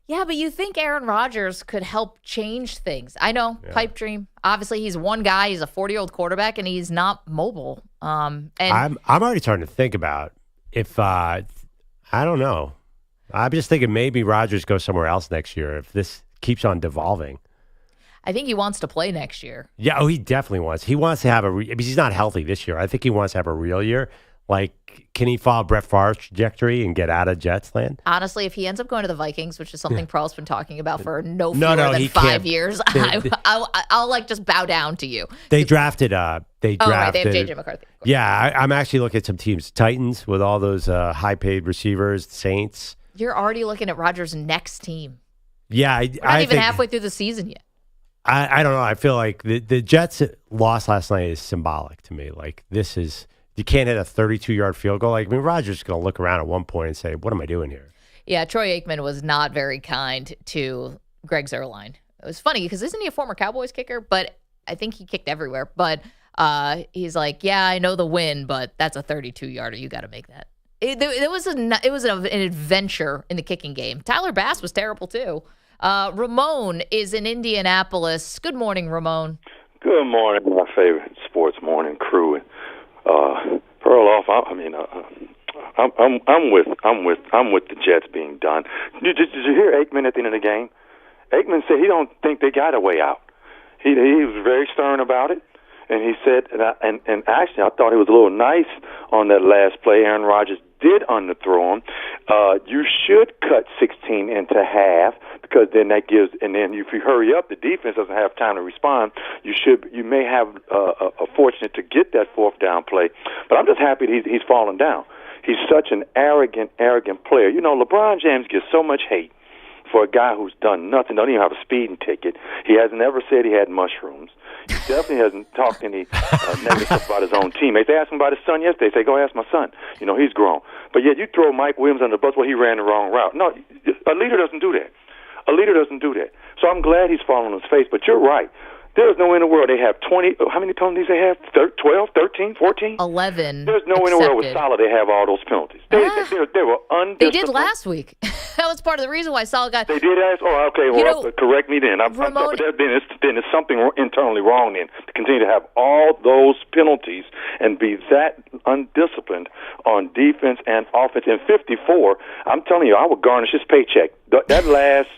Yeah, but you think Aaron Rodgers could help change things. I know, pipe dream. Obviously, he's one guy. He's a 40-year-old quarterback, and he's not mobile. And I'm already starting to think about if, I don't know. I'm just thinking maybe Rodgers goes somewhere else next year if this keeps on devolving. I think he wants to play next year. Yeah, he definitely wants. He wants to have because he's not healthy this year. I think he wants to have a real year. Like, can he follow Brett Favre's trajectory and get out of Jets land? Honestly, if he ends up going to the Vikings, which is something Pearl's been talking about for no No, than he 5 can't. years, I'll like just bow down to you. They drafted. Right, they have J.J. McCarthy. Yeah, I'm actually looking at some teams. Titans with all those high-paid receivers. Saints. You're already looking at Rodgers' next team. Yeah, We're not even halfway through the season yet. I don't know. I feel like the Jets' loss last night is symbolic to me. Like, this is, you can't hit a 32-yard field goal. Like, I mean, Rodgers is going to look around at one point and say, what am I doing here? Yeah, Troy Aikman was not very kind to Greg Zuerlein. It was funny because isn't he a former Cowboys kicker? But I think he kicked everywhere. But he's like, yeah, I know the win, but that's a 32-yarder. You got to make that. It was an adventure in the kicking game. Tyler Bass was terrible, too. Ramon is in Indianapolis. Good morning, Ramon. Good morning, my favorite sports morning crew. Perloff, I'm with the Jets being done. Did you hear Aikman at the end of the game? Aikman said he don't think they got a way out. He was very stern about it, and he said, and actually I thought he was a little nice on that last play. Aaron Rodgers did underthrow him. You should cut 16 into half because then that gives, and then if you hurry up, the defense doesn't have time to respond. You may have a fortunate to get that 4th down play, but I'm just happy that he's fallen down. He's such an arrogant player. You know, LeBron James gets so much hate for a guy who's done nothing, don't even have a speeding ticket. He hasn't ever said he had mushrooms. He definitely hasn't talked any negative about his own teammates. They asked him about his son yesterday. They say, go ask my son. You know, he's grown. But yet you throw Mike Williams under the bus, well, he ran the wrong route. No, a leader doesn't do that. A leader doesn't do that. So I'm glad he's falling on his face. But you're right. There's no way in the world they have 20. How many penalties they have? 12, 13, 14? 11. There's no way in the world with Salah they have all those penalties. They were undisciplined. They did last week. That was part of the reason why Salah got. They did ask. Oh, okay. Well, correct me then. Ramon, then it's something internally wrong then to continue to have all those penalties and be that undisciplined on defense and offense. In 54, I'm telling you, I would garnish his paycheck. That last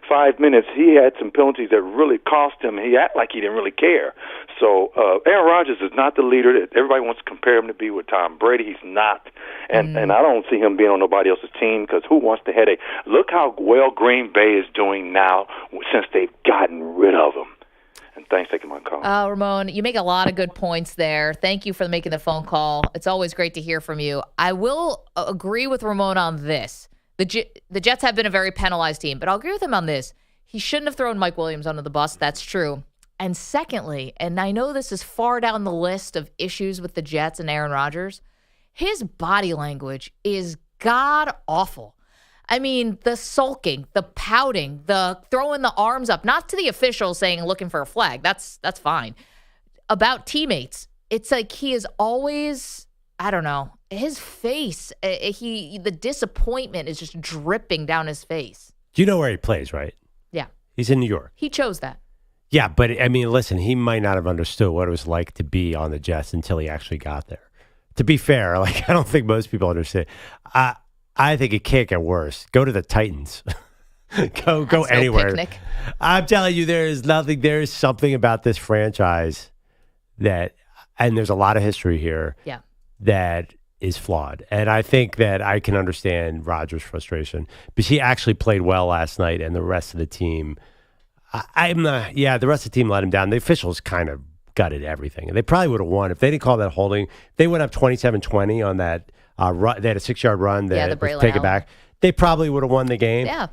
5 minutes, he had some penalties that really cost him. He acted like he didn't really care. So Aaron Rodgers is not the leader that everybody wants to compare him to be with Tom Brady. He's not. And I don't see him being on nobody else's team because who wants the headache? Look how well Green Bay is doing now since they've gotten rid of him. And thanks for taking my call. Ramon, you make a lot of good points there. Thank you for making the phone call. It's always great to hear from you. I will agree with Ramon on this. The Jets have been a very penalized team, but I'll agree with him on this. He shouldn't have thrown Mike Williams under the bus. That's true. And secondly, and I know this is far down the list of issues with the Jets and Aaron Rodgers, his body language is god-awful. I mean, the sulking, the pouting, the throwing the arms up, not to the officials saying looking for a flag. That's fine. About teammates, it's like he is always, I don't know, his face, the disappointment is just dripping down his face. Do you know where he plays, right? Yeah. He's in New York. He chose that. Yeah, but I mean, listen, he might not have understood what it was like to be on the Jets until he actually got there. To be fair, like I don't think most people understand. I think it can't get worse. Go to the Titans. go anywhere. Picnic. I'm telling you, there is something about this franchise that, and there's a lot of history here. Yeah. That is flawed. And I think that I can understand Rodgers' frustration because he actually played well last night and the rest of the team, the rest of the team let him down. The officials kind of gutted everything. And they probably would have won. If they didn't call that holding, they went up 27-20 on that run. They had a 6-yard run that was take it back. They probably would have won the game. Yeah.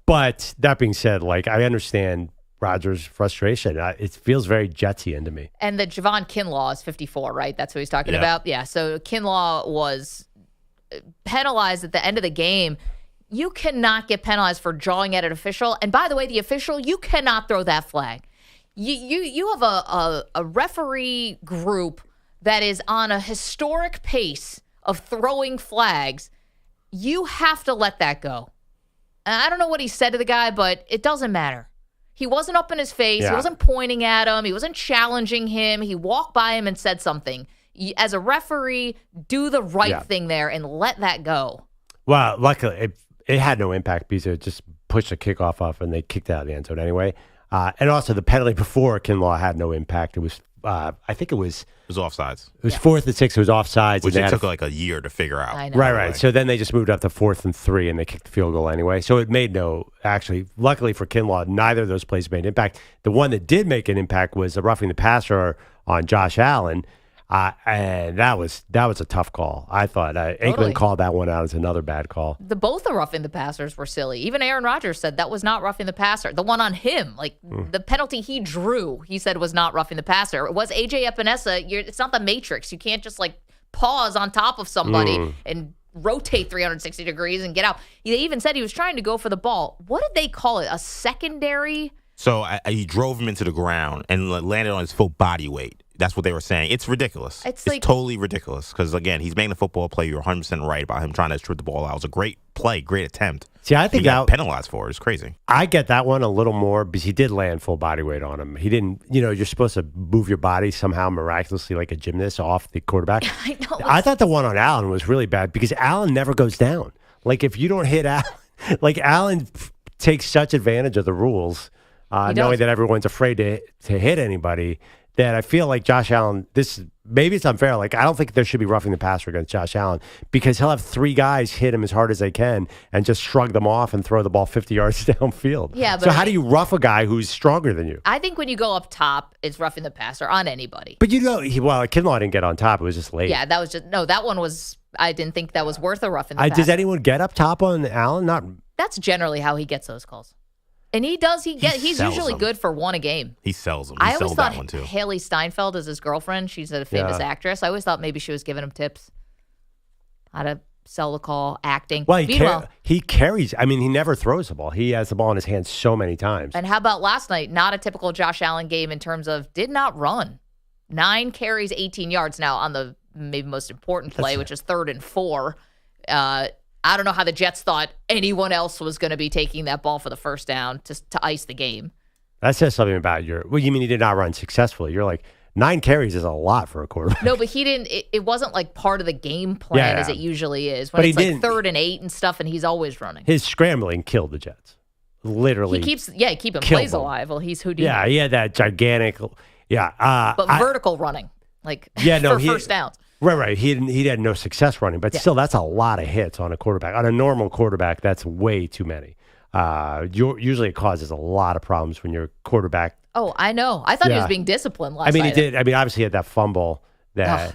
But that being said, like I understand Rodgers' frustration. It feels very Jetsian to me. And the Javon Kinlaw is 54, right? That's what he's talking about? Yeah. So Kinlaw was penalized at the end of the game. You cannot get penalized for jawing at an official. And by the way, the official, you cannot throw that flag. You have a referee group that is on a historic pace of throwing flags. You have to let that go. And I don't know what he said to the guy, but it doesn't matter. He wasn't up in his face. Yeah. He wasn't pointing at him. He wasn't challenging him. He walked by him and said something. As a referee, do the right thing there and let that go. Well, luckily, it had no impact because it just pushed the kickoff off and they kicked out of the end zone anyway. And also the penalty before Kinlaw had no impact. It was, I think it was offsides. It was 4th and 6. It was offsides. Which it took like a year to figure out. I know. Right. So then they just moved up to 4th and 3 and they kicked the field goal anyway. So it made luckily for Kinlaw, neither of those plays made impact. The one that did make an impact was a roughing the passer on Josh Allen. And that was a tough call. I thought Aikman called that one out as another bad call. Both the roughing the passers were silly. Even Aaron Rodgers said that was not roughing the passer. The one on him, the penalty he drew, he said was not roughing the passer. It was AJ Epinesa. It's not the Matrix. You can't just pause on top of somebody and rotate 360 degrees and get out. They even said he was trying to go for the ball. What did they call it? A secondary? So he drove him into the ground and landed on his full body weight. That's what they were saying. It's ridiculous. It's totally ridiculous because, again, he's making a football play. You're 100% right about him trying to strip the ball out. It was a great play, great attempt. See, I think he got penalized for it. It's crazy. I get that one a little more because he did land full body weight on him. He didn't, you're supposed to move your body somehow miraculously like a gymnast off the quarterback. I know. I thought the one on Allen was really bad because Allen never goes down. If you don't hit Allen, Allen takes such advantage of the rules, knowing that everyone's afraid to hit anybody. That I feel like Josh Allen, maybe it's unfair. I don't think there should be roughing the passer against Josh Allen because he'll have 3 guys hit him as hard as they can and just shrug them off and throw the ball 50 yards downfield. Yeah, but so how do you rough a guy who's stronger than you? I think when you go up top, it's roughing the passer on anybody. But Kinlaw didn't get on top. It was just late. Yeah, that one was, I didn't think that was worth a roughing the passer. Does anyone get up top on Allen? Not. That's generally how he gets those calls. And he does. He's usually good for one a game. He sells them. I always thought Haley Steinfeld is his girlfriend. She's a famous actress. I always thought maybe she was giving him tips how to sell the call, acting. Well, he carries. I mean, he never throws the ball. He has the ball in his hands so many times. And how about last night? Not a typical Josh Allen game in terms of did not run. 9 carries, 18 yards. Now on the maybe most important play, which is 3rd and 4. I don't know how the Jets thought anyone else was going to be taking that ball for the first down to ice the game. That says something about you mean he did not run successfully? You're like, 9 carries is a lot for a quarterback. No, but he didn't. It wasn't part of the game plan as it usually is. When it's 3rd and 8 and stuff, and he's always running. His scrambling killed the Jets. Literally. Keeping plays alive. Well, he's Houdini. Yeah, he had that gigantic. Yeah. But vertical running, for first downs. Right. He had no success running, but still, that's a lot of hits on a quarterback. On a normal quarterback, that's way too many. Usually, it causes a lot of problems when your quarterback. Oh, I know. I thought he was being disciplined last night. He did. Obviously, he had that fumble.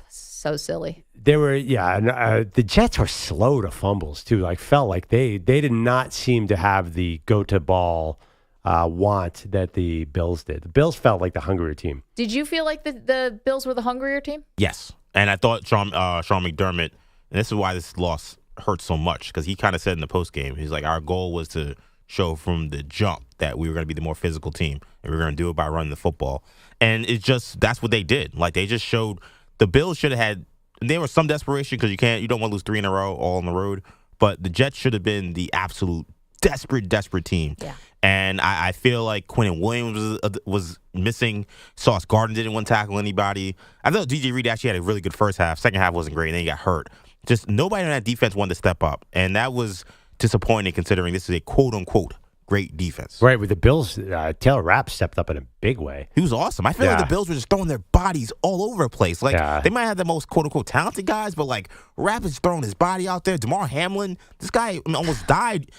So silly. They were, the Jets are slow to fumbles too. Felt like they did not seem to have the go to ball want that the Bills did. The Bills felt like the hungrier team. Did you feel like the Bills were the hungrier team? Yes. And I thought Sean McDermott, and this is why this loss hurts so much, because he kind of said in the postgame, he's like, our goal was to show from the jump that we were going to be the more physical team, and we were going to do it by running the football. And that's what they did. They just showed the Bills should have had, and there was some desperation because you don't want to lose 3 in a row all on the road, but the Jets should have been the absolute desperate team. Yeah. And I feel like Quentin Williams was missing. Sauce Gardner didn't want to tackle anybody. I thought DJ Reed actually had a really good first half. Second half wasn't great, and then he got hurt. Just nobody on that defense wanted to step up, and that was disappointing considering this is a quote-unquote great defense. Right, with the Bills, Taylor Rapp stepped up in a big way. He was awesome. I feel like the Bills were just throwing their bodies all over the place. Like, they might have the most quote-unquote talented guys, but, like, Rapp is throwing his body out there. Damar Hamlin, this guy almost died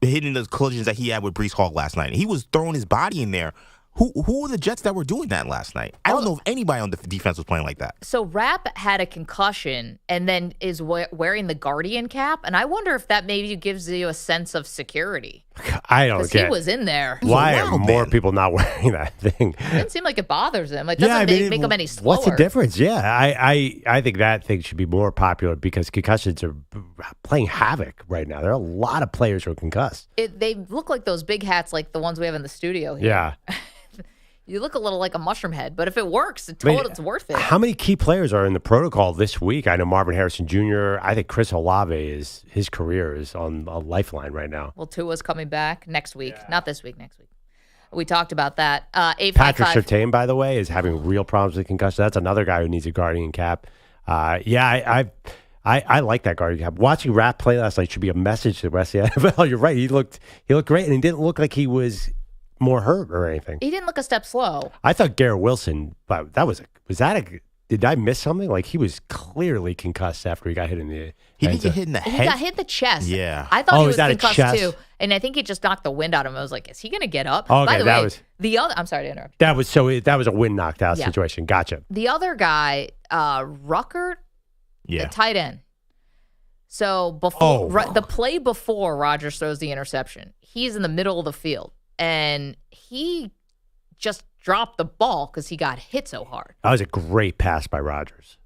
hitting those collisions that he had with Breece Hall last night. He was throwing his body in there. Who were the Jets that were doing that last night? I don't know if anybody on the defense was playing like that. So Rapp had a concussion and then is wearing the Guardian cap, and I wonder if that maybe gives you a sense of security. I don't get. Because he was in there. Why are more people not wearing that thing? It doesn't seem like it bothers him. It doesn't make him any slower. What's the difference? Yeah, I think that thing should be more popular because concussions are playing havoc right now. There are a lot of players who are concussed. They look like those big hats like the ones we have in the studio here. Yeah. You look a little like a mushroom head, but if it works, it's worth it. How many key players are in the protocol this week? I know Marvin Harrison Jr. I think Chris Olave his career is on a lifeline right now. Well, Tua's coming back next week. Not this week, next week. We talked about that. Patrick Surtain, by the way, is having real problems with concussion. That's another guy who needs a Guardian cap. I like that Guardian cap. Watching Rapp play last night should be a message to the rest of the NFL. You're right. He looked great, and he didn't look like he was more hurt or anything. He didn't look a step slow. I thought Garrett Wilson, but did I miss something? Like, he was clearly concussed after he got hit in the He didn't get hit in the head? He got hit in the chest. Yeah. I thought he was concussed too. And I think he just knocked the wind out of him. I was like, is he going to get up? Okay, By the way, I'm sorry to interrupt. That was a wind knocked out situation. Gotcha. The other guy, Ruckert, the tight end. So the play before Rodgers throws the interception, he's in the middle of the field. And he just dropped the ball because he got hit so hard. That was a great pass by Rodgers.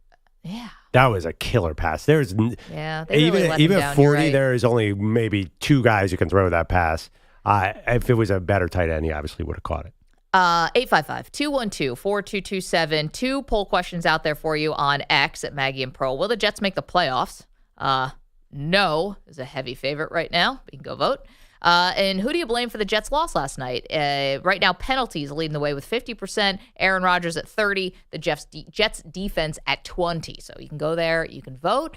Yeah. That was a killer pass. They really even at 40, there is only maybe two guys who can throw that pass. If it was a better tight end, he obviously would have caught it. 855-212-4227. 2 poll questions out there for you on X at Maggie and Pearl. Will the Jets make the playoffs? No is a heavy favorite right now. You can go vote. And who do you blame for the Jets' loss last night? Right now, penalties leading the way with 50%. Aaron Rodgers at 30%. The Jets' defense at 20%. So you can go there. You can vote.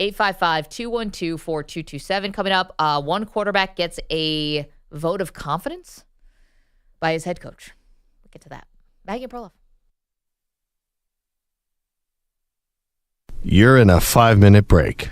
855-212-4227. Coming up, one quarterback gets a vote of confidence by his head coach. We'll get to that. Maggie and Perloff. You're in a 5-minute break.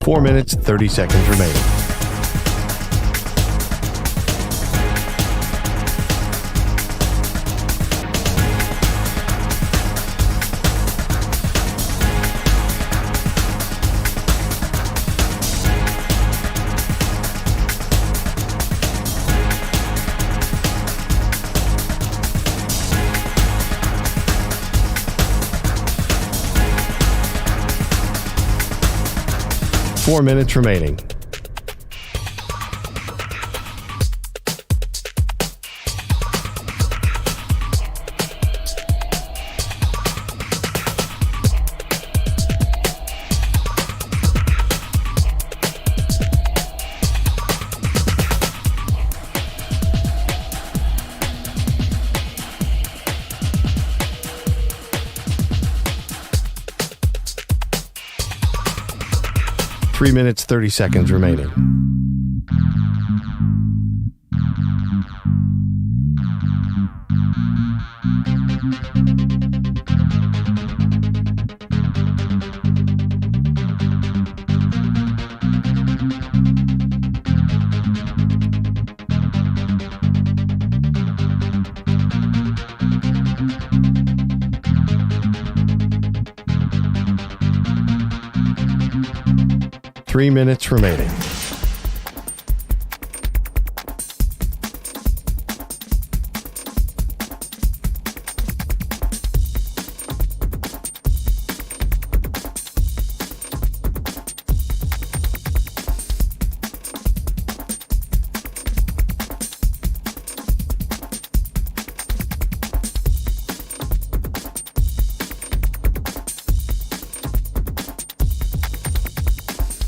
Four minutes, 30 seconds remaining. Four minutes remaining. Three minutes, 30 seconds remaining. Three minutes remaining.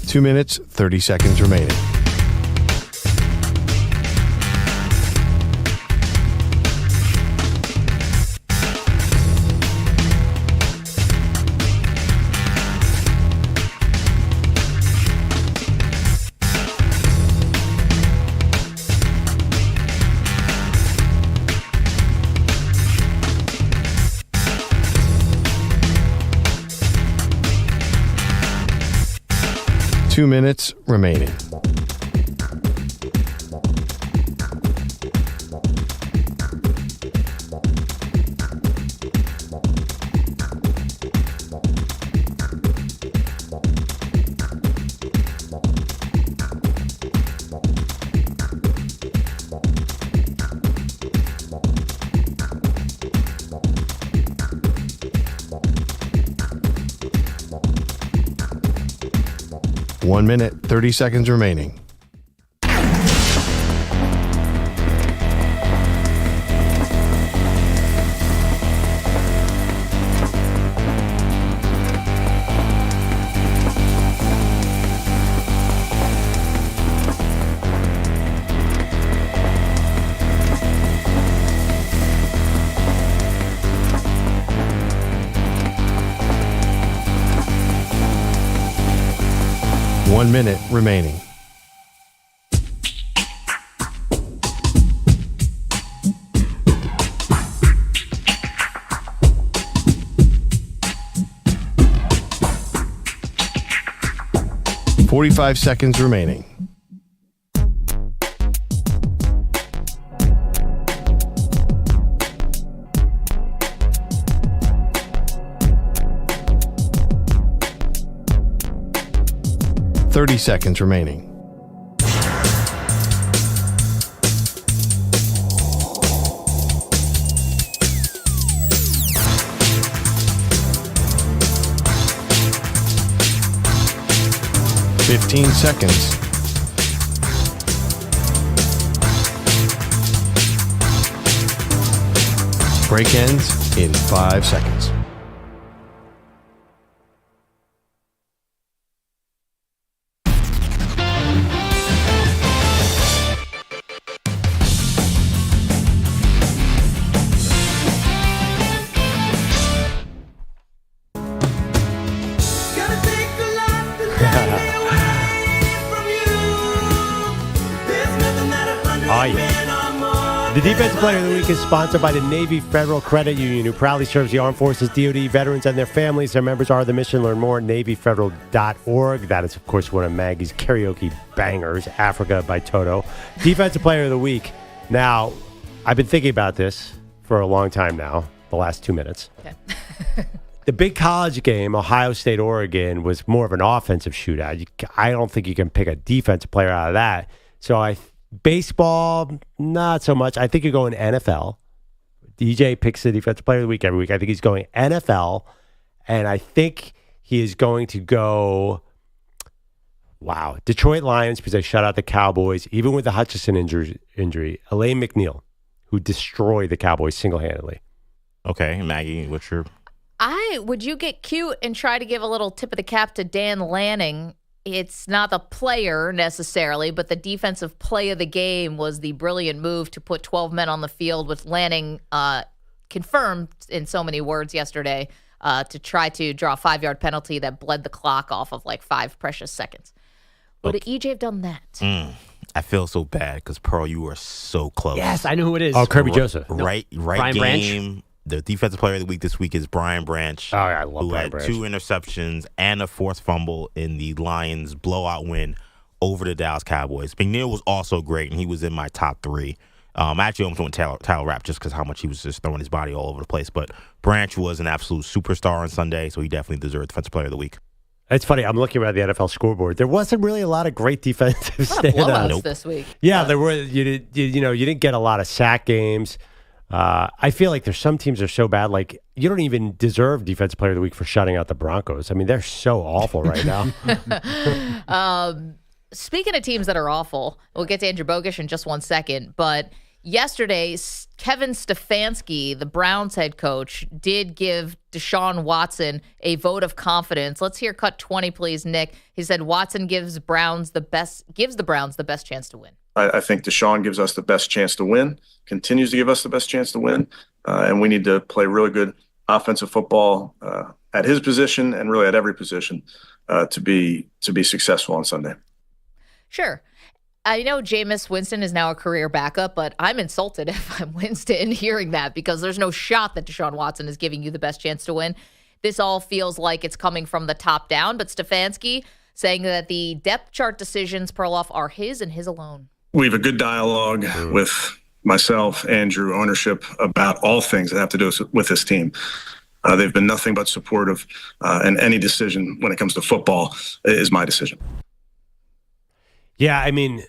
2 minutes, 30 seconds remaining. Two minutes remaining. One minute, 30 seconds remaining. One minute remaining. .45 seconds remaining. .30 seconds remaining. .15 seconds. Break ends in 5 seconds. Oh, yeah. The Defensive Player of the Week is sponsored by the Navy Federal Credit Union, who proudly serves the Armed Forces, DoD, veterans, and their families. Their members are the mission. Learn more at NavyFederal.org. That is, of course, one of Maggie's karaoke bangers, Africa by Toto. Defensive Player of the Week. Now, I've been thinking about this for a long time now, the last 2 minutes. Okay. The big college game, Ohio State, Oregon, was more of an offensive shootout. I don't think you can pick a defensive player out of that. So baseball, not so much. I think you're going NFL. DJ picks the defensive player of the week every week. I think he's going NFL. And I think he is going to go, Detroit Lions, because they shut out the Cowboys, even with the Hutchinson injury. Elaine McNeil, who destroyed the Cowboys single-handedly. Okay, Maggie, what's your... Would you get cute and try to give a little tip of the cap to Dan Lanning? It's not the player necessarily, but the defensive play of the game was the brilliant move to put 12 men on the field, with Lanning confirmed in so many words yesterday to try to draw a 5-yard penalty that bled the clock off of like 5 precious seconds. Would EJ have done that? I feel so bad because, Pearl, you were so close. Yes, I know who it is. Oh, Kirby Joseph. Right Brian game. Branch. The defensive player of the week this week is Brian Branch. Oh, I love who Brian had Branch. 2 interceptions and a forced fumble in the Lions' blowout win over the Dallas Cowboys. McNeil was also great, and he was in my top 3. I actually almost went Tyler Rapp just because how much he was just throwing his body all over the place. But Branch was an absolute superstar on Sunday, so he definitely deserved Defensive Player of the Week. It's funny. I'm looking at the NFL scoreboard. There wasn't really a lot of great defensive standouts this week. Yeah, there were. You didn't get a lot of sack games. I feel like there's some teams that are so bad, like you don't even deserve Defensive Player of the Week for shutting out the Broncos. I mean, they're so awful right now. Speaking of teams that are awful, we'll get to Andrew Bogish in just 1 second, but yesterday, Kevin Stefanski, the Browns head coach, did give Deshaun Watson a vote of confidence. Let's hear cut 20, please, Nick. He said Watson gives the Browns the best chance to win. I think Deshaun gives us the best chance to win, continues to give us the best chance to win, and we need to play really good offensive football at his position and really at every position to be successful on Sunday. Sure. I know Jameis Winston is now a career backup, but I'm insulted if I'm Winston hearing that because there's no shot that Deshaun Watson is giving you the best chance to win. This all feels like it's coming from the top down, but Stefanski saying that the depth chart decisions, Perloff, are his and his alone. We have a good dialogue with myself, Andrew, ownership about all things that have to do with this team. They've been nothing but supportive, and any decision when it comes to football is my decision. Yeah, I mean,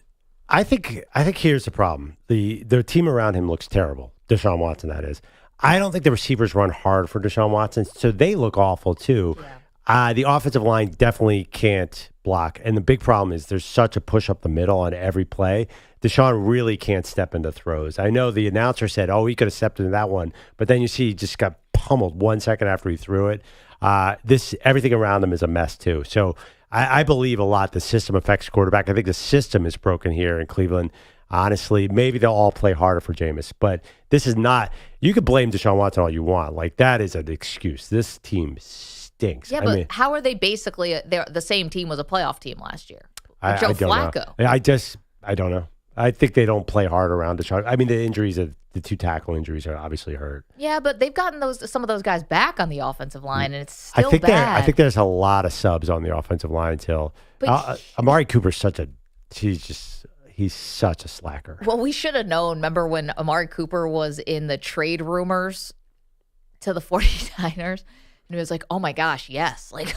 I think here's the problem. The team around him looks terrible. Deshaun Watson, that is. I don't think the receivers run hard for Deshaun Watson, so they look awful too. Yeah. The offensive line definitely can't block, and the big problem is there's such a push up the middle on every play. Deshaun really can't step into throws. I know the announcer said, he could have stepped into that one, but then you see he just got pummeled 1 second after he threw it. Everything around him is a mess too. So I believe a lot the system affects quarterback. I think the system is broken here in Cleveland. Honestly, maybe they'll all play harder for Jameis, but this is not. You could blame Deshaun Watson all you want. Like, that is an excuse. This team stinks. Yeah, but how are they basically the same team was a playoff team last year? Joe Flacco. I don't know. I think they don't play hard around Deshaun. I mean, the two tackle injuries are obviously hurt. Yeah, but they've gotten some of those guys back on the offensive line, and it's still bad. I think there's a lot of subs on the offensive line still. Amari Cooper's he's such a slacker. Well, we should have known. Remember when Amari Cooper was in the trade rumors to the 49ers? And he was like, oh my gosh, yes. Like,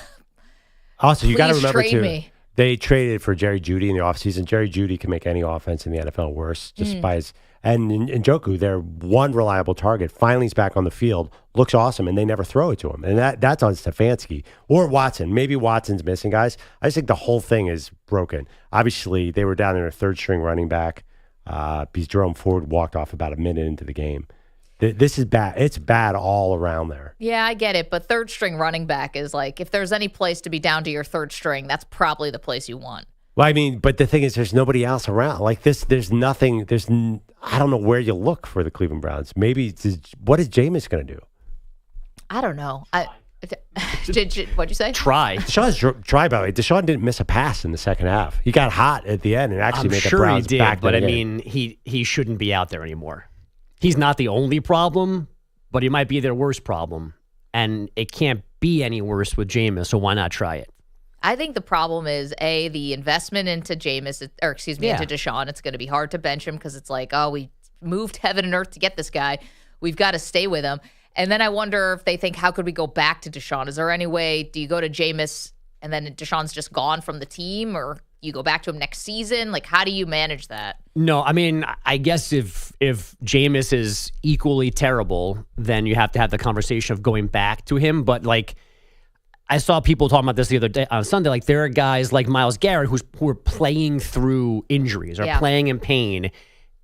also, you got to remember, too, me. They traded for Jerry Jeudy in the offseason. Jerry Jeudy can make any offense in the NFL worse just by his. And Njoku, their one reliable target, finally is back on the field, looks awesome, and they never throw it to him. And that's on Stefanski or Watson. Maybe Watson's missing, guys. I just think the whole thing is broken. Obviously, they were down in a third-string running back because Jerome Ford walked off about a minute into the game. This is bad. It's bad all around there. Yeah, I get it. But third-string running back is like, if there's any place to be down to your third string, that's probably the place you want. Well, I mean, but the thing is, there's nobody else around. Like this, there's nothing. I don't know where you look for the Cleveland Browns. Maybe what is Jameis going to do? I don't know. What'd you say? Try. Deshaun's try, by the way. Deshaun didn't miss a pass in the second half. He got hot at the end and actually made the Browns back. But I mean, he shouldn't be out there anymore. He's not the only problem, but he might be their worst problem, and it can't be any worse with Jameis. So why not try it? I think the problem is, the investment into into Deshaun. It's going to be hard to bench him because it's like, we moved heaven and earth to get this guy. We've got to stay with him. And then I wonder if they think, how could we go back to Deshaun? Is there any way, do you go to Jameis and then Deshaun's just gone from the team, or you go back to him next season? Like, how do you manage that? No, I mean, I guess if Jameis is equally terrible, then you have to have the conversation of going back to him. But like, I saw people talking about this the other day on Sunday. Like, there are guys like Myles Garrett who are playing through injuries or playing in pain,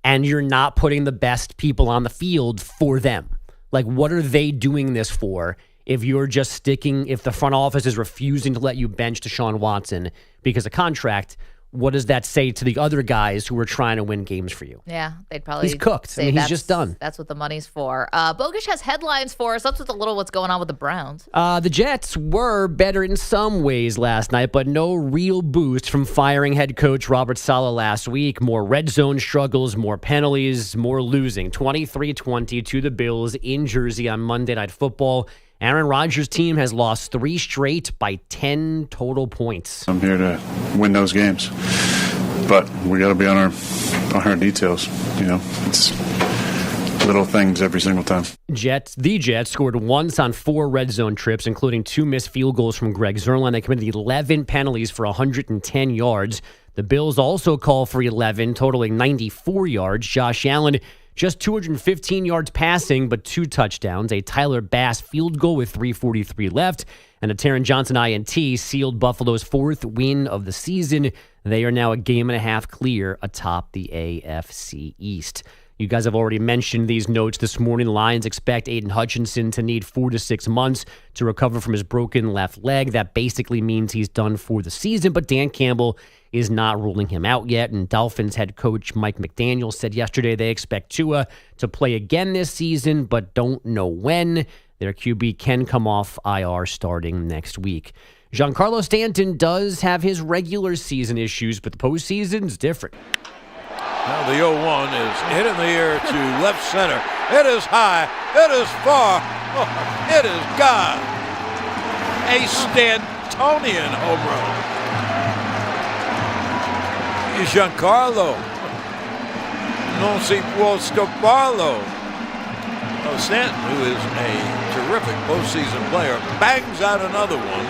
and you're not putting the best people on the field for them. Like, what are they doing this for if you're just sticking, if the front office is refusing to let you bench Deshaun Watson because of contract? What does that say to the other guys who are trying to win games for you? Yeah, they'd probably he's cooked. Say he's just done. That's what the money's for. Bogish has headlines for us. That's what's going on with the Browns. The Jets were better in some ways last night, but no real boost from firing head coach Robert Saleh last week. More red zone struggles, more penalties, more losing. 23-20 to the Bills in Jersey on Monday Night Football. Aaron Rodgers' team has lost 3 straight by 10 total points. I'm here to win those games, but we got to be on our details. It's little things every single time. The Jets scored once on 4 red zone trips, including 2 missed field goals from Greg Zuerlein. They committed 11 penalties for 110 yards. The Bills also called for 11, totaling 94 yards. Josh Allen just 215 yards passing, but 2 touchdowns. A Tyler Bass field goal with 3:43 left, and a Taron Johnson INT sealed Buffalo's 4th win of the season. They are now a game and a half clear atop the AFC East. You guys have already mentioned these notes this morning. Lions expect Aiden Hutchinson to need 4 to 6 months to recover from his broken left leg. That basically means he's done for the season, but Dan Campbell is not ruling him out yet. And Dolphins head coach Mike McDaniel said yesterday they expect Tua to play again this season, but don't know when. Their QB can come off IR starting next week. Giancarlo Stanton does have his regular season issues, but the postseason's different. Now the 0-1 is hit in the air to left center. It is high. It is far. Oh, it is gone. A Stantonian home run. Giancarlo. Non si può scapparlo. Oh, Stanton, who is a terrific postseason player, bangs out another one,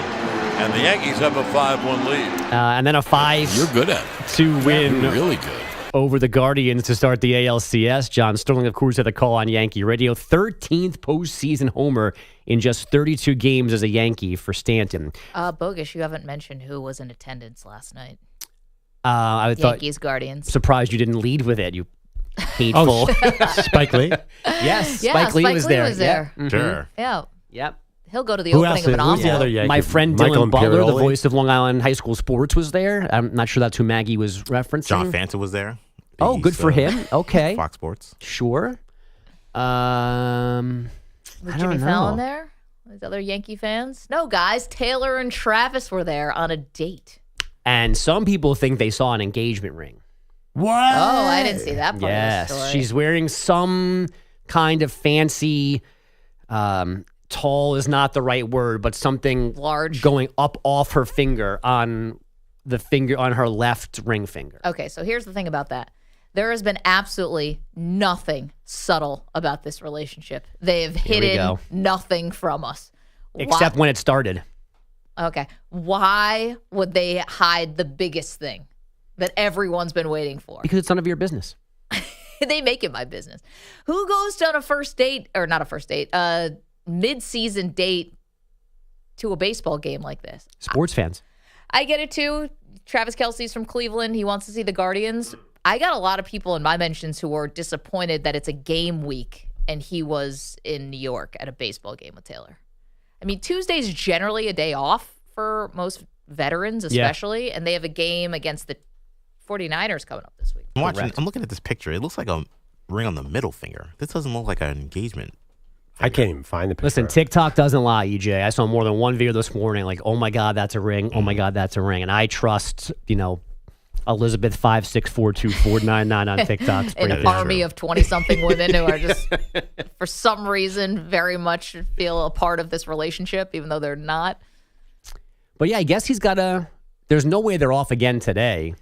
and the Yankees have a 5-1 lead. And then a 5. You're good at it. To win. You're really good. Over the Guardians to start the ALCS. John Sterling, of course, had the call on Yankee Radio. 13th postseason homer in just 32 games as a Yankee for Stanton. Bogus, you haven't mentioned who was in attendance last night. I thought Yankees Guardians. Surprised you didn't lead with it, you hateful. Spike Lee? Yes, Yeah, Spike Lee was there. Yeah. Mm-hmm. Sure. Yeah. Yep. He'll go to the Who opening else of an is- who's the envelope. other Yankee? My friend Michael Dylan Butler, the Imperioli? voice of Long Island High School Sports, was there. I'm not sure that's who Maggie was referencing. John Fanta was there. Oh, good for him. Okay. Fox Sports. Sure. Was I Jimmy don't Fallon know. there? These other Yankee fans? No, guys. Taylor and Travis were there on a date. And some people think they saw an engagement ring. What? Oh, I didn't see that part Yes, of the story. she's wearing some kind of fancy, tall is not the right word, but something large going up off her finger on her left ring finger. Okay, so here's the thing about that. There has been absolutely nothing subtle about this relationship. They have Here we hidden go. nothing from us. Except when it started. Okay. Why would they hide the biggest thing that everyone's been waiting for? Because it's none of your business. They make it my business. Who goes on a first date, or not a first date, a mid-season date to a baseball game like this? Sports fans. I get it too. Travis Kelce's from Cleveland. He wants to see the Guardians. I got a lot of people in my mentions who are disappointed that it's a game week and he was in New York at a baseball game with Taylor. I mean, Tuesday's generally a day off for most veterans, especially, and they have a game against the 49ers coming up this week. I'm looking at this picture. It looks like a ring on the middle finger. This doesn't look like an engagement. I can't even find the picture. Listen, TikTok doesn't lie, EJ. I saw more than one video this morning like, oh my God, that's a ring. Oh my God, that's a ring. And I trust, Elizabeth 5642499 on TikTok. An army of 20-something women who are just, for some reason, very much feel a part of this relationship, even though they're not. But yeah, I guess he's got there's no way they're off again today.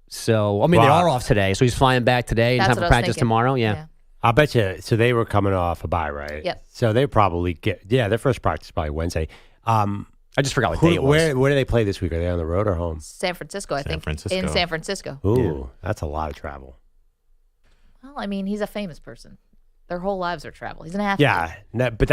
So, they are off today. So he's flying back today and That's have what I to was practice thinking. tomorrow. Yeah. I'll bet you. So they were coming off a bye, right? Yep. So they probably their first practice is probably Wednesday. I just forgot what day it was. Where do they play this week? Are they on the road or home? San Francisco, I think. Francisco. In San Francisco. Ooh, that's a lot of travel. Well, I mean, he's a famous person. Their whole lives are travel. He's an athlete. Yeah, but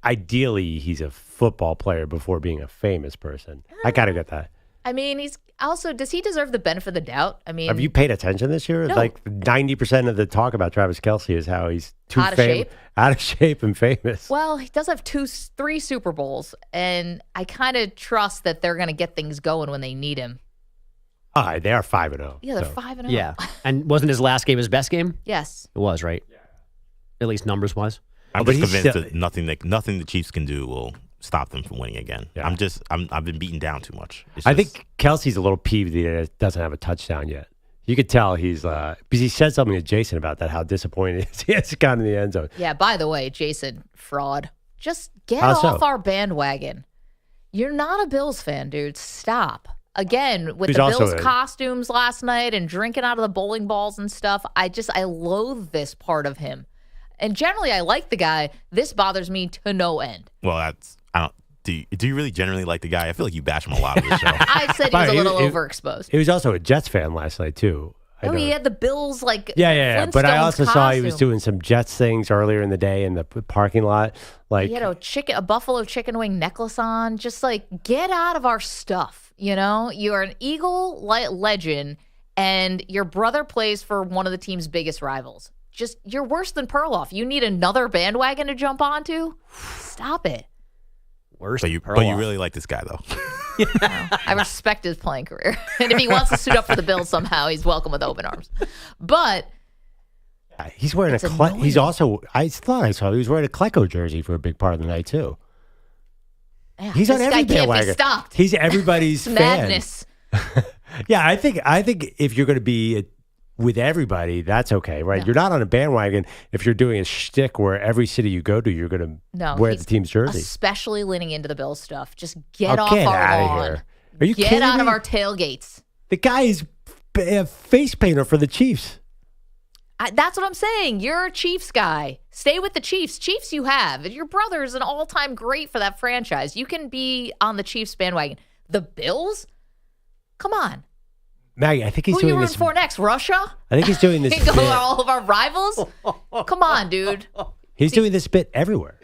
ideally he's a football player before being a famous person. I kind of get that. I mean, he's also, does he deserve the benefit of the doubt? I mean, Have you paid attention this year? No. Like 90% of the talk about Travis Kelce is how he's too Out of shape? out of shape and famous. well, he does have 3 Super Bowls, and I kind of trust that they're going to get things going when they need him. All right, they are 5-0. Yeah, they're so. 5-0. Yeah. And wasn't his last game his best game? Yes. It was, right? Yeah. At least numbers wise. I'm but just he's convinced still- that nothing the Chiefs can do will stop them from winning again. Yeah. I've been beaten down too much. I think Kelsey's a little peeved that he doesn't have a touchdown yet. You could tell he's because he said something to Jason about that, how disappointed he is. He hasn't gotten in the end zone. Yeah, by the way, Jason, fraud. Just get How so? off our bandwagon. You're not a Bills fan, dude. Stop. Again, with He's the also Bills a- costumes last night and drinking out of the bowling balls and stuff, I loathe this part of him. And generally, I like the guy. This bothers me to no end. Well, do you really generally like the guy? I feel like you bash him a lot on this show. I said he was a He- little he- overexposed. He was also a Jets fan last night, too. I Oh, know. he had the Bills, Yeah. But I Flintstones also saw he was costume. doing some Jets things earlier in the day in the parking lot. Like, He had a buffalo chicken wing necklace on. Just get out of our stuff. You are an Eagle legend, and your brother plays for one of the team's biggest rivals. You're worse than Perloff. You need another bandwagon to jump onto? Stop it. Worse But you really like this guy, though. I respect his playing career. And if he wants to suit up for the Bills somehow, he's welcome with open arms. But he's wearing he's also, I thought I saw he was wearing a Klecko jersey for a big part of the night, too. Yeah, He's on every guy can't bandwagon. be stopped. He's everybody's fan. Madness. Yeah, I think if you're going to be with everybody, that's okay, right? No. You're not on a bandwagon if you're doing a shtick where every city you go to, you're going to wear the team's jersey. Especially leaning into the Bills stuff. Just get off get our out of lawn. here. Are you Get kidding out me? of our tailgates. The guy is a face painter for the Chiefs. That's what I'm saying. You're a Chiefs guy. Stay with the Chiefs. Chiefs you have. Your brother is an all-time great for that franchise. You can be on the Chiefs bandwagon. The Bills? Come on. Maggie, I think he's Who doing you this. rooting for next? Russia? I think he's doing this. Go bit. all of our rivals? Come on, dude. He's doing this bit everywhere.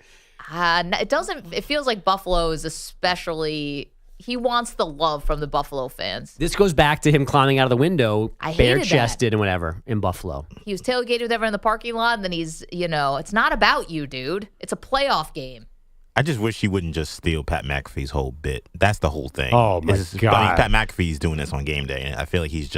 It feels like Buffalo is especially. He wants the love from the Buffalo fans. This goes back to him climbing out of the window, I hated bare-chested and whatever, in Buffalo. He was tailgated with everyone in the parking lot, and then he's, it's not about you, dude. It's a playoff game. I just wish he wouldn't just steal Pat McAfee's whole bit. That's the whole thing. Oh, my God. I mean, Pat McAfee's doing this on game day, and I feel like he's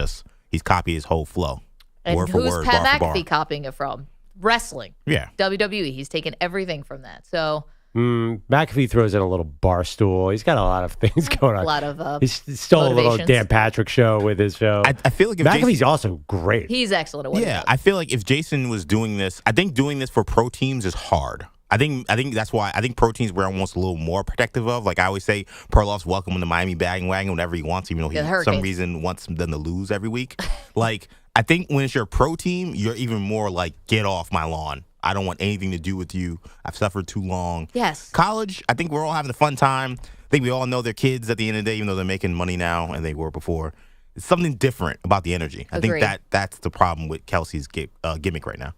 copied his whole flow. And word for who's word, Pat bar for McAfee bar. copying it from? Wrestling. Yeah. WWE. He's taken everything from that. So McAfee throws in a little bar stool. He's got a lot of things going on. a lot of He's stole a little motivations. Dan Patrick show with his show. I feel like if McAfee's also great. He's excellent at what he Yeah, does. I feel like if Jason was doing this, I think doing this for pro teams is hard. I think that's why I think pro teams we're almost a little more protective of. Like I always say, Perloff's welcome in the Miami bandwagon whenever he wants, even though he Yeah, the for some Hurricanes. reason wants them to lose every week. Like I think when it's your pro team, you're even more like, get off my lawn. I don't want anything to do with you. I've suffered too long. Yes. College, I think we're all having a fun time. I think we all know their kids at the end of the day, even though they're making money now and they were before. It's something different about the energy. I Agreed. think that's the problem with Kelsey's gimmick right now.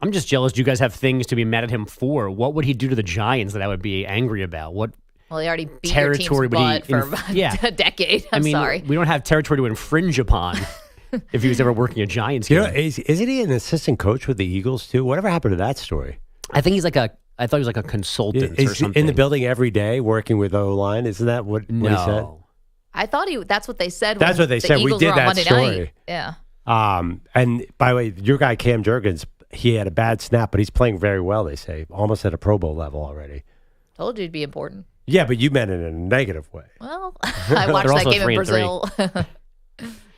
I'm just jealous you guys have things to be mad at him for. What would he do to the Giants that I would be angry about? What Well, he already beat territory your would team's he butt for about a decade. I'm sorry. We don't have territory to infringe upon if he was ever working a Giants game. Isn't he an assistant coach with the Eagles too? Whatever happened to that story? I think I thought he was like a consultant or Is something. in the building every day working with O-line? Isn't that what he said? No. I thought that's what they said. That's when what they the said. We Eagles did were on that Monday story. Night. Yeah. And by the way, your guy Cam Jurgens, he had a bad snap, but he's playing very well, they say. Almost at a Pro Bowl level already. Told you it'd be important. Yeah, but you meant it in a negative way. Well, I watched that game in Brazil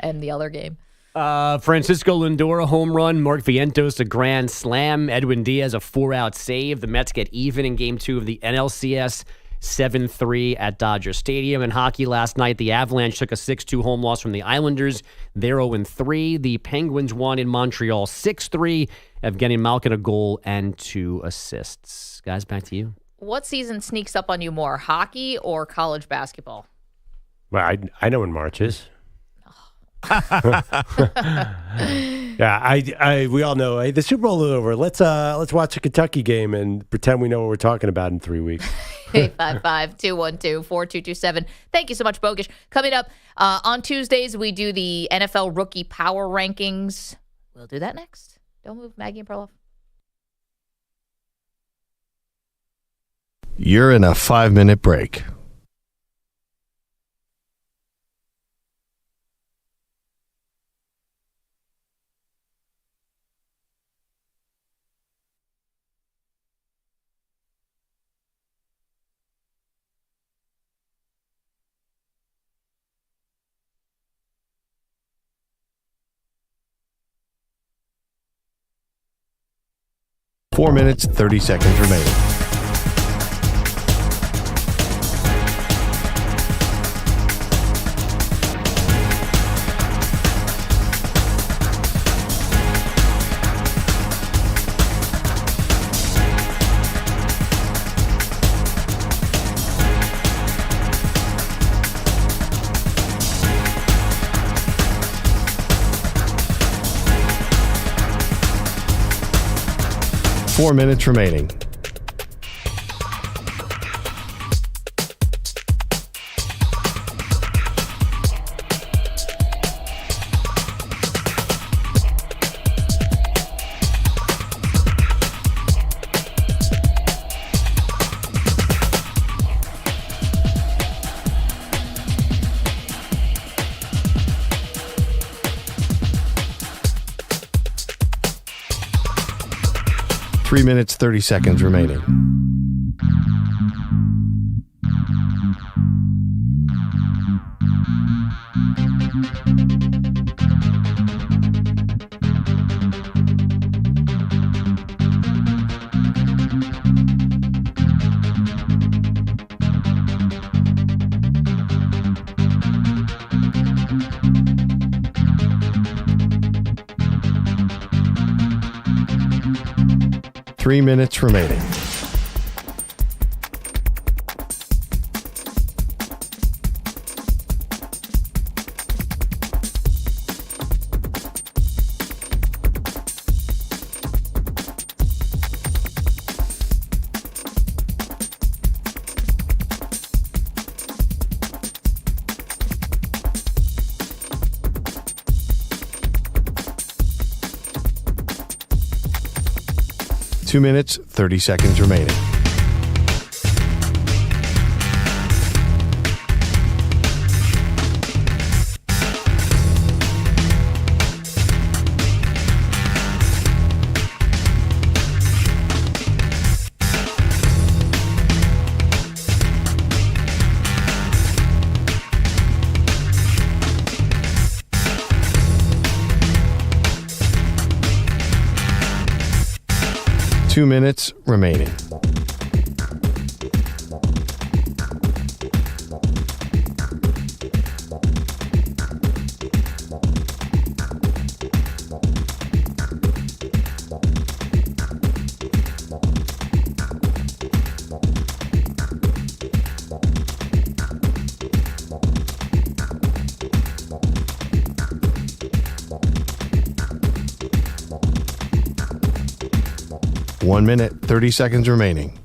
and the other game. Francisco Lindor, a home run. Mark Vientos, a grand slam. Edwin Diaz, a 4-out save. The Mets get even in Game 2 of the NLCS, 7-3 at Dodger Stadium. In hockey last night, the Avalanche took a 6-2 home loss from the Islanders. They're 0-3. The Penguins won in Montreal 6-3. Evgeny Malkin, a goal and 2 assists. Guys, back to you. What season sneaks up on you more, hockey or college basketball? Well, I know when March is. Yeah, we all know. Hey, the Super Bowl is over. Let's watch a Kentucky game and pretend we know what we're talking about in 3 weeks. 855-212-4227. Thank you so much, Bogish. Coming up on Tuesdays, we do the NFL Rookie Power Rankings. We'll do that next. Don't move, Maggie and Perloff. You're in a 5-minute break. Four minutes, 30 seconds remaining. Four minutes remaining. 3 minutes, 30 seconds remaining. Three minutes remaining. Two minutes, 30 seconds remaining. Two minutes remaining. One minute, 30 seconds remaining.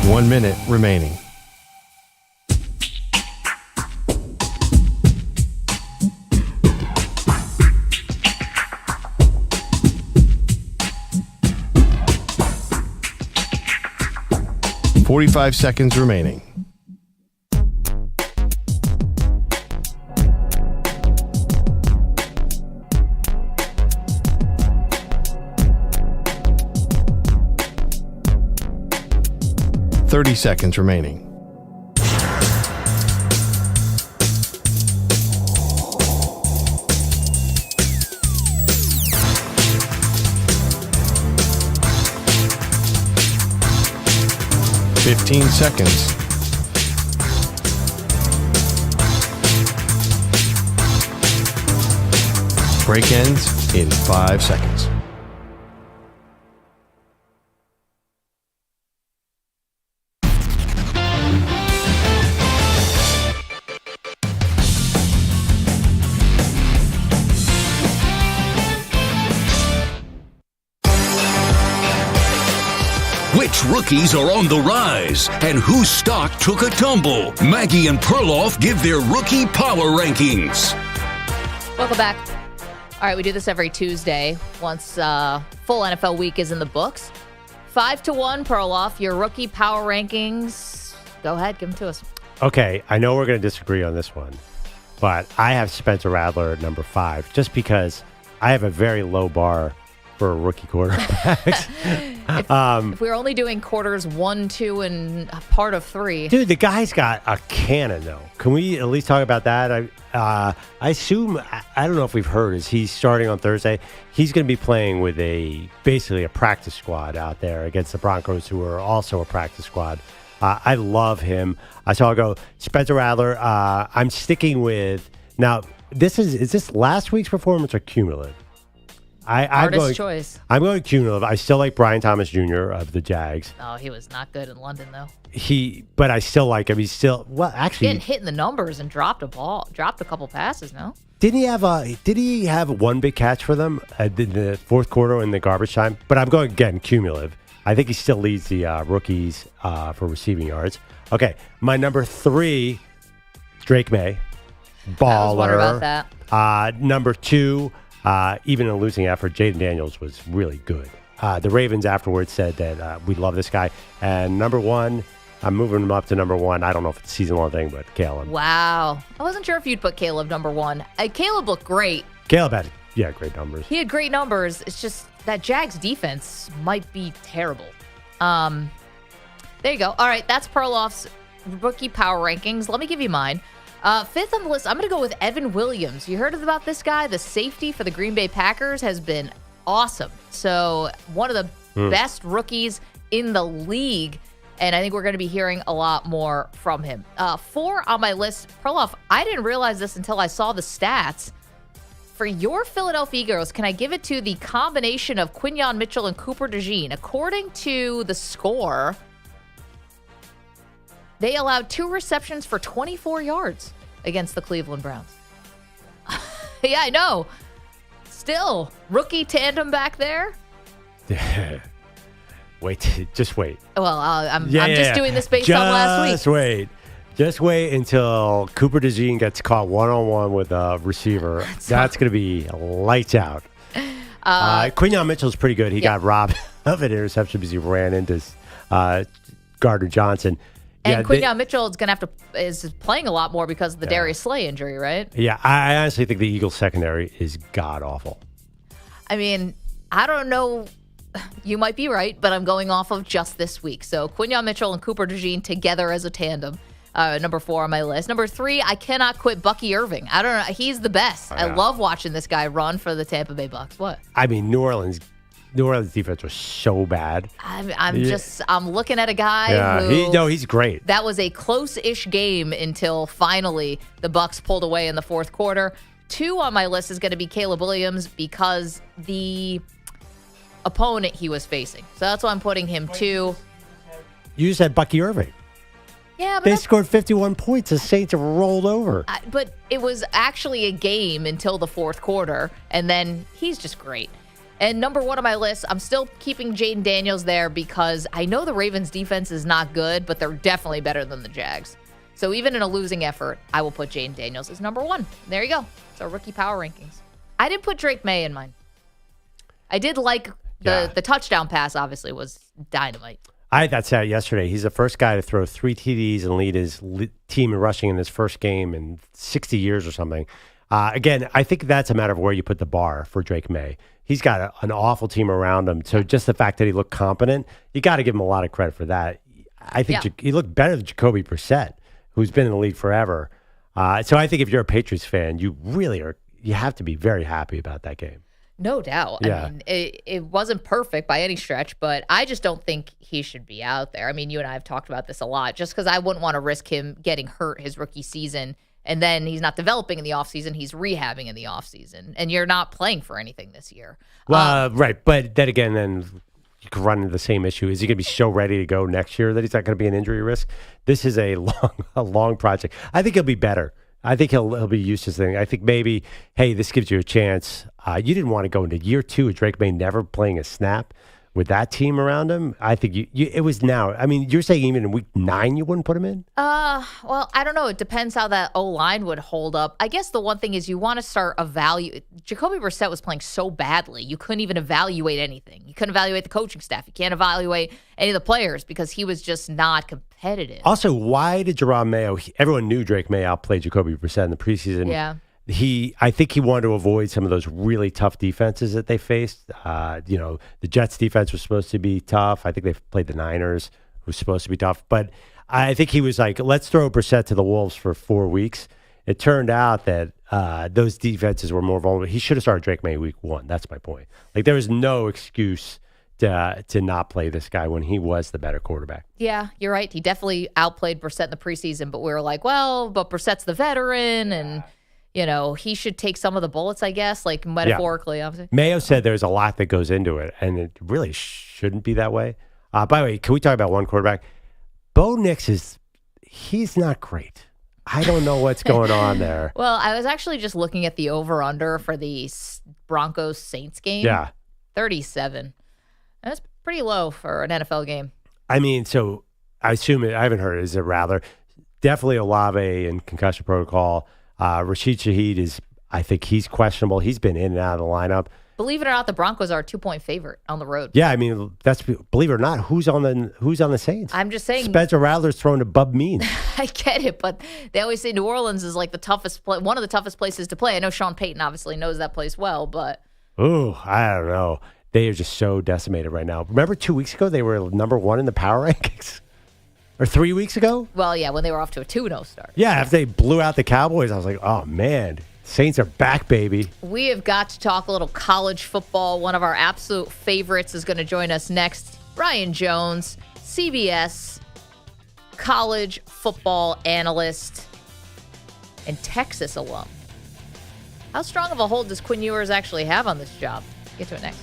One minute remaining. $45 seconds remaining. $30 seconds remaining. $15 seconds. Break ends in 5 seconds. Which rookies are on the rise and whose stock took a tumble? Maggie and Perloff give their rookie power rankings. Welcome back. All right, we do this every Tuesday once full NFL week is in the books. 5-1, Perloff, your rookie power rankings. Go ahead, give them to us. Okay, I know we're going to disagree on this one, but I have Spencer Rattler at number 5 just because I have a very low bar for a rookie quarterback. If we were only doing quarters 1, 2, and a part of 3. Dude, the guy's got a cannon, though. Can we at least talk about that? I assume, I don't know if we've heard, is he's starting on Thursday. He's going to be playing with basically a practice squad out there against the Broncos, who are also a practice squad. I love him. So I'll go Spencer Rattler. I'm sticking with, now, is this last week's performance or cumulative? Hardest choice. I'm going cumulative. I still like Brian Thomas Jr. of the Jags. Oh, he was not good in London, though. But I still like him. He's still, well, actually, getting hit in the numbers and dropped a couple passes. No, Did he have one big catch for them in the fourth quarter in the garbage time? But I'm going again cumulative. I think he still leads the rookies for receiving yards. Okay, my number 3, Drake May. Baller. I was wondering about that. Number 2, even in a losing effort, Jaden Daniels was really good. The Ravens afterwards said that we love this guy. And number 1, I'm moving him up to number 1. I don't know if it's a season-long thing, but Caleb. Wow. I wasn't sure if you'd put Caleb number 1. Caleb looked great. Caleb had, great numbers. He had great numbers. It's just that Jags defense might be terrible. There you go. All right, that's Perloff's rookie power rankings. Let me give you mine. 5th on the list, I'm going to go with Evan Williams. You heard about this guy? The safety for the Green Bay Packers has been awesome. So one of the best rookies in the league, and I think we're going to be hearing a lot more from him. 4 on my list, Perloff, I didn't realize this until I saw the stats. For your Philadelphia Eagles, can I give it to the combination of Quinyon Mitchell and Cooper DeJean? According to the score, they allowed 2 receptions for 24 yards against the Cleveland Browns. Yeah, I know. Still, rookie tandem back there. Just wait. Well, I'm just doing this based on last week. Just wait until Cooper DeJean gets caught one-on-one with a receiver. That's going to be lights out. Quinyon Mitchell's pretty good. He got robbed of an interception because he ran into Gardner Johnson. And Quinyon Mitchell is playing a lot more because of the Darius Slay injury, right? Yeah, I honestly think the Eagles secondary is god-awful. I mean, I don't know. You might be right, but I'm going off of just this week. So Quinyon Mitchell and Cooper DeJean together as a tandem. Number 4 on my list. Number 3, I cannot quit Bucky Irving. I don't know. He's the best. I love watching this guy run for the Tampa Bay Bucks. What? I mean, New Orleans defense was so bad. I'm looking at a guy who he's great. That was a close-ish game until finally the Bucks pulled away in the fourth quarter. 2 on my list is going to be Caleb Williams because the opponent he was facing. So that's why I'm putting him 2. You said Bucky Irving. Yeah, but they scored 51 points. The Saints have rolled over. But it was actually a game until the fourth quarter, and then he's just great. And number 1 on my list, I'm still keeping Jaden Daniels there because I know the Ravens' defense is not good, but they're definitely better than the Jags. So even in a losing effort, I will put Jaden Daniels as number 1. There you go. So rookie power rankings. I didn't put Drake May in mine. I did like the touchdown pass, obviously, was dynamite. I had that stat yesterday. He's the first guy to throw 3 TDs and lead his team in rushing in his first game in 60 years or something. Again, I think that's a matter of where you put the bar for Drake May. He's got an awful team around him. So just the fact that he looked competent, you got to give him a lot of credit for that. I think he looked better than Jacoby Brissett, who's been in the league forever. So I think if you're a Patriots fan, you have to be very happy about that game. No doubt. Yeah. I mean, it wasn't perfect by any stretch, but I just don't think he should be out there. I mean, you and I have talked about this a lot, just because I wouldn't want to risk him getting hurt his rookie season, and then he's not developing in the offseason, he's rehabbing in the offseason, and you're not playing for anything this year. Well, right. But then again, you could run into the same issue. Is he going to be so ready to go next year that he's not going to be an injury risk? This is a long project. I think he'll be better. I think he'll be used to this thing. I think maybe, hey, this gives you a chance. You didn't want to go into year 2 of Drake May never playing a snap with that team around him. I think it was now. I mean, you're saying even in week 9 you wouldn't put him in? Well, I don't know. It depends how that O-line would hold up. I guess the one thing is you want to start Jacoby Brissett was playing so badly, you couldn't even evaluate anything. You couldn't evaluate the coaching staff. You can't evaluate any of the players because he was just not competitive. Also, why did Jerome Mayo, everyone knew Drake May outplayed Jacoby Brissett in the preseason. Yeah. I think he wanted to avoid some of those really tough defenses that they faced. The Jets defense was supposed to be tough. I think they played the Niners, who was supposed to be tough. But I think he was like, let's throw Brissett to the Wolves for 4 weeks. It turned out that those defenses were more vulnerable. He should have started Drake May week 1. That's my point. Like, there was no excuse to not play this guy when he was the better quarterback. Yeah, you're right. He definitely outplayed Brissett in the preseason, but we were like, well, but Brissett's the veteran, and he should take some of the bullets, I guess, like metaphorically. Obviously. Mayo said there's a lot that goes into it, and it really shouldn't be that way. By the way, can we talk about one quarterback? Bo Nix he's not great. I don't know what's going on there. Well, I was actually just looking at the over-under for the Broncos-Saints game. Yeah. 37. That's pretty low for an NFL game. I mean, so I assume I haven't heard it. Is it rather? Definitely Olave in concussion protocol. Rashid Shaheed I think he's questionable. He's been in and out of the lineup. Believe it or not, the Broncos are a 2-point favorite on the road. Yeah, I mean, believe it or not, who's on the Saints? I'm just saying. Spencer Rattler's throwing to Bub Means. I get it, but they always say New Orleans is like one of the toughest places to play. I know Sean Payton obviously knows that place well, but. Ooh, I don't know. They are just so decimated right now. Remember 2 weeks ago, they were number 1 in the power rankings? Or 3 weeks ago? Well, yeah, when they were off to a 2-0 start. Yeah, after they blew out the Cowboys, I was like, oh, man. Saints are back, baby. We have got to talk a little college football. One of our absolute favorites is going to join us next. Brian Jones, CBS college football analyst and Texas alum. How strong of a hold does Quinn Ewers actually have on this job? Get to it next.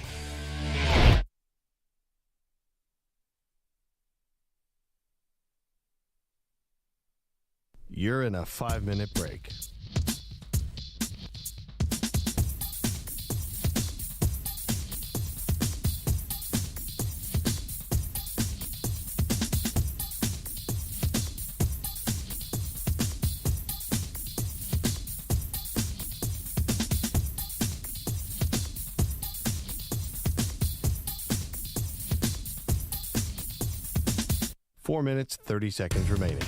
You're in a 5-minute break. Four minutes, 30 seconds remaining.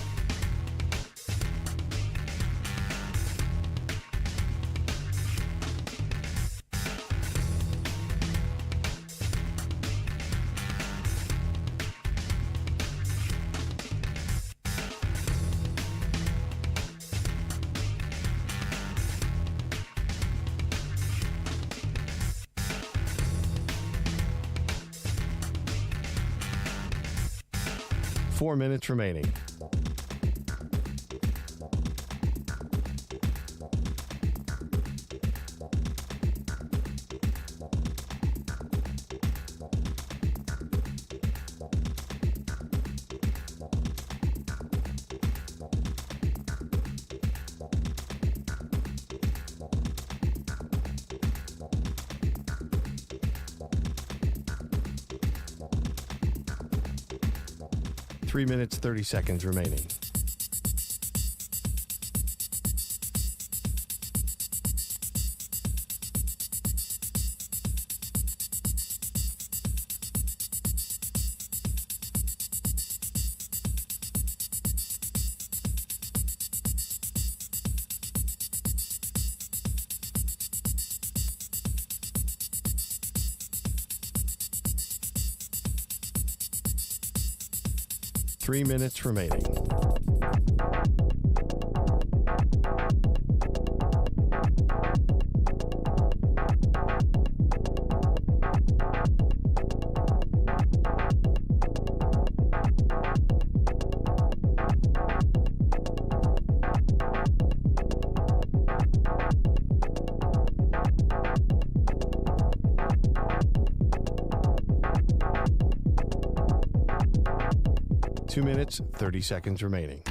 Four minutes remaining. Three minutes, 30 seconds remaining. Three minutes remaining. Two minutes, 30 seconds remaining.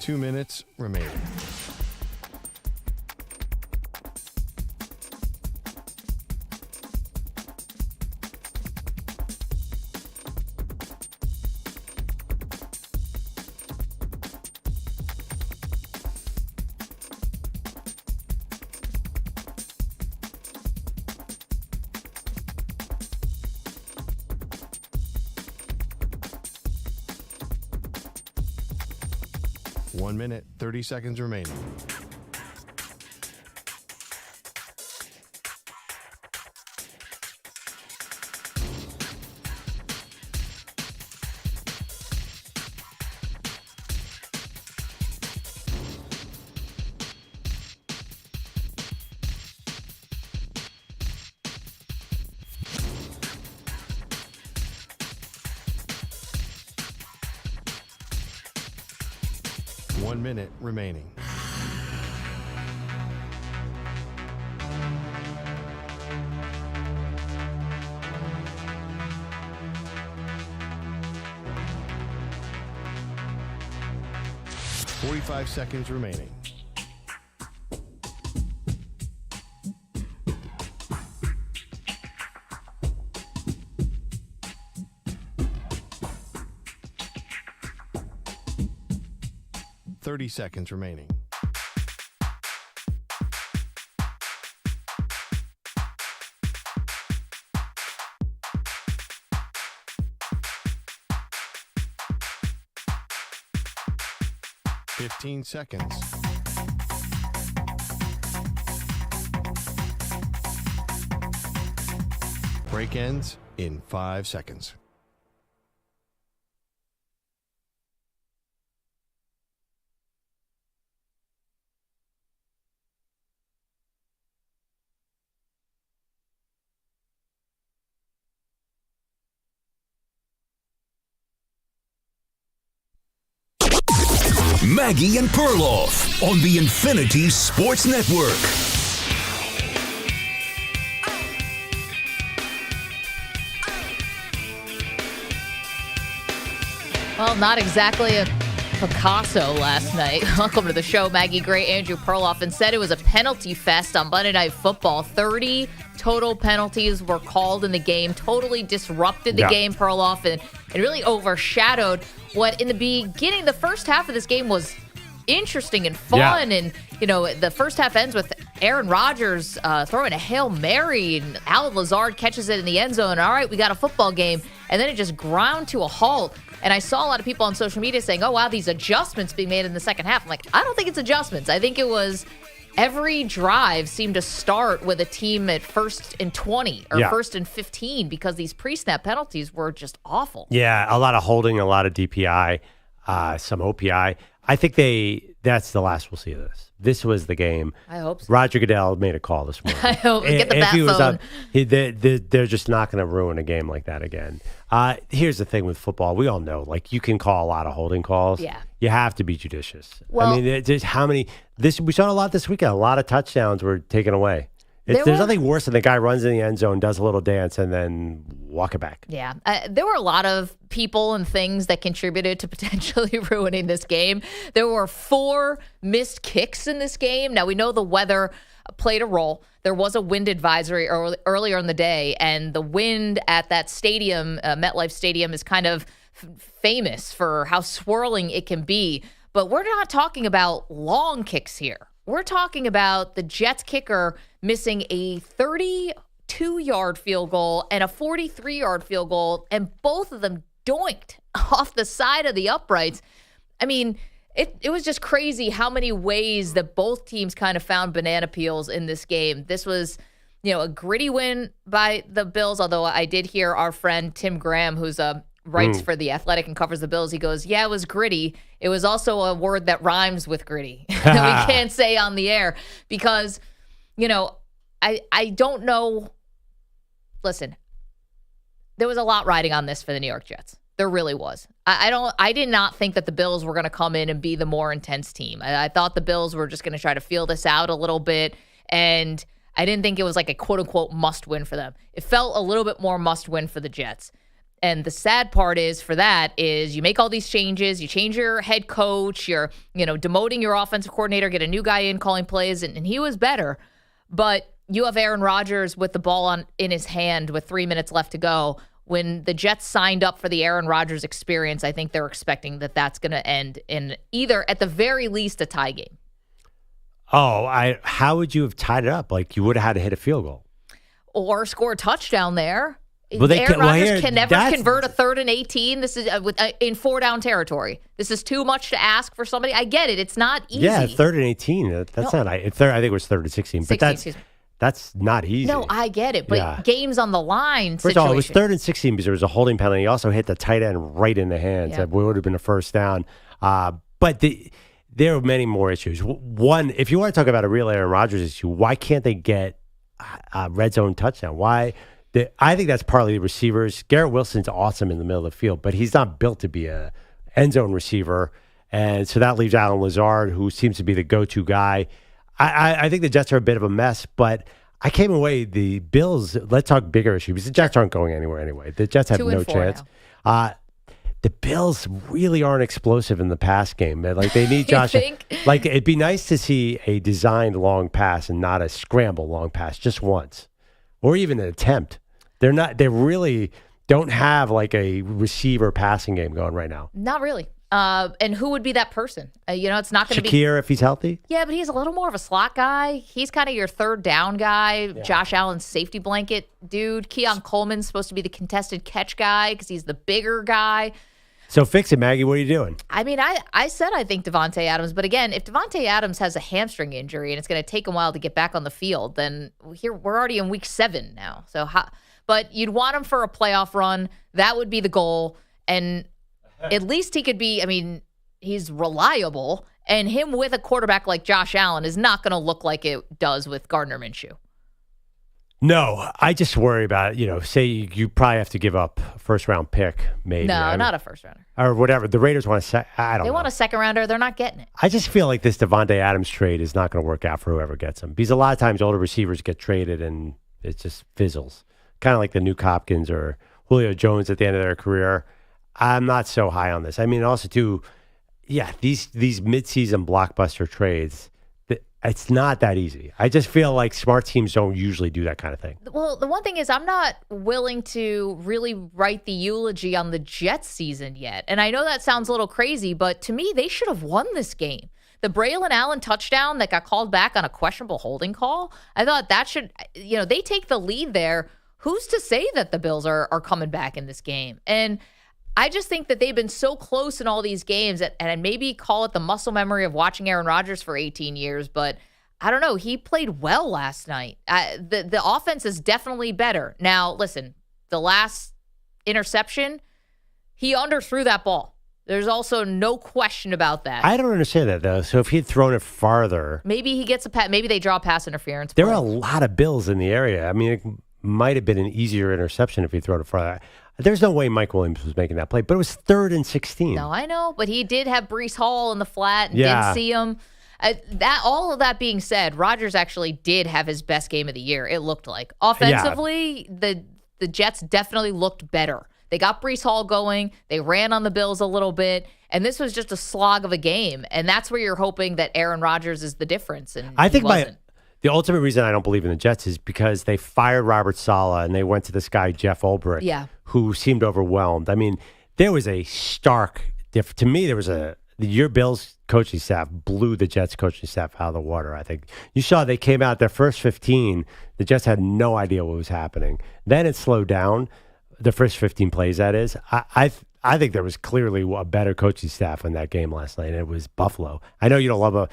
Two minutes remaining. One minute, 30 seconds remaining. 1 minute remaining. $45 seconds remaining. $30 seconds remaining. $15 seconds. Break ends in 5 seconds. Maggie and Perloff on the Infinity Sports Network. Well, not exactly a Picasso last night. Welcome to the show, Maggie Gray, Andrew Perloff, and said it was a penalty fest on Monday Night Football. 30 total penalties were called in the game, totally disrupted the game, Perloff, and it really overshadowed what in the beginning, the first half of this game was interesting and fun. And, you know, the first half ends with Aaron Rodgers throwing a Hail Mary, and Alan Lazard catches it in the end zone. All right, we got a football game. And then it just ground to a halt. And I saw a lot of people on social media saying, oh, wow, these adjustments being made in the second half. I'm like, I don't think it's adjustments. I think it was every drive seemed to start with a team at 1st and 20 or 1st and 15 because these pre-snap penalties were just awful. Yeah, a lot of holding, a lot of DPI, some OPI. I think that's the last we'll see of this. This was the game. I hope so. Roger Goodell made a call this morning. I hope. Get the bat phone. They're just not going to ruin a game like that again. Here's the thing with football. We all know, like, you can call a lot of holding calls. Yeah. You have to be judicious. Well, I mean, just how many we saw a lot this weekend. A lot of touchdowns were taken away. There's nothing worse than the guy runs in the end zone, does a little dance, and then walk it back. Yeah. There were a lot of people and things that contributed to potentially ruining this game. There were 4 missed kicks in this game. Now, we know the weather played a role. There was a wind advisory earlier in the day, and the wind at that stadium, MetLife Stadium, is kind of famous for how swirling it can be. But we're not talking about long kicks here. We're talking about the Jets kicker missing a 32-yard field goal and a 43-yard field goal, and both of them doinked off the side of the uprights. I mean, it was just crazy how many ways that both teams kind of found banana peels in this game. This was, a gritty win by the Bills, although I did hear our friend Tim Graham, who's writes for The Athletic and covers the Bills. He goes, yeah, it was gritty. It was also a word that rhymes with gritty that we can't say on the air because, I don't know. Listen, there was a lot riding on this for the New York Jets. There really was. I did not think that the Bills were going to come in and be the more intense team. I thought the Bills were just going to try to feel this out a little bit, and I didn't think it was like a quote-unquote must-win for them. It felt a little bit more must-win for the Jets. And the sad part is you make all these changes, you change your head coach, you're, demoting your offensive coordinator, get a new guy in calling plays, and he was better. But you have Aaron Rodgers with the ball in his hand with 3 minutes left to go. When the Jets signed up for the Aaron Rodgers experience, I think they're expecting that that's going to end in either, at the very least, a tie game. Oh, how would you have tied it up? Like, you would have had to hit a field goal. Or score a touchdown there. Well, Aaron Rodgers can never convert a 3rd and 18. This is in 4-down territory. This is too much to ask for somebody. I get it. It's not easy. Yeah, 3rd and 18. That's not. I think it was 3rd and 16. But that's not easy. No, I get it. But games on the line. First of all, it was 3rd and 16 because there was a holding penalty. He also hit the tight end right in the hands. Yeah. That would have been a first down. But there are many more issues. One, if you want to talk about a real Aaron Rodgers issue, why can't they get a red zone touchdown? Why? I think that's partly the receivers. Garrett Wilson's awesome in the middle of the field, but he's not built to be a end zone receiver. And so that leaves Alan Lazard, who seems to be the go-to guy. I think the Jets are a bit of a mess, but I came away, the Bills, let's talk bigger issues. The Jets aren't going anywhere anyway. The Jets have no chance. The Bills really aren't explosive in the pass game. Like, they need Josh. Like, it'd be nice to see a designed long pass and not a scramble long pass just once, or even an attempt. They really don't have like a receiver passing game going right now. Not really. And who would be that person? It's not going to be Shakir if he's healthy. Yeah, but he's a little more of a slot guy. He's kind of your third down guy. Yeah. Josh Allen's safety blanket dude. Keon Coleman's supposed to be the contested catch guy because he's the bigger guy. So fix it, Maggie. What are you doing? I mean, I said I think Devontae Adams, but again, if Devontae Adams has a hamstring injury and it's going to take him a while to get back on the field, then we're already in week 7 now. So, but you'd want him for a playoff run. That would be the goal, and at least he could be, I mean, he's reliable, and him with a quarterback like Josh Allen is not going to look like it does with Gardner Minshew. No, I just worry about, say you probably have to give up a first-round pick, maybe. No, not a first-rounder. Or whatever. The Raiders want to I don't know. They want a second-rounder. They're not getting it. I just feel like this Devontae Adams trade is not going to work out for whoever gets him. Because a lot of times older receivers get traded and it just fizzles. Kind of like the Nuke Hopkins or Julio Jones at the end of their career. I'm not so high on this. I mean, also, too, these midseason blockbuster trades, it's not that easy. I just feel like smart teams don't usually do that kind of thing. Well, the one thing is I'm not willing to really write the eulogy on the Jets season yet. And I know that sounds a little crazy, but to me, they should have won this game. The Braylon Allen touchdown that got called back on a questionable holding call, I thought that should, they take the lead there. Who's to say that the Bills are coming back in this game? And I just think that they've been so close in all these games, and maybe call it the muscle memory of watching Aaron Rodgers for 18 years, but I don't know. He played well last night. The offense is definitely better. Now, listen, the last interception, he underthrew that ball. There's also no question about that. I don't understand that, though. So if he had thrown it farther. Maybe he gets maybe they draw pass interference. There are a lot of Bills in the area. I mean, it might have been an easier interception if he thrown it farther. There's no way Mike Williams was making that play, but it was 3rd and 16. No, I know, but he did have Breece Hall in the flat and didn't see him. All of that being said, Rodgers actually did have his best game of the year, it looked like. Offensively, the Jets definitely looked better. They got Breece Hall going. They ran on the Bills a little bit, and this was just a slog of a game, and that's where you're hoping that Aaron Rodgers is the difference, and I think wasn't. The ultimate reason I don't believe in the Jets is because they fired Robert Saleh and they went to this guy, Jeff Ulbrich, who seemed overwhelmed. I mean, there was a stark difference. To me, your Bills coaching staff blew the Jets coaching staff out of the water, I think. You saw they came out their first 15. The Jets had no idea what was happening. Then it slowed down. The first 15 plays, that is. I think there was clearly a better coaching staff in that game last night, and it was Buffalo. I know you don't love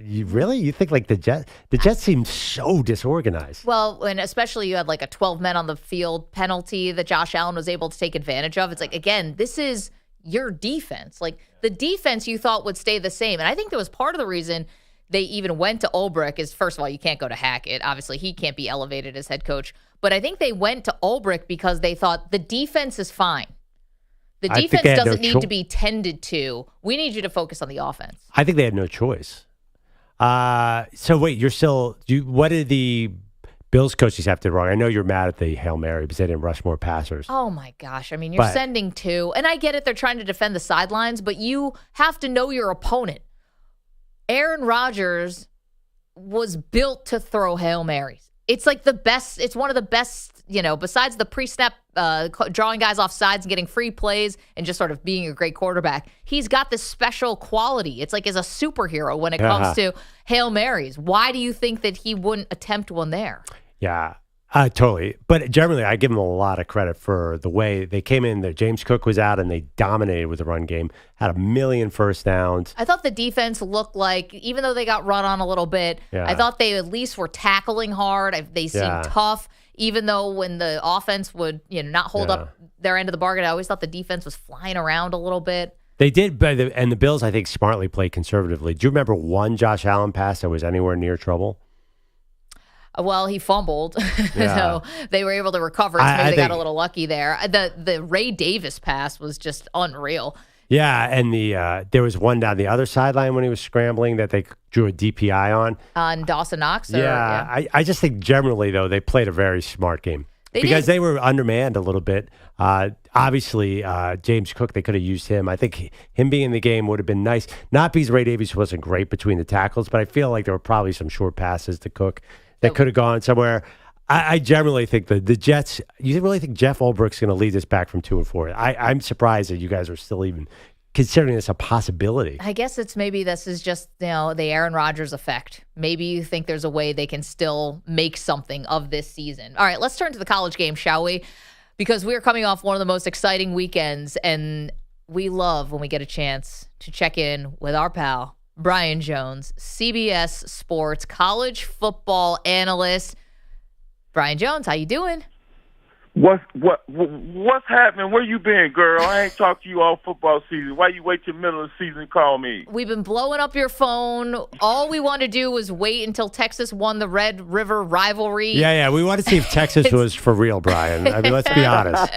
you think like the Jets seemed so disorganized. Well, and especially you had like a 12 men on the field penalty that Josh Allen was able to take advantage of. It's like, again, this is your defense. Like the defense you thought would stay the same. And I think that was part of the reason they even went to Ulbrich is, first of all, you can't go to Hackett. Obviously, he can't be elevated as head coach. But I think they went to Ulbrich because they thought the defense is fine. The defense doesn't need to be tended to. We need you to focus on the offense. I think they had no choice. So wait, what did the Bills coaches have to do wrong? I know you're mad at the Hail Mary because they didn't rush more passers. Oh my gosh. I mean, you're sending 2. And I get it. They're trying to defend the sidelines, but you have to know your opponent. Aaron Rodgers was built to throw Hail Marys. It's like the best. It's one of the best, besides the pre-snap drawing guys off sides and getting free plays and just sort of being a great quarterback. He's got this special quality. It's like he's a superhero when it comes to Hail Marys. Why do you think that he wouldn't attempt one there? Yeah, totally. But generally, I give him a lot of credit for the way they came in there. James Cook was out and they dominated with the run game, had 1 million first downs. I thought the defense looked like, even though they got run on a little bit, I thought they at least were tackling hard. They seemed tough, even though when the offense would not hold up their end of the bargain, I always thought the defense was flying around a little bit. They did, and the Bills, I think, smartly played conservatively. Do you remember one Josh Allen pass that was anywhere near trouble? Well, he fumbled, Yeah. so they were able to recover. So maybe they got a little lucky there. The Ray Davis pass was just unreal. Yeah, and there was one down the other sideline when he was scrambling that they drew a DPI on. On Dawson Knox? I just think generally, though, they played a very smart game. Because they were undermanned a little bit. Obviously, James Cook, they could have used him. I think him being in the game would have been nice. Not because Ray Davis wasn't great between the tackles, but I feel like there were probably some short passes to Cook that could have gone somewhere. I generally think the Jets, you really think Jeff Ulbricht's going to lead us back from 2-4? I'm surprised that you guys are still even considering this a possibility. I guess this is just, the Aaron Rodgers effect. Maybe you think there's a way they can still make something of this season. All right, let's turn to the college game, shall we? Because we're coming off one of the most exciting weekends, and we love when we get a chance to check in with our pal, Brian Jones, CBS Sports college football analyst. Brian Jones, how you doing? What's happening? Where you been, girl? I ain't talked to you all football season. Why you wait till middle of the season to call me? We've been blowing up your phone. All we want to do was wait until Texas won the Red River rivalry. Yeah. We want to see if Texas was for real, Brian. I mean, let's be honest.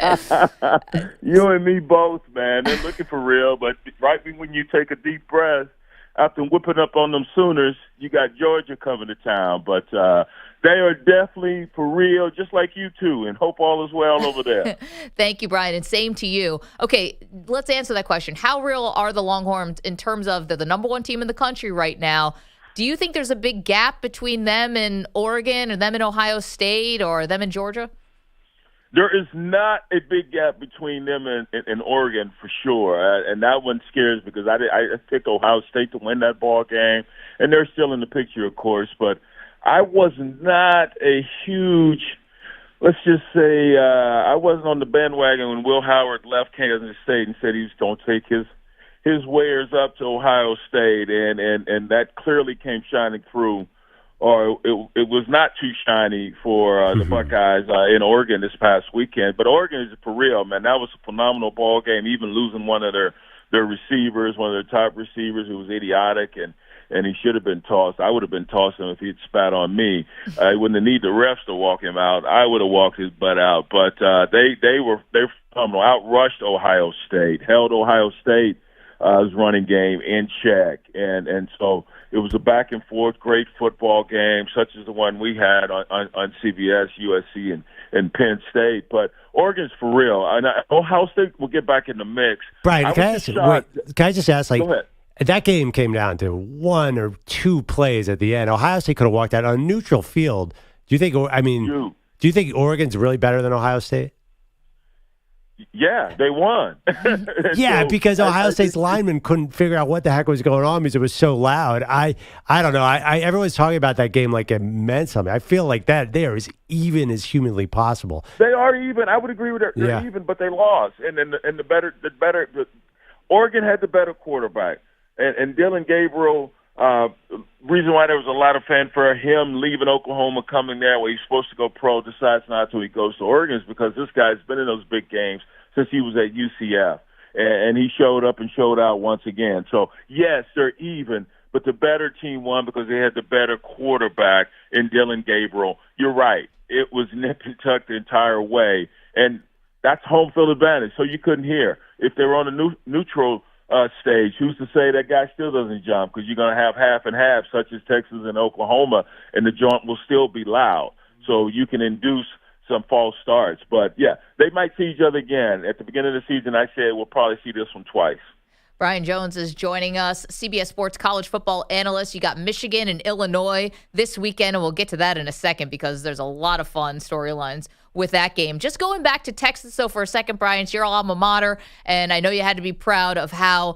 You and me both, man. They're looking for real, but right when you take a deep breath, after whipping up on them Sooners, you got Georgia coming to town. But they are definitely for real, just like you two, and hope all is well over there. Thank you, Brian, and same to you. Okay, let's answer that question. How real are the Longhorns in terms of they're the number one team in the country right now? Do you think there's a big gap between them and Oregon or them and Ohio State or them and Georgia? There is not a big gap between them and Oregon for sure, and that one scares me because I picked Ohio State to win that ball game, and they're still in the picture, of course. But I was not a huge, let's just say, I wasn't on the bandwagon when Will Howard left Kansas State and said he was going to take his wares up to Ohio State, and that clearly came shining through. Or it was not too shiny for the Buckeyes in Oregon this past weekend. But Oregon is for real, man. That was a phenomenal ball game, even losing one of their receivers, one of their top receivers who was idiotic, and he should have been tossed. I would have been tossing him if he'd spat on me. I wouldn't have needed the refs to walk him out. I would have walked his butt out. But they were phenomenal. Outrushed Ohio State, held Ohio State running game in check, and so it was a back and forth, great football game, such as the one we had on CBS, USC, and Penn State. But Oregon's for real. Ohio State will get back in the mix. Brian, can I just ask? Go ahead. That game came down to one or two plays at the end. Ohio State could have walked out on a neutral field. Do you think? Do you think Oregon's really better than Ohio State? Yeah, they won. Yeah, so, because Ohio State's linemen couldn't figure out what the heck was going on because it was so loud. I don't know. Everyone's talking about that game like it meant something. I feel like that there is even as humanly possible. They are even. I would agree with that. They're even, but they lost. And the better Oregon had the better quarterback. And Dylan Gabriel, reason why there was a lot of fanfare, him leaving Oklahoma, coming there where he's supposed to go pro, decides not to, he goes to Oregon, is because this guy's been in those big games since he was at UCF. And he showed up and showed out once again. So, yes, they're even, but the better team won because they had the better quarterback in Dylan Gabriel. You're right. It was nip and tuck the entire way. And that's home field advantage, so you couldn't hear. If they were on a neutral stage, who's to say that guy still doesn't jump? Because you're going to have half and half, such as Texas and Oklahoma, and the joint will still be loud. So you can induce some false starts. But, yeah, they might see each other again. At the beginning of the season, I said we'll probably see this one twice. Brian Jones is joining us, CBS Sports college football analyst. You got Michigan and Illinois this weekend, and we'll get to that in a second because there's a lot of fun storylines with that game. Just going back to Texas, though, for a second, Brian, it's your alma mater, and I know you had to be proud of how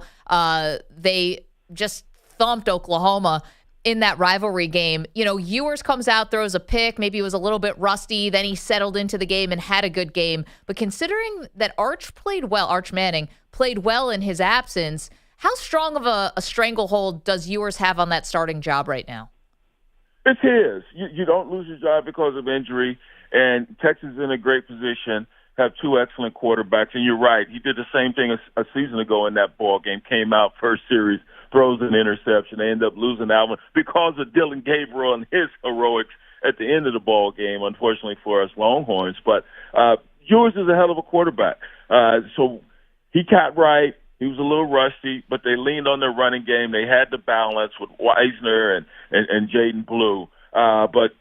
they just thumped Oklahoma in that rivalry game. You know, Ewers comes out, throws a pick. Maybe it was a little bit rusty. Then he settled into the game and had a good game. But considering that Arch Manning played well in his absence, how strong of a stranglehold does Ewers have on that starting job right now? It's his. You don't lose your job because of injury, and Texas is in a great position, have two excellent quarterbacks. And you're right, he did the same thing a season ago in that ball game, came out first series, throws an interception. They end up losing that one because of Dylan Gabriel and his heroics at the end of the ball game, unfortunately for us Longhorns. But Ewers is a hell of a quarterback. So he got right. He was a little rusty, but they leaned on their running game. They had the balance with Weisner and Jaden Blue. But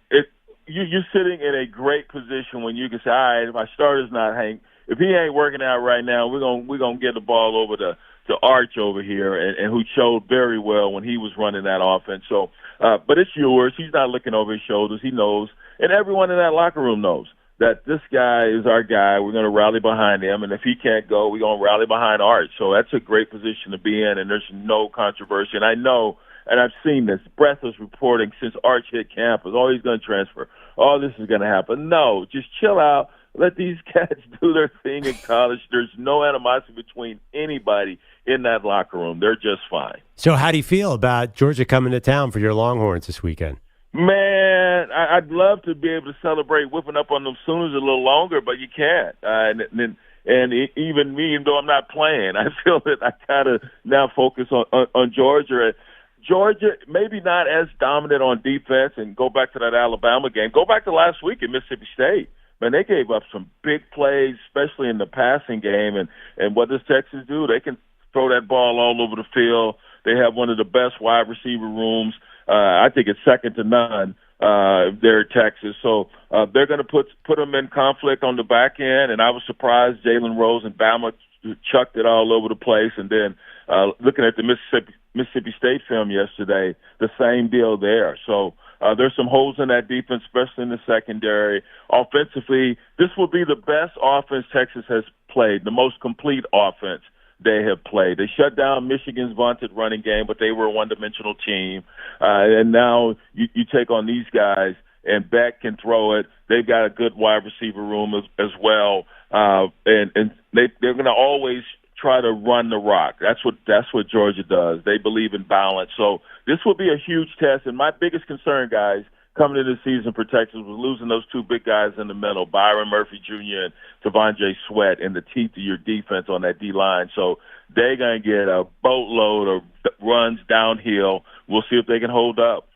you're sitting in a great position when you can say, all right, my starter's not Hank. If he ain't working out right now, we're gonna get the ball over to Arch over here, and who showed very well when he was running that offense. So, but it's Ewers. He's not looking over his shoulders. He knows, and everyone in that locker room knows that this guy is our guy. We're going to rally behind him, and if he can't go, we're going to rally behind Arch. So that's a great position to be in, and there's no controversy. And I know, and I've seen this, breathless reporting since Arch hit campus. Oh, he's going to transfer. Oh, this is going to happen. No, just chill out. Let these cats do their thing in college. There's no animosity between anybody in that locker room. They're just fine. So how do you feel about Georgia coming to town for your Longhorns this weekend? Man, I'd love to be able to celebrate whipping up on them Sooners a little longer, but you can't. And even me, even though I'm not playing, I feel that I kind of now focus on Georgia. Georgia, maybe not as dominant on defense, and go back to that Alabama game. Go back to last week at Mississippi State. Man, they gave up some big plays, especially in the passing game. And what does Texas do? They can throw that ball all over the field. They have one of the best wide receiver rooms. I think it's second to none there at Texas. So they're going to put them in conflict on the back end, and I was surprised Jalen Rose and Bama chucked it all over the place. And then looking at the Mississippi State film yesterday, the same deal there. So there's some holes in that defense, especially in the secondary. Offensively, this will be the best offense Texas has played, the most complete offense they have played. They shut down Michigan's vaunted running game, but they were a one-dimensional team. And now you take on these guys, and Beck can throw it. They've got a good wide receiver room as well. And they're going to always try to run the rock. That's what Georgia does. They believe in balance. So this will be a huge test. And my biggest concern, guys, coming into the season for Texas was losing those two big guys in the middle, Byron Murphy Jr. and Tavonjay Sweat, in the teeth of your defense on that D-line. So they're going to get a boatload of runs downhill. We'll see if they can hold up.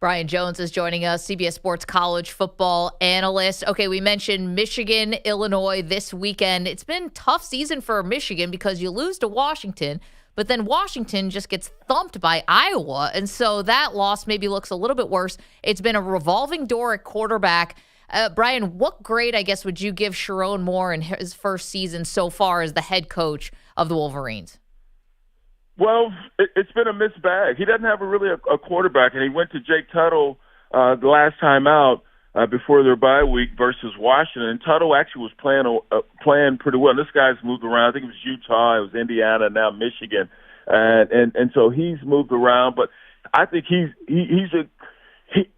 Brian Jones is joining us, CBS Sports college football analyst. Okay, we mentioned Michigan, Illinois this weekend. It's been a tough season for Michigan because you lose to Washington, but then Washington just gets thumped by Iowa. And so that loss maybe looks a little bit worse. It's been a revolving door at quarterback. Brian, what grade, I guess, would you give Sharon Moore in his first season so far as the head coach of the Wolverines? Well, it's been a mixed bag. He doesn't have really a quarterback, and he went to Jake Tuttle the last time out before their bye week versus Washington. And Tuttle actually was playing pretty well. And this guy's moved around. I think it was Utah, it was Indiana, now Michigan, and so he's moved around. But I think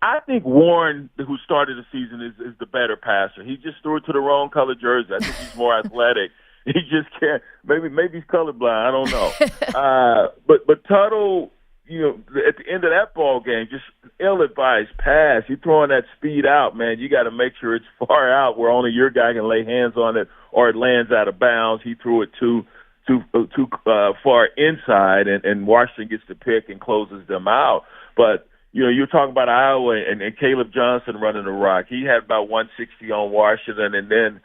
I think Warren, who started the season, is the better passer. He just threw it to the wrong color jersey. I think he's more athletic. He just can't. Maybe he's colorblind. I don't know. But Tuttle, at the end of that ball game, just ill-advised pass. You're throwing that speed out, man. You got to make sure it's far out where only your guy can lay hands on it, or it lands out of bounds. He threw it too far inside, and Washington gets the pick and closes them out. But you're talking about Iowa and Caleb Johnson running the rock. He had about 160 on Washington, and then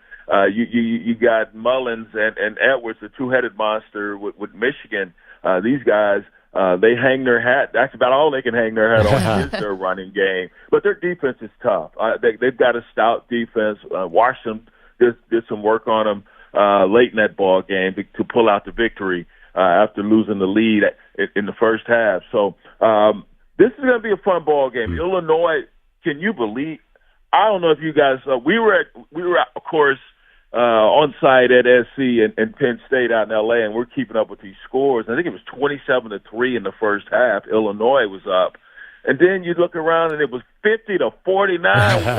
you got Mullins and Edwards, the two-headed monster with Michigan. These guys, they hang their hat. That's about all they can hang their hat on is their running game. But their defense is tough. They've got a stout defense. Washington did some work on them late in that ball game to pull out the victory after losing the lead in the first half. So this is going to be a fun ball game. Illinois, can you believe? I don't know if you guys. We were of course on site at SC and Penn State out in LA, and we're keeping up with these scores. I think it was 27-3 in the first half. Illinois was up, and then you look around and it was 50-49.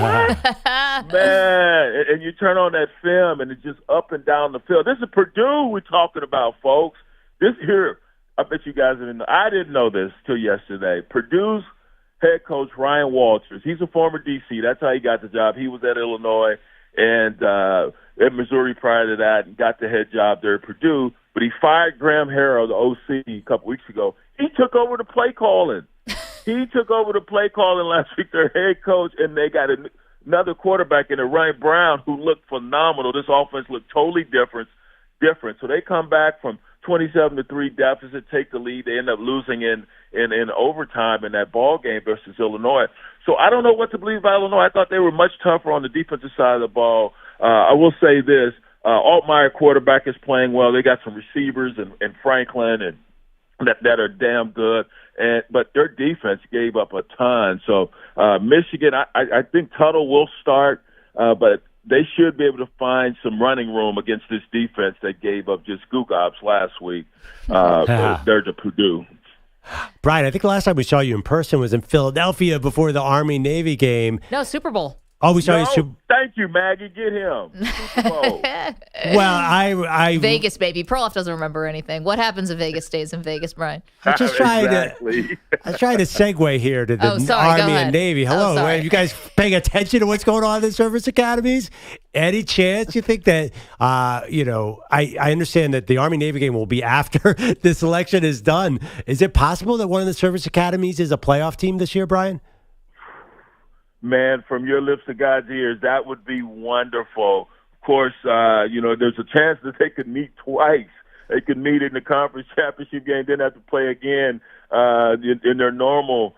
What, man? And you turn on that film and it's just up and down the field. This is Purdue we're talking about, folks. This here, I bet you guys didn't know. I didn't know this till yesterday. Purdue's head coach Ryan Walters. He's a former DC. That's how he got the job. He was at Illinois and at Missouri prior to that, and got the head job there at Purdue. But he fired Graham Harrell, the OC, a couple weeks ago. He took over the play calling. He took over the play calling last week, their head coach, and they got another quarterback in it, Ryan Brown, who looked phenomenal. This offense looked totally different. So they come back from 27-3 deficit, take the lead. They end up losing in overtime in that ball game versus Illinois. So I don't know what to believe about Illinois. I thought they were much tougher on the defensive side of the ball. I will say this. Altmaier quarterback is playing well. They got some receivers and Franklin and that are damn good. But their defense gave up a ton. So Michigan, I think Tuttle will start, but they should be able to find some running room against this defense that gave up just googobs last week. They're to Purdue. Brian, I think the last time we saw you in person was in Philadelphia before the Army-Navy game. No, Super Bowl. Oh, we saw you. Thank you, Maggie. Get him. Super Bowl. Well, I Vegas, baby. Perloff doesn't remember anything. What happens in Vegas stays in Vegas, Brian. I'm just trying to segue here to the Army and Navy. Hello, are you guys paying attention to what's going on in the service academies? Any chance you think that, I understand that the Army-Navy game will be after this election is done. Is it possible that one of the service academies is a playoff team this year, Brian? Man, from your lips to God's ears, that would be wonderful. Of course, there's a chance that they could meet twice. They could meet in the conference championship game, then have to play again in their normal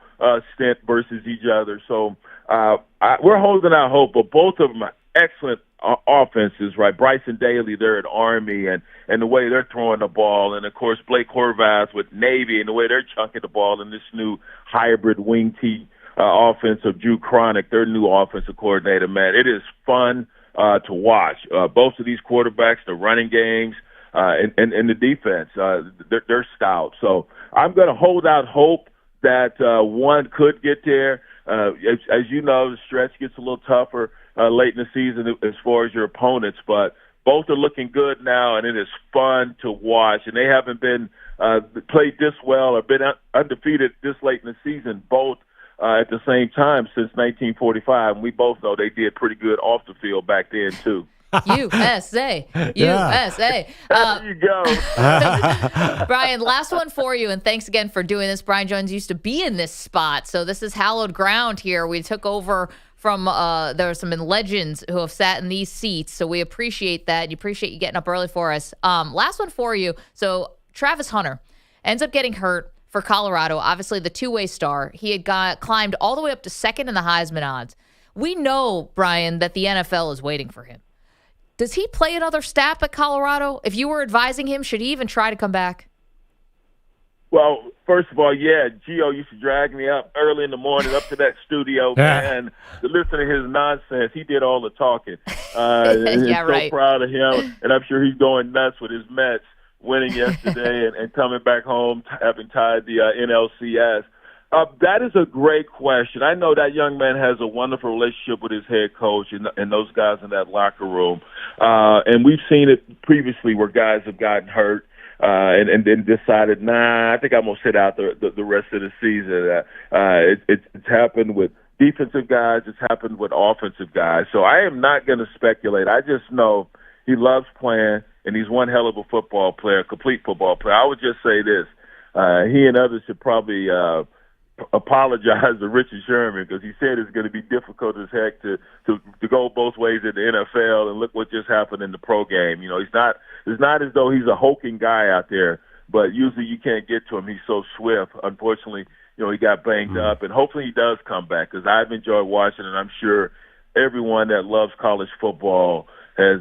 stint versus each other. So we're holding out hope, but both of them are excellent offenses, right? Bryson Daly, they're at Army, and the way they're throwing the ball, and, of course, Blake Horvath with Navy and the way they're chunking the ball in this new hybrid wing tee offense of Drew Cronick, their new offensive coordinator. Man, it is fun to watch. Both of these quarterbacks, the running games, and the defense, they're stout. So I'm going to hold out hope that one could get there. As you know, the stretch gets a little tougher late in the season as far as your opponents, but both are looking good now, and it is fun to watch. And they haven't been played this well or been undefeated this late in the season, both at the same time since 1945. And we both know they did pretty good off the field back then, too. USA. USA. There you go. Brian, last one for you, and thanks again for doing this. Brian Jones used to be in this spot, so this is hallowed ground here. We took over from there are some legends who have sat in these seats, so we appreciate that. You appreciate you getting up early for us. Last one for you. So Travis Hunter ends up getting hurt for Colorado, obviously the two-way star. He had climbed all the way up to second in the Heisman odds. We know, Brian, that the NFL is waiting for him. Does he play another snap at Colorado? If you were advising him, should he even try to come back? Well, first of all, yeah, Gio used to drag me up early in the morning up to that studio, man, to listen to his nonsense. He did all the talking. Yeah, right. So proud of him, and I'm sure he's going nuts with his Mets winning yesterday and coming back home, having tied the NLCS. That is a great question. I know that young man has a wonderful relationship with his head coach and those guys in that locker room. And we've seen it previously where guys have gotten hurt and then decided, I think I'm going to sit out the rest of the season. It's happened with defensive guys. It's happened with offensive guys. So I am not going to speculate. I just know he loves playing, and he's one hell of a football player, complete football player. I would just say this. He and others should probably apologize to Richard Sherman because he said it's going to be difficult as heck to go both ways in the NFL, and look what just happened in the pro game. You know, it's not as though he's a hulking guy out there, but usually you can't get to him. He's so swift. Unfortunately, he got banged up, and hopefully he does come back because I've enjoyed watching, and I'm sure everyone that loves college football has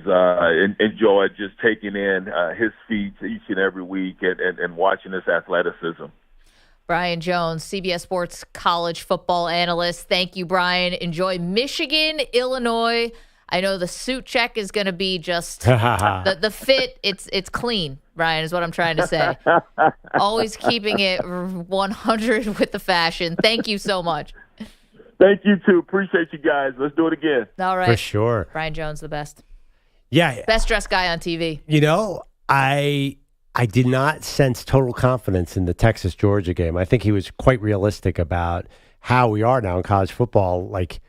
enjoyed just taking in his feats each and every week and watching his athleticism. Brian Jones, CBS Sports college football analyst. Thank you, Brian. Enjoy Michigan, Illinois. I know the suit check is going to be just the fit. It's clean, Brian, is what I'm trying to say. Always keeping it 100 with the fashion. Thank you so much. Thank you, too. Appreciate you guys. Let's do it again. All right. For sure. Brian Jones, the best. Yeah. Best dressed guy on TV. I did not sense total confidence in the Texas-Georgia game. I think he was quite realistic about how we are now in college football. Like,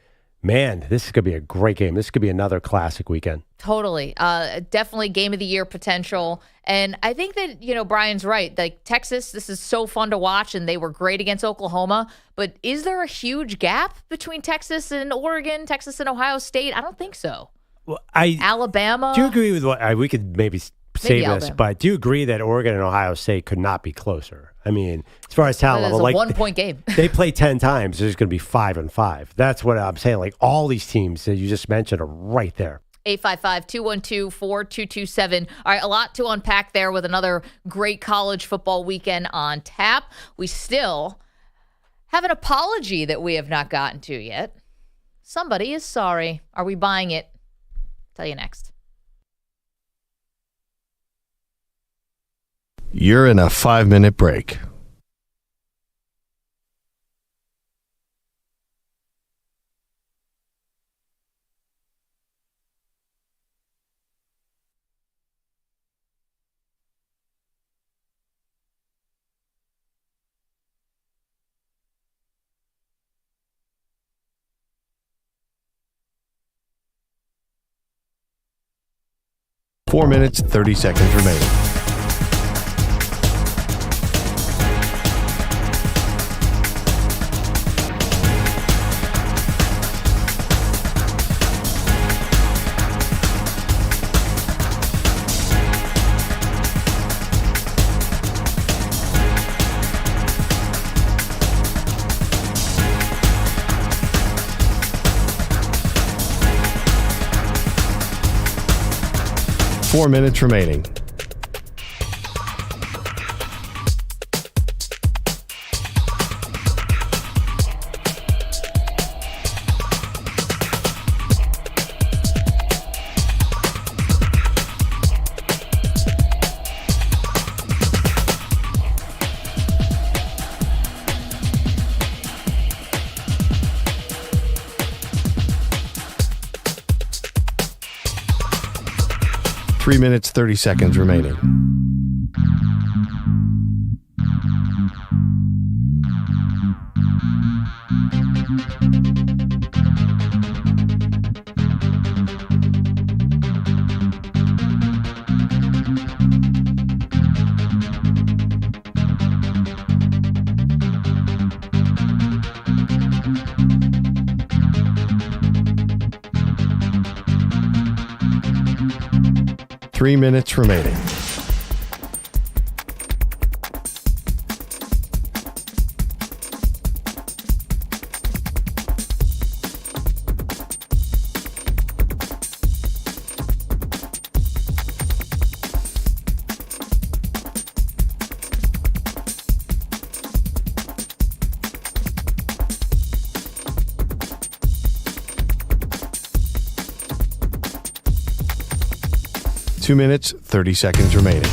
Man, this is going to be a great game. This could be another classic weekend. Totally. Definitely game of the year potential. And I think that, Brian's right. Like Texas, this is so fun to watch, and they were great against Oklahoma. But is there a huge gap between Texas and Oregon, Texas and Ohio State? I don't think so. Well, Alabama. Do you agree with what we could maybe say this, Alabama. but do you agree that Oregon and Ohio State could not be closer? I mean, as far as talent level, It's a 1-point game. They play 10 times. There's going to be 5-5. That's what I'm saying. Like all these teams that you just mentioned are right there. 855-212-4227. All right, a lot to unpack there with another great college football weekend on tap. We still have an apology that we have not gotten to yet. Somebody is sorry. Are we buying it? Tell you next. You're in a 5-minute break. Four minutes, 30 seconds remaining. Four minutes remaining. Three minutes, 30 seconds remaining. Three minutes remaining. Two minutes, 30 seconds remaining.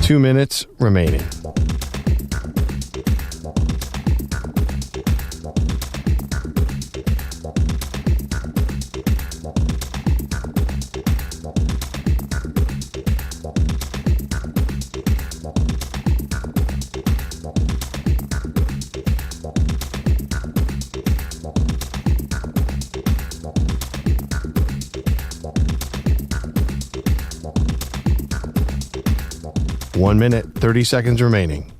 Two minutes remaining. One minute, 30 seconds remaining.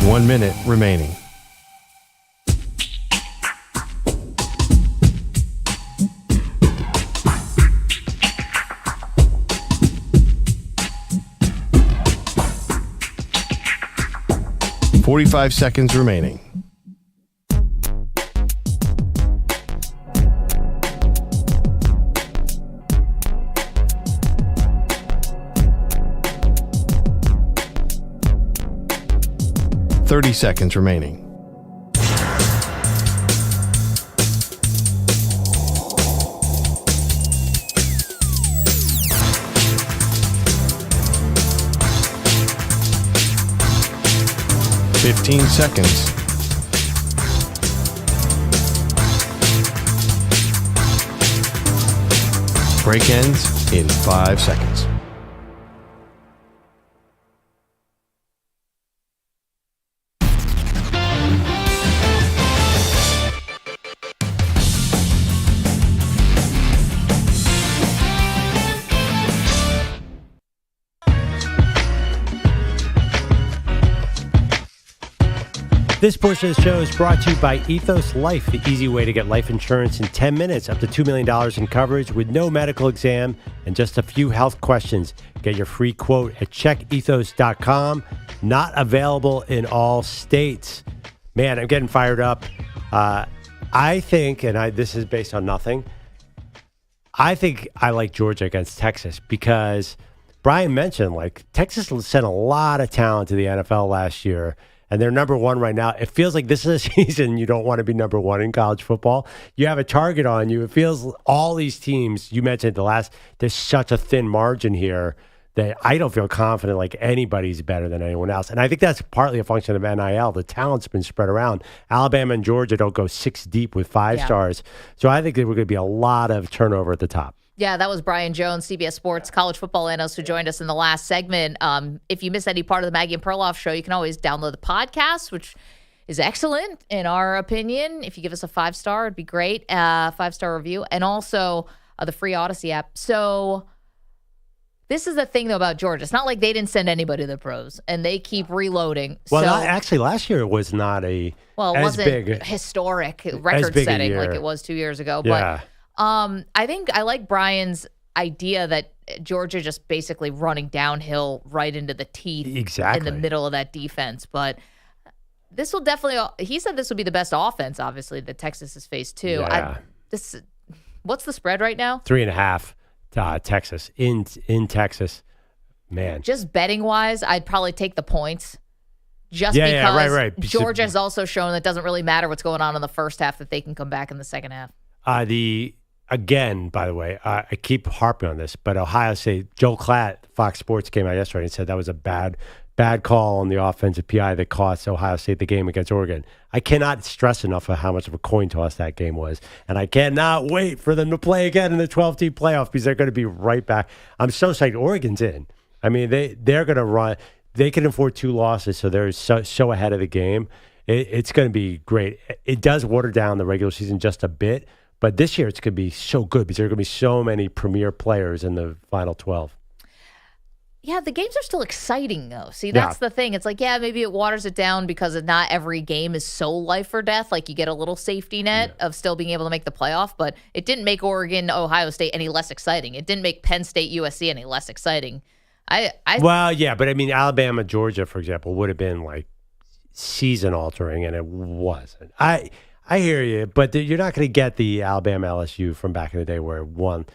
One minute remaining. 45 seconds remaining. Thirty seconds remaining. Fifteen seconds. Break ends in 5 seconds. This portion of the show is brought to you by Ethos Life, the easy way to get life insurance in 10 minutes, up to $2 million in coverage with no medical exam and just a few health questions. Get your free quote at checkethos.com. Not available in all states. Man, I'm getting fired up. I think, and this is based on nothing, I think I like Georgia against Texas because Brian mentioned, like, Texas sent a lot of talent to the NFL last year. And they're number one right now. It feels like this is a season you don't want to be number one in college football. You have a target on you. It feels all these teams, you mentioned there's such a thin margin here that I don't feel confident like anybody's better than anyone else. And I think that's partly a function of NIL. The talent's been spread around. Alabama and Georgia don't go 6 deep with 5 stars. So I think there were going to be a lot of turnover at the top. Yeah, that was Brian Jones, CBS Sports college football analyst, who joined us in the last segment. If you missed any part of the Maggie and Perloff show, you can always download the podcast, which is excellent in our opinion. If you give us a 5-star, it'd be great. 5-star review. And also the free Odyssey app. So this is the thing, though, about Georgia. It's not like they didn't send anybody to the pros, and they keep reloading. Well, actually, last year it was not it wasn't big, historic, record-setting like it was 2 years ago. Yeah. But I think I like Brian's idea that Georgia just basically running downhill right into the teeth in the middle of that defense. But this will definitely, he said this would be the best offense, obviously, that Texas has faced too. Yeah. What's the spread right now? 3.5 Texas in Texas. Man. Just betting wise, I'd probably take the points. Because right. Georgia has also shown that it doesn't really matter what's going on in the first half, that they can come back in the second half. Again, by the way, I keep harping on this, but Ohio State, Joe Klatt, Fox Sports, came out yesterday and said that was a bad call on the offensive PI that cost Ohio State the game against Oregon. I cannot stress enough of how much of a coin toss that game was, and I cannot wait for them to play again in the 12-team playoff because they're going to be right back. I'm so psyched. Oregon's in. I mean, they're going to run. They can afford 2 losses, so they're so ahead of the game. It's going to be great. It does water down the regular season just a bit. But this year it's going to be so good because there are going to be so many premier players in the final 12. Yeah, the games are still exciting, though. See, that's the thing. It's like, maybe it waters it down because not every game is so life or death. Like, you get a little safety net of still being able to make the playoff. But it didn't make Oregon, Ohio State any less exciting. It didn't make Penn State, USC any less exciting. Well, yeah, but I mean, Alabama, Georgia, for example, would have been like season altering, and it wasn't. I hear you, but you're not going to get the Alabama LSU from back in the day where it won.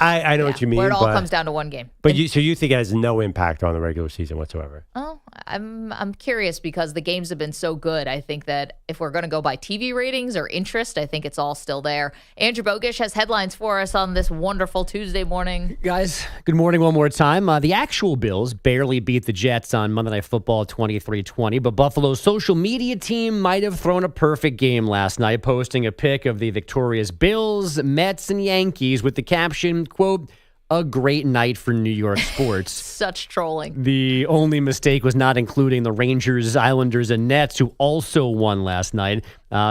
I know what you mean. Where it all comes down to one game. But so you think it has no impact on the regular season whatsoever? Oh, I'm curious because the games have been so good. I think that if we're going to go by TV ratings or interest, I think it's all still there. Andrew Bogish has headlines for us on this wonderful Tuesday morning. Guys, good morning one more time. The actual Bills barely beat the Jets on Monday Night Football 23-20, but Buffalo's social media team might have thrown a perfect game last night, posting a pic of the victorious Bills, Mets, and Yankees with the caption, quote, "A great night for New York sports." Such trolling. The only mistake was not including the Rangers, Islanders, and Nets, who also won last night.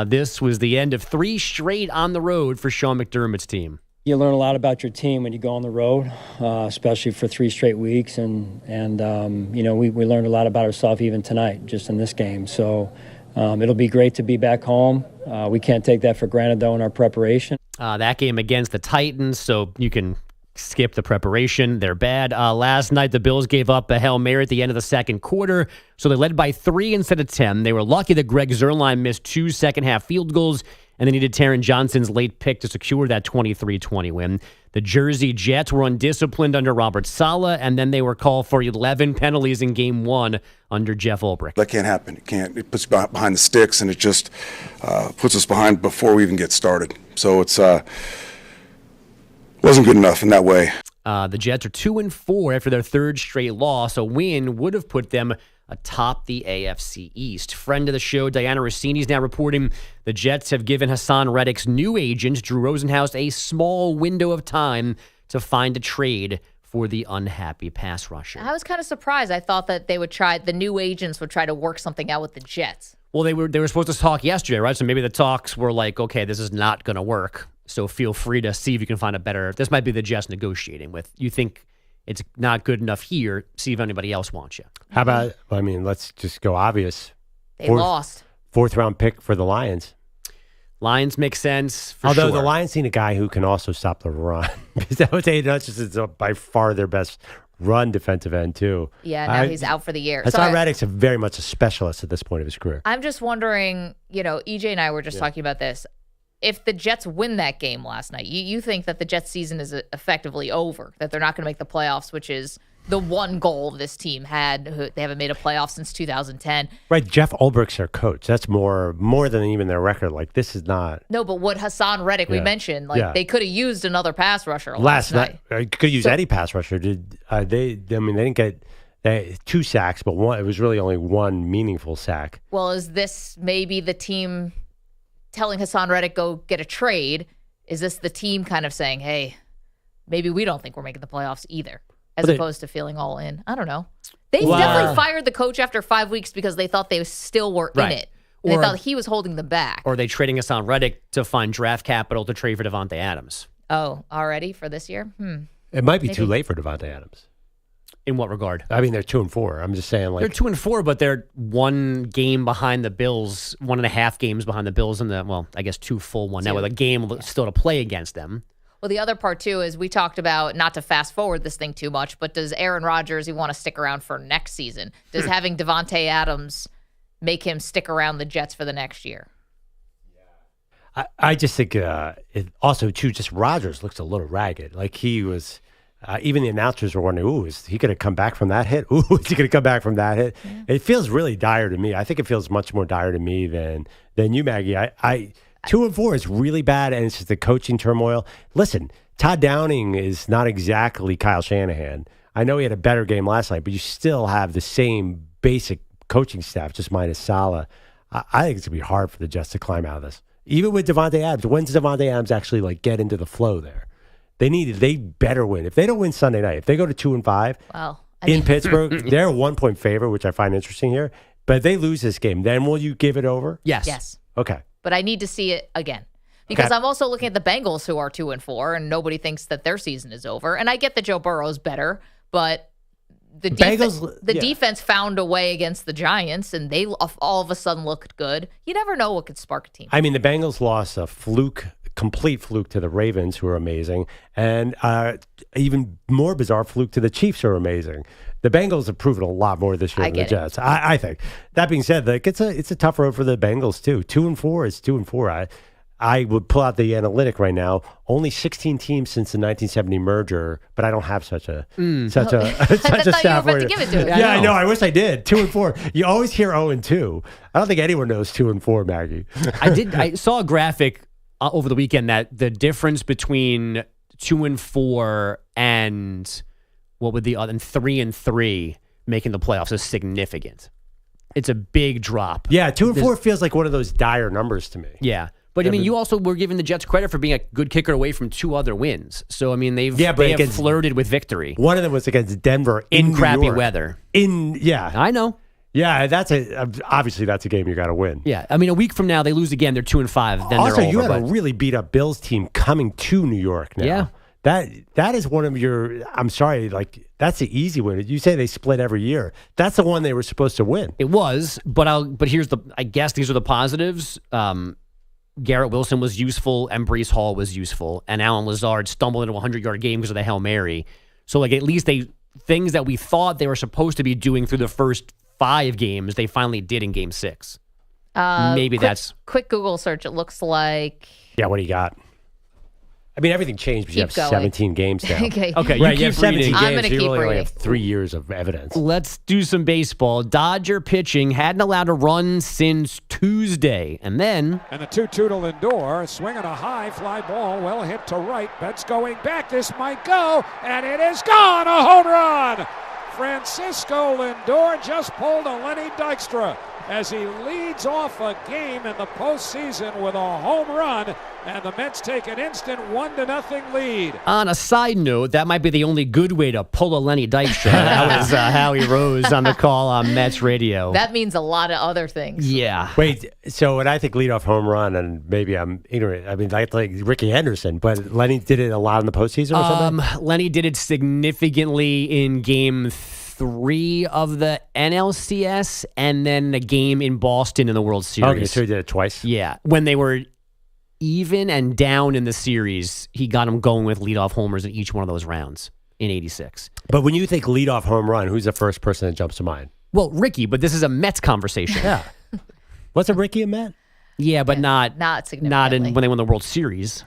This was the end of 3 straight on the road for Sean McDermott's team. You learn a lot about your team when you go on the road, especially for 3 straight weeks. And we learned a lot about ourselves even tonight, just in this game. So it'll be great to be back home. We can't take that for granted, though, in our preparation. That game against the Titans, so you can skip the preparation. They're bad. Last night, the Bills gave up a Hail Mary at the end of the second quarter, so they led by 3 instead of 10. They were lucky that Greg Zuerlein missed 2 second-half field goals, and they needed Taron Johnson's late pick to secure that 23-20 win. The Jersey Jets were undisciplined under Robert Saleh, and then they were called for 11 penalties in Game 1 under Jeff Ulbrich. That can't happen. It can't. It puts you behind the sticks, and it just puts us behind before we even get started. So it's wasn't good enough in that way. The Jets are 2-4 after their third straight loss. A win would have put them atop the AFC East. Friend of the show, Diana Rossini, is now reporting the Jets have given Hassan Reddick's new agent, Drew Rosenhaus, a small window of time to find a trade for the unhappy pass rusher. I was kind of surprised. I thought that the new agents would try to work something out with the Jets. Well, they were supposed to talk yesterday, right? So maybe the talks were like, okay, this is not going to work. So feel free to see if you can find a better. This might be the Jets negotiating with. You think it's not good enough here, see if anybody else wants you. How about, let's just go obvious. They lost. 4th round pick for the Lions. Lions make sense, Although sure. the Lions need a guy who can also stop the run. Because that was Aiden Hutchinson's by far their best run defensive end, too. Yeah, now he's out for the year. Hassan Reddick's very much a specialist at this point of his career. I'm just wondering, EJ and I were just talking about this. If the Jets win that game last night, you think that the Jets season is effectively over, that they're not going to make the playoffs, which is the one goal this team had. They haven't made a playoff since 2010. Right, Jeff Ulbrich's their coach. That's more than even their record. Like, this is not. No, but what Hassan Reddick, we mentioned, they could have used another pass rusher last night. Could use any pass rusher. They didn't get 2 sacks, but it was really only 1 meaningful sack. Well, is this maybe the team telling Hassan Reddick, go get a trade? Is this the team kind of saying, hey, maybe we don't think we're making the playoffs either, as opposed to feeling all in? I don't know. They definitely fired the coach after 5 weeks because they thought they still were in it. And they thought he was holding them back. Or are they trading Hassan Reddick to find draft capital to trade for Devontae Adams? Oh, already for this year? It might be too late for Devontae Adams. In what regard? I mean, they're 2-4. I'm just saying, they're 2-4, but they're 1 game behind the Bills, 1.5 games behind the Bills, and I guess 2 full one now with a game still to play against them. Well, the other part too is we talked about, not to fast forward this thing too much, but does Aaron Rodgers, he want to stick around for next season? Does having Devontae Adams make him stick around the Jets for the next year? I just think also too, just Rodgers looks a little ragged. Like he was. Even the announcers were wondering, is he going to come back from that hit? Is he going to come back from that hit? Yeah. It feels really dire to me. I think it feels much more dire to me than you, Maggie. 2-4 is really bad, and it's just the coaching turmoil. Listen, Todd Downing is not exactly Kyle Shanahan. I know he had a better game last night, but you still have the same basic coaching staff, just minus Saleh. I think it's going to be hard for the Jets to climb out of this. Even with Devontae Adams, when does Devontae Adams actually get into the flow there? They better win. If they don't win Sunday night, if they go to 2-5 in Pittsburgh, they're a 1-point favorite, which I find interesting here. But if they lose this game, then will you give it over? Yes. Okay. But I need to see it again. Because I'm also looking at the Bengals, who are 2-4, and nobody thinks that their season is over. And I get that Joe Burrow's better, but the defense found a way against the Giants, and they all of a sudden looked good. You never know what could spark a team. I mean, the Bengals lost a complete fluke to the Ravens, who are amazing, and even more bizarre fluke to the Chiefs, who are amazing. The Bengals have proven a lot more this year than the Jets. I think. That being said, it's a tough road for the Bengals too. 2-4 is 2-4. I would pull out the analytic right now. Only 16 teams since the 1970 merger, but I don't have such a stat for you. Give it to us. Yeah, I know. I wish I did. 2-4. You always hear 0-2. I don't think anyone knows 2-4, Maggie. I saw a graphic over the weekend that the difference between 2-4 and what would the other 3-3 making the playoffs is significant. It's a big drop. Yeah, 2-4 feels like one of those dire numbers to me. Yeah. But, I mean, you also were giving the Jets credit for being a good kicker away from 2 other wins. So, I mean, they have flirted with victory. One of them was against Denver in crappy New York. weather. I know. Yeah, obviously that's a game you got to win. Yeah, I mean, a week from now they lose again. They're 2-5. Then also, they're over. You have a really beat up Bills team coming to New York now. Yeah, that is one of your. I'm sorry, that's the easy win. You say they split every year. That's the one they were supposed to win. It was, but here's I guess these are the positives. Garrett Wilson was useful and Breece Hall was useful, and Alan Lazard stumbled into a 100-yard game because of the Hail Mary. So, like, at least things that we thought they were supposed to be doing through the first 5 games, they finally did in Game 6. Maybe that's... Quick Google search. It looks like... Yeah, what do you got? I mean, everything changed because you have Keep going. 17 games now. Okay. Right, you have 17 I'm games. gonna So you keep really only reading. have 3 years of evidence. Let's do some baseball. Dodger pitching hadn't allowed a run since Tuesday. And then... And the 2-2 to Lindor, swinging a high fly ball, well hit to right. Betts going back. This might go, and it is gone. A home run. Francisco Lindor just pulled a Lenny Dykstra as he leads off a game in the postseason with a home run, and the Mets take an instant 1-0 lead. On a side note, that might be the only good way to pull a Lenny Dykstra. That was Howie Rose on the call on Mets radio. That means a lot of other things. Yeah. Wait, so when I think leadoff home run, and maybe I'm ignorant, I mean, I like Ricky Henderson, but Lenny did it a lot in the postseason or something? Lenny did it significantly in Game 3 of the NLCS and then the game in Boston in the World Series. Okay, so he did it twice? Yeah. When they were even and down in the series, he got them going with leadoff homers in each one of those rounds in 86. But when you think leadoff home run, who's the first person that jumps to mind? Well, Ricky, but this is a Mets conversation. Yeah. Wasn't Ricky a Met? Yeah, but not significantly. when they won the World Series.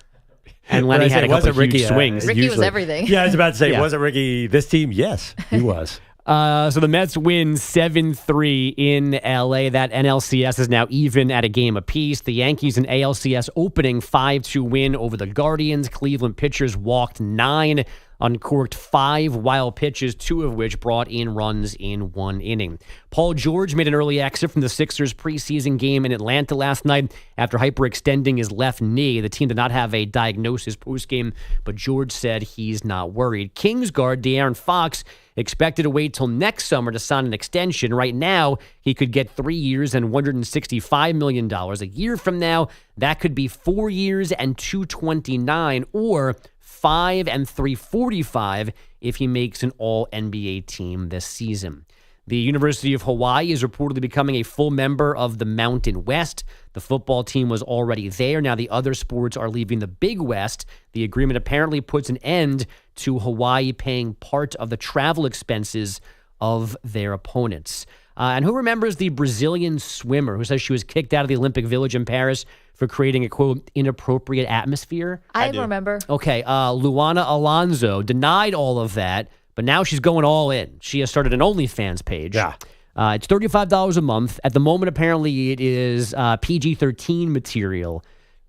And Lenny had a couple of huge swings. Ricky was everything. Yeah, I was about to say, Yeah. wasn't Ricky this team? Yes, he was. So the Mets win 7-3 in LA. That NLCS is now even at a game apiece. The Yankees in ALCS opening 5-2 win over the Guardians. Cleveland pitchers walked 9, uncorked 5 wild pitches, 2 of which brought in runs in 1 inning. Paul George made an early exit from the Sixers preseason game in Atlanta last night after hyperextending his left knee. The team did not have a diagnosis postgame, but George said he's not worried. Kings guard De'Aaron Fox expected to wait till next summer to sign an extension. Right now, he could get 3 years and $165 million. A year from now, that could be 4 years and $229 or 5 and $345 if he makes an all-NBA team this season. The University of Hawaii is reportedly becoming a full member of the Mountain West. The football team was already there. Now the other sports are leaving the Big West. The agreement apparently puts an end to Hawaii paying part of the travel expenses of their opponents. And who remembers the Brazilian swimmer who says she was kicked out of the Olympic Village in Paris for creating a, quote, inappropriate atmosphere? I remember. Okay, Luana Alonso denied all of that, but now she's going all in. She has started an OnlyFans page. Yeah. It's $35 a month. At the moment, apparently, it is PG-13 material,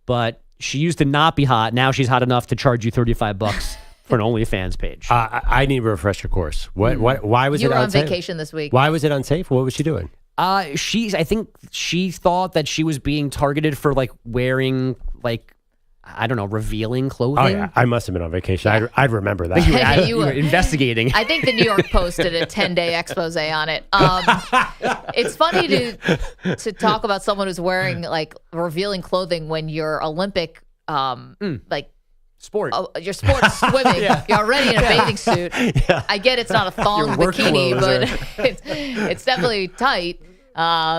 but she used to not be hot. Now she's hot enough to charge you $35 for an OnlyFans page. I need a refresher course. Why was You it were on unsafe? vacation this week. Why was it unsafe? What was she doing? I think she thought that she was being targeted for like wearing like, I don't know, revealing clothing. Oh, yeah. I must have been on vacation. I'd remember that. You were investigating. I think the New York Post did a 10-day expose on it. It's funny to talk about someone who's wearing like revealing clothing when you're Olympic, like sport. Your sport's swimming. Yeah. You're already in a bathing suit. Yeah. I get it's not a thong Your work bikini, clothes but it's definitely tight.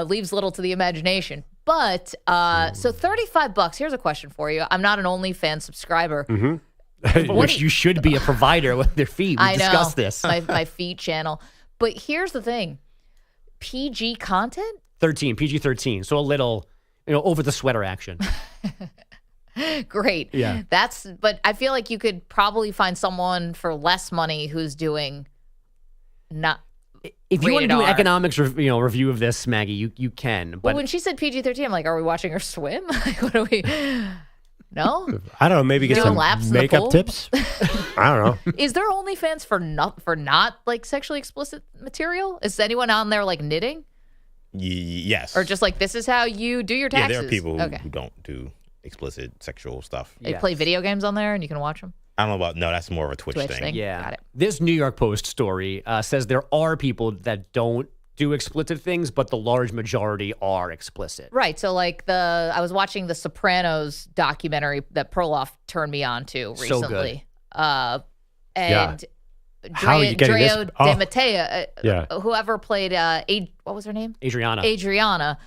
Leaves little to the imagination. But so $35. Here's a question for you. I'm not an OnlyFans subscriber. Mm-hmm. Which you should be a provider with their feet. We I know. discussed this. my feed channel. But here's the thing. PG content? 13, PG-13. So a little, over the sweater action. Great. Yeah. But I feel like you could probably find someone for less money who's doing not. If you want to do an rated R. economics review of this, Maggie, you can. But Well, when she said PG-13, I'm like, are we watching her swim? Like, what are we? No? I don't know. Maybe get Doing some laps in the makeup pool? tips. I don't know. Is there OnlyFans for not like sexually explicit material? Is anyone on there like knitting? Yes. Or just like, this is how you do your Yeah, taxes? there are people Okay. who don't do explicit sexual stuff. They play video games on there and you can watch them? I don't know about, no, that's more of a Twitch thing. Yeah. Got it. This New York Post story says there are people that don't do explicit things, but the large majority are explicit. Right. So like I was watching the Sopranos documentary that Perloff turned me on to So recently. good. And How are you getting this? Dreo Oh. De Matteo, Yeah. whoever played what was her name? Adriana. Adriana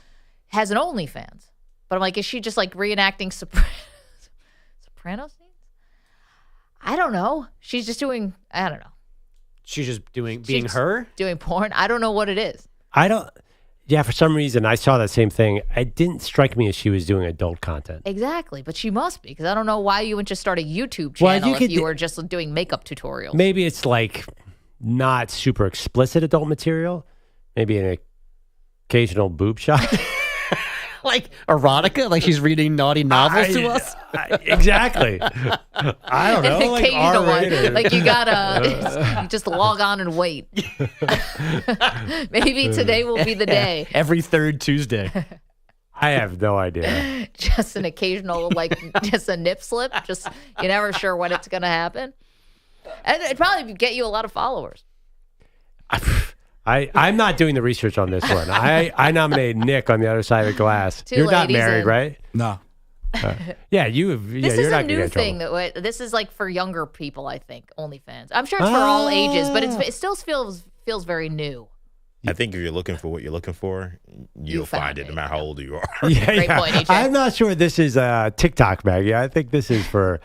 has an OnlyFans. But I'm like, is she just like reenacting Sopranos scenes? I don't know. She's just doing, I don't know. She's just being her? Doing porn. I don't know what it is. Yeah, for some reason, I saw that same thing. It didn't strike me as she was doing adult content. Exactly. But she must be, because I don't know why you wouldn't just start a YouTube channel if you were just doing makeup tutorials. Maybe it's like not super explicit adult material. Maybe an occasional boob shot. Like erotica? Like she's reading naughty novels to us? Exactly. I don't know. An Like occasional one. R-rated. Like you gotta you just log on and wait. Maybe today will be the day. Every third Tuesday. I have no idea. Just an occasional, like, just a nip slip. Just, you're never sure when it's going to happen. And it'd probably get you a lot of followers. I'm not doing the research on this one. I nominated Nick on the other side of the glass. You're not married, right? No. Yeah, This you're is not a gonna new get in thing. trouble. This is like for younger people, I think, OnlyFans. I'm sure it's for all ages, but it still feels very new. I think if you're looking for what you're looking for, you'll find it no matter how old you are. Great point, EJ. I'm not sure this is TikTok, Maggie. I think this is for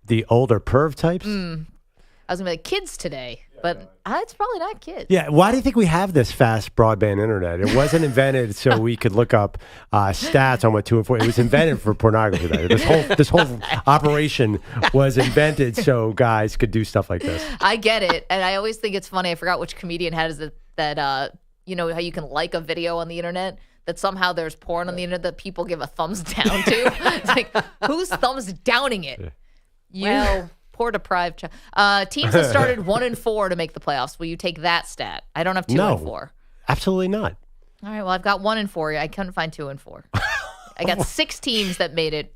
the older perv types. I was going to be like, kids today, but it's probably not kids. Yeah, why do you think we have this fast broadband internet? It wasn't invented so we could look up stats on what 2 and 4. It was invented for pornography. This whole operation was invented so guys could do stuff like this. I get it, and I always think it's funny. I forgot which comedian had that you know how you can like a video on the internet, that somehow there's porn on the internet that people give a thumbs down to. It's like, who's thumbs downing it? Well, poor deprived teams that started 1-4 to make the playoffs. Will you take that stat? I don't have 2-4. Absolutely not. All right, well, I've got 1-4. I couldn't find 2 and 4. I got 6 teams that made it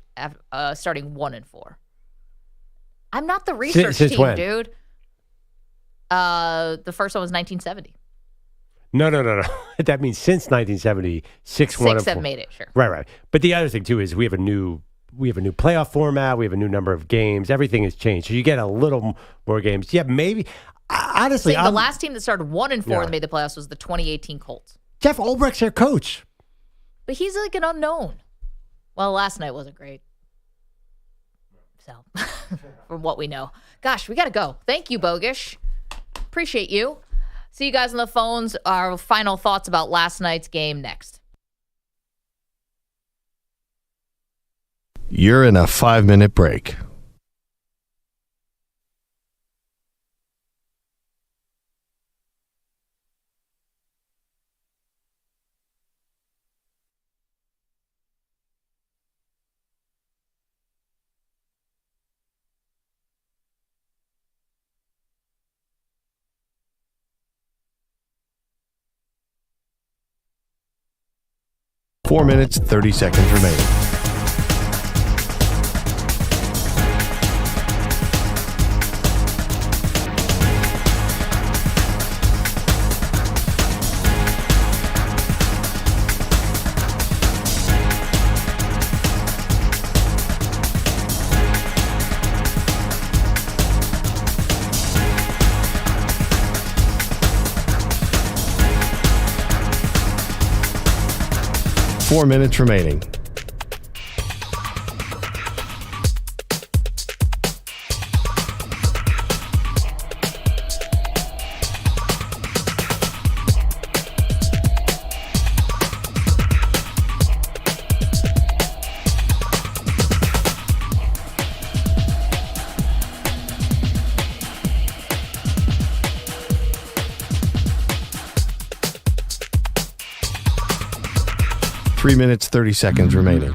starting 1-4. I'm not the research Since team, when? dude. The first one was 1970. No. That means since 1970, 6-1 have made it, sure. Right. But the other thing too is we have a new playoff format. We have a new number of games. Everything has changed. So you get a little more games. Yeah, maybe. Honestly, the last team that started 1-4 and made the playoffs was the 2018 Colts. Jeff Olbrecht's their coach. But he's like an unknown. Well, last night wasn't great. So, from what we know. Gosh, we got to go. Thank you, Bogish. Appreciate you. See you guys on the phones. Our final thoughts about last night's game next. You're in a 5-minute break. Four minutes, 30 seconds remaining. Four minutes remaining. Three minutes, 30 seconds remaining.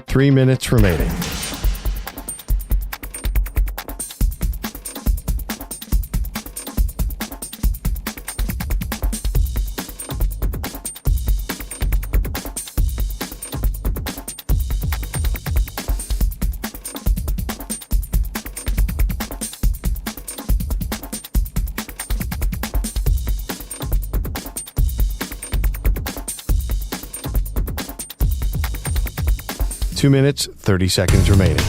Three minutes remaining. 2 minutes, 30 seconds remaining.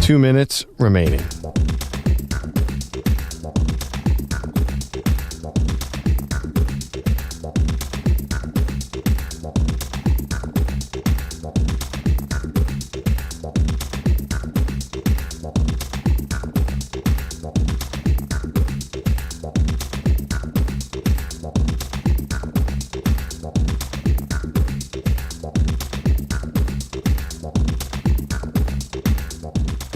Two minutes remaining.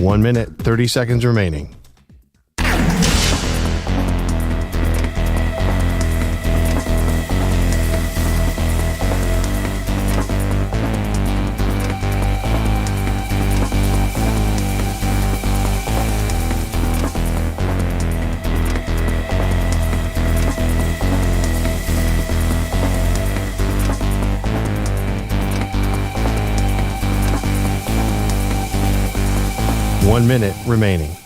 One minute, 30 seconds remaining. One minute remaining.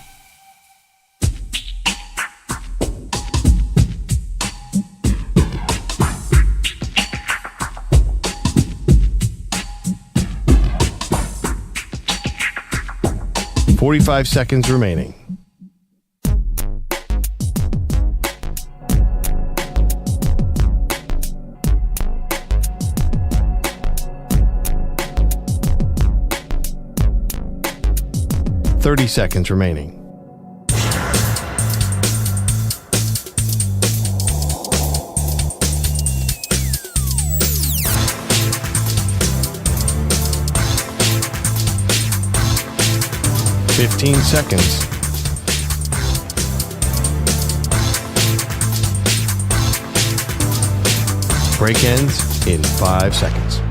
Forty-five seconds remaining. Thirty seconds remaining. Fifteen seconds. Break ends in 5 seconds.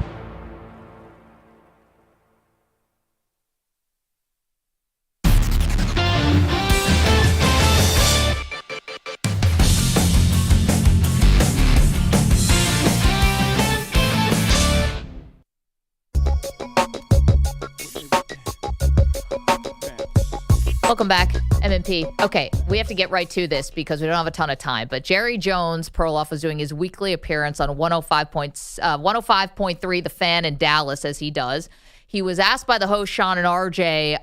Welcome back, MNP. Okay, we have to get right to this because we don't have a ton of time. But Jerry Jones, Perloff, was doing his weekly appearance on 105.3 The Fan in Dallas, as he does. He was asked by the host, Sean and RJ,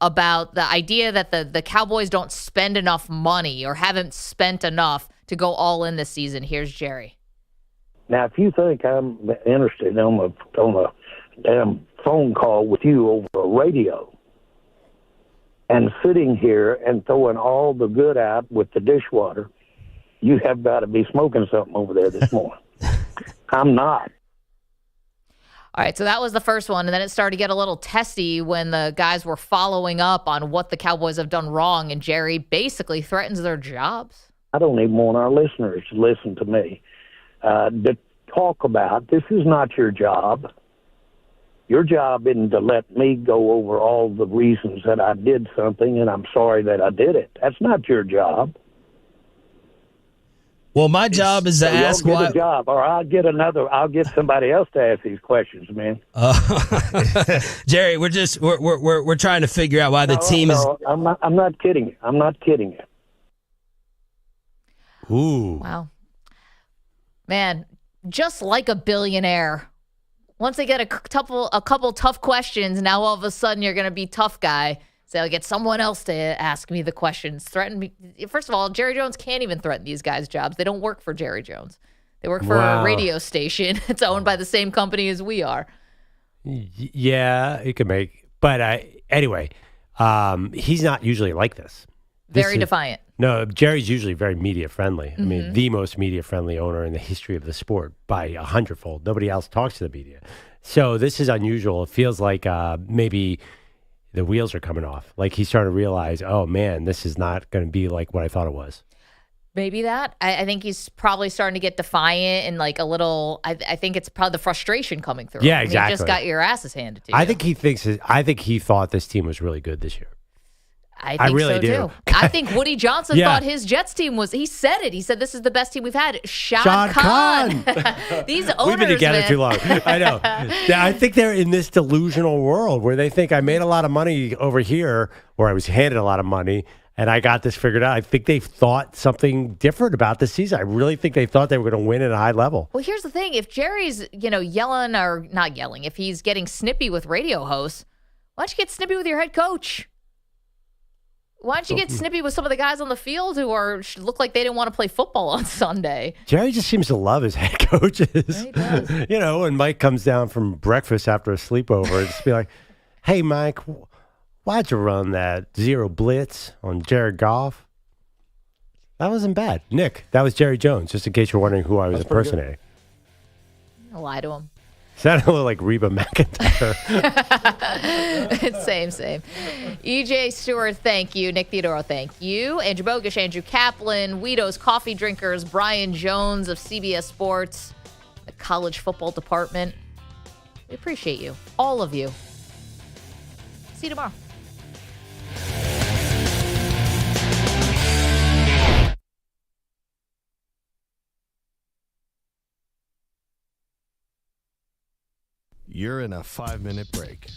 about the idea that the Cowboys don't spend enough money or haven't spent enough to go all in this season. Here's Jerry. Now, if you think I'm interested on a damn phone call with you over a radio, and sitting here and throwing all the good out with the dishwater, you have got to be smoking something over there this morning. I'm not. All right, so that was the first one, and then it started to get a little testy when the guys were following up on what the Cowboys have done wrong, and Jerry basically threatens their jobs. I don't even want our listeners to listen to me. To talk about, this is not your job. Your job isn't to let me go over all the reasons that I did something and I'm sorry that I did it. That's not your job. Well, my job is to ask why. why. A job, or I'll get somebody else to ask these questions, man. Jerry, we're trying to figure out why the team is. I'm not kidding you. I'm not kidding you. Ooh. Wow. Man, just like a billionaire. Once they get a couple tough questions, now all of a sudden you're going to be tough guy. So I'll get someone else to ask me the questions. Threaten me. First of all, Jerry Jones can't even threaten these guys' jobs. They don't work for Jerry Jones. They work for a radio station. It's owned by the same company as we are. Yeah, it could make. But anyway, he's not usually like this. Very defiant. No, Jerry's usually very media friendly. Mm-hmm. I mean, the most media friendly owner in the history of the sport by 100-fold. Nobody else talks to the media. So this is unusual. It feels like maybe the wheels are coming off. Like he's starting to realize, oh man, this is not going to be like what I thought it was. Maybe that. I think he's probably starting to get defiant and like a little. I think it's probably the frustration coming through. Yeah, exactly. You just got your asses handed to you. I think he thought this team was really good this year. I think really so do. too. I think Woody Johnson Yeah. thought his Jets team was. He said it. He said this is the best team we've had. Shad Khan. These owners, We've been together man. too long. I know. I think they're in this delusional world where they think I made a lot of money over here, or I was handed a lot of money, and I got this figured out. I think they thought something different about this season. I really think they thought they were going to win at a high level. Well, here's the thing: if Jerry's, yelling or not yelling, if he's getting snippy with radio hosts, why don't you get snippy with your head coach? Why don't you get snippy with some of the guys on the field who look like they didn't want to play football on Sunday? Jerry just seems to love his head coaches. Yeah, he does. When Mike comes down from breakfast after a sleepover, just be like, "Hey, Mike, why'd you run that zero blitz on Jared Goff?" That wasn't bad. Nick, that was Jerry Jones, just in case you're wondering who I was impersonating. I'll lie to him. Sounded a little like Reba McEntire. Same. EJ Stewart, thank you. Nick Theodoro, thank you. Andrew Bogish, Andrew Kaplan, Weedo's Coffee Drinkers, Brian Jones of CBS Sports, the college football department. We appreciate you. All of you. See you tomorrow. You're in a 5-minute break.